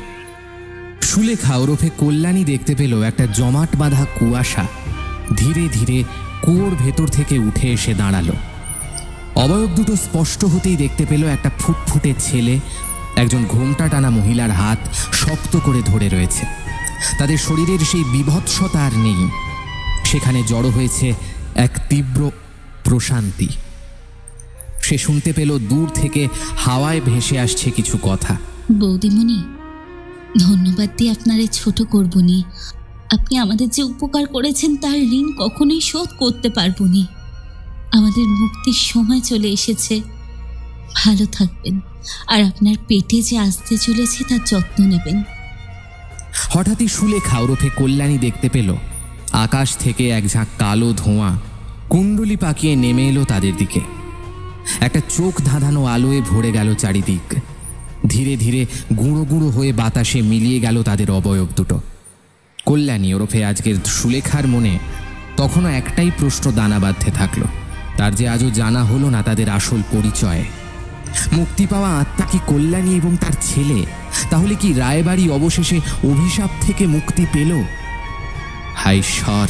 সুলেখা ওরফে কল্যাণী দেখতে পেল একটা জমাট বাঁধা কুয়াশা ধীরে ধীরে কুয়োর ভেতর থেকে উঠে এসে দাঁড়ালো। অবয়ব দুটো স্পষ্ট হতেই দেখতে পেল একটা ফুটফুটে ছেলে একজন ঘোমটা টানা মহিলার হাত শক্ত করে ধরে রয়েছে। তাদের শরীরের সেই বিভৎসতা আর নেই, সেখানে জড়ো হয়েছে এক তীব্র প্রশান্তি। সে শুনতে পেল দূর থেকে হাওয়ায় ভেসে আসছে কিছু কথা। বৌদিমণি, ধন্যবাদ দিয়ে আপনারে ছোট করবনি। আপনি আমাদের যে উপকার করেছেন তার ঋণ কখনোই শোধ করতে পারবো নি। আমাদের মুক্তির সময় চলে এসেছে। ভালো থাকবেন, আর আপনার পেটে যে আসতে চলেছে তার যত্ন নেবেন। হঠাৎই সুলেখা ওরফে কল্যাণী দেখতে পেল আকাশ থেকে এক ঝাঁক কালো ধোঁয়া কুণ্ডলি পাকিয়ে নেমে এলো তাদের দিকে। একটা চোখ ধাঁধানো আলোয় ভরে গেল চারিদিক। ধীরে ধীরে গুঁড়ো গুঁড়ো হয়ে বাতাসে মিলিয়ে গেল তাদের অবয়ব দুটো। কল্যাণী ওরফে আজকের সুলেখার মনে তখনও একটাই প্রশ্ন দানা বাঁধতে থাকলো, তার যে আজও জানা হলো না তাদের আসল পরিচয়। মুক্তি পাওয়া আত্মা কি কল্যাণী এবং তার ছেলে? তাহলে কি রায়বাড়ি অবশেষে অভিশাপ থেকে মুক্তি পেল? হায় ঈশ্বর,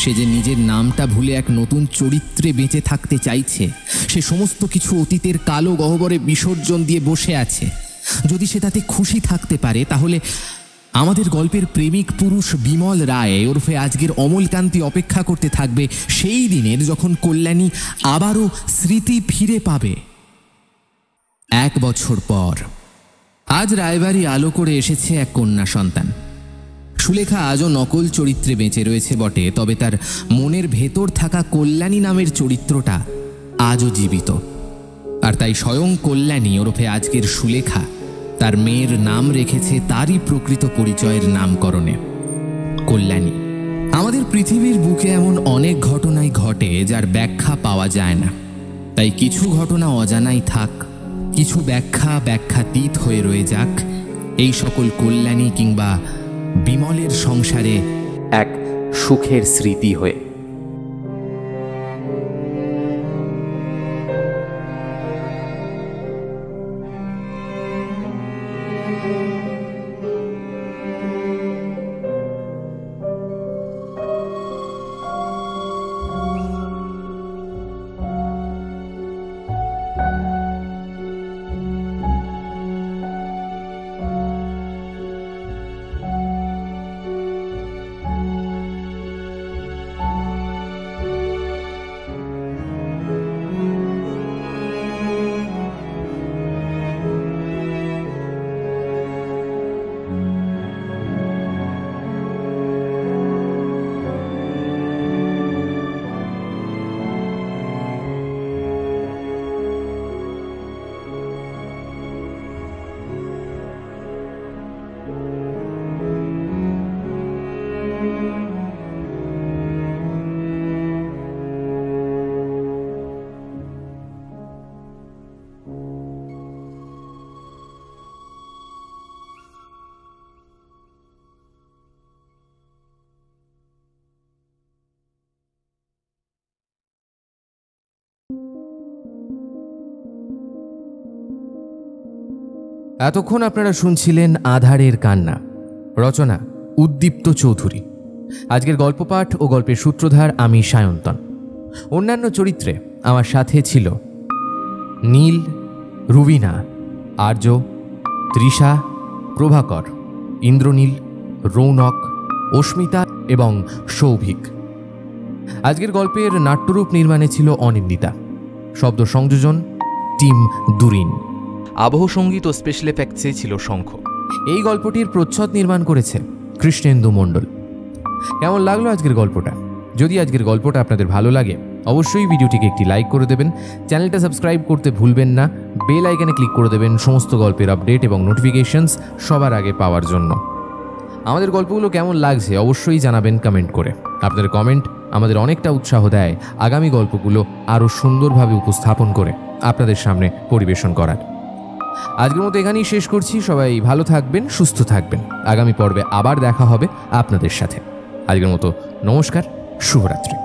সে যে নিজের নামটা ভুলে এক নতুন চরিত্রে বেঁচে থাকতে চাইছে। সে সমস্ত কিছু অতীতের কালো গহ্বরে বিসর্জন দিয়ে বসে আছে। যদি সে তাতে খুশি থাকতে পারে, তাহলে আমাদের গল্পের প্রেমিক পুরুষ বিমল রায় ওরফে আজকের অমলকান্তি অপেক্ষা করতে থাকবে সেই দিনের যখন কল্যাণী আবারও স্মৃতি ফিরে পাবে। 1 বছর পর আজ রায়বাড়ি আলো করে এসেছে এক কন্যা সন্তান। সুলেখা আজও নকল চরিত্রে বেঁচে রয়েছে বটে, তবে তার মনের ভেতর থাকা কল্যাণী নামের চরিত্রটা আজও জীবিত। আর তাই স্বয়ং কল্যাণী ওরফে আজকের সুলেখা তার মেয়ের নাম রেখেছে তারই প্রকৃত পরিচয়ের নামকরণে, কল্যাণী। আমাদের পৃথিবীর বুকে এমন অনেক ঘটনাই ঘটে যার ব্যাখ্যা পাওয়া যায় না। তাই কিছু ঘটনা অজানাই থাক, কিছু ব্যাখ্যাতীত হয়ে রয়ে যাক, এই সকল কল্যাণী কিংবা বিমলের সংসারে এক সুখের স্মৃতি হয়ে। এতক্ষণ আপনারা শুনছিলেন আধারের কান্না, রচনা উদ্দীপ্ত চৌধুরী। আজকের গল্প পাঠ ও গল্পের সূত্রধার আমি সায়ন্তন। অন্যান্য চরিত্রে আমার সাথে ছিল নীল, রুবিনা, আর্য, তৃষা, প্রভাকর, ইন্দ্রনীল, রৌনক, অস্মিতা এবং সৌভিক। আজকের গল্পের নাট্যরূপ নির্মাণে ছিল অনিন্দিতা। শব্দ সংযোজন টিম দুরিন। আবহ সঙ্গীত ও স্পেশাল এফেক্টসে ছিল শঙ্খ। এই গল্পটির প্রচ্ছদ নির্মাণ করেছে কৃষ্ণেন্দু মণ্ডল। কেমন লাগলো আজকের গল্পটা? যদি আজকের গল্পটা আপনাদের ভালো লাগে, অবশ্যই ভিডিওটিকে একটি লাইক করে দেবেন, চ্যানেলটা সাবস্ক্রাইব করতে ভুলবেন না, বেল আইকনে ক্লিক করে দেবেন সমস্ত গল্পের আপডেট এবং নোটিফিকেশনস সবার আগে পাওয়ার জন্য। আমাদের গল্পগুলো কেমন লাগছে অবশ্যই জানাবেন কমেন্ট করে। আপনাদের কমেন্ট আমাদের অনেকটা উৎসাহ দেয় আগামী গল্পগুলো আরও সুন্দরভাবে উপস্থাপন করে আপনাদের সামনে পরিবেশন করার। আজকের মতো এখানেই শেষ করছি। সবাই ভালো থাকবেন, সুস্থ থাকবেন। আগামী পর্বে আবার দেখা হবে আপনাদের সাথে। আজকের মতো নমস্কার, শুভরাত্রি।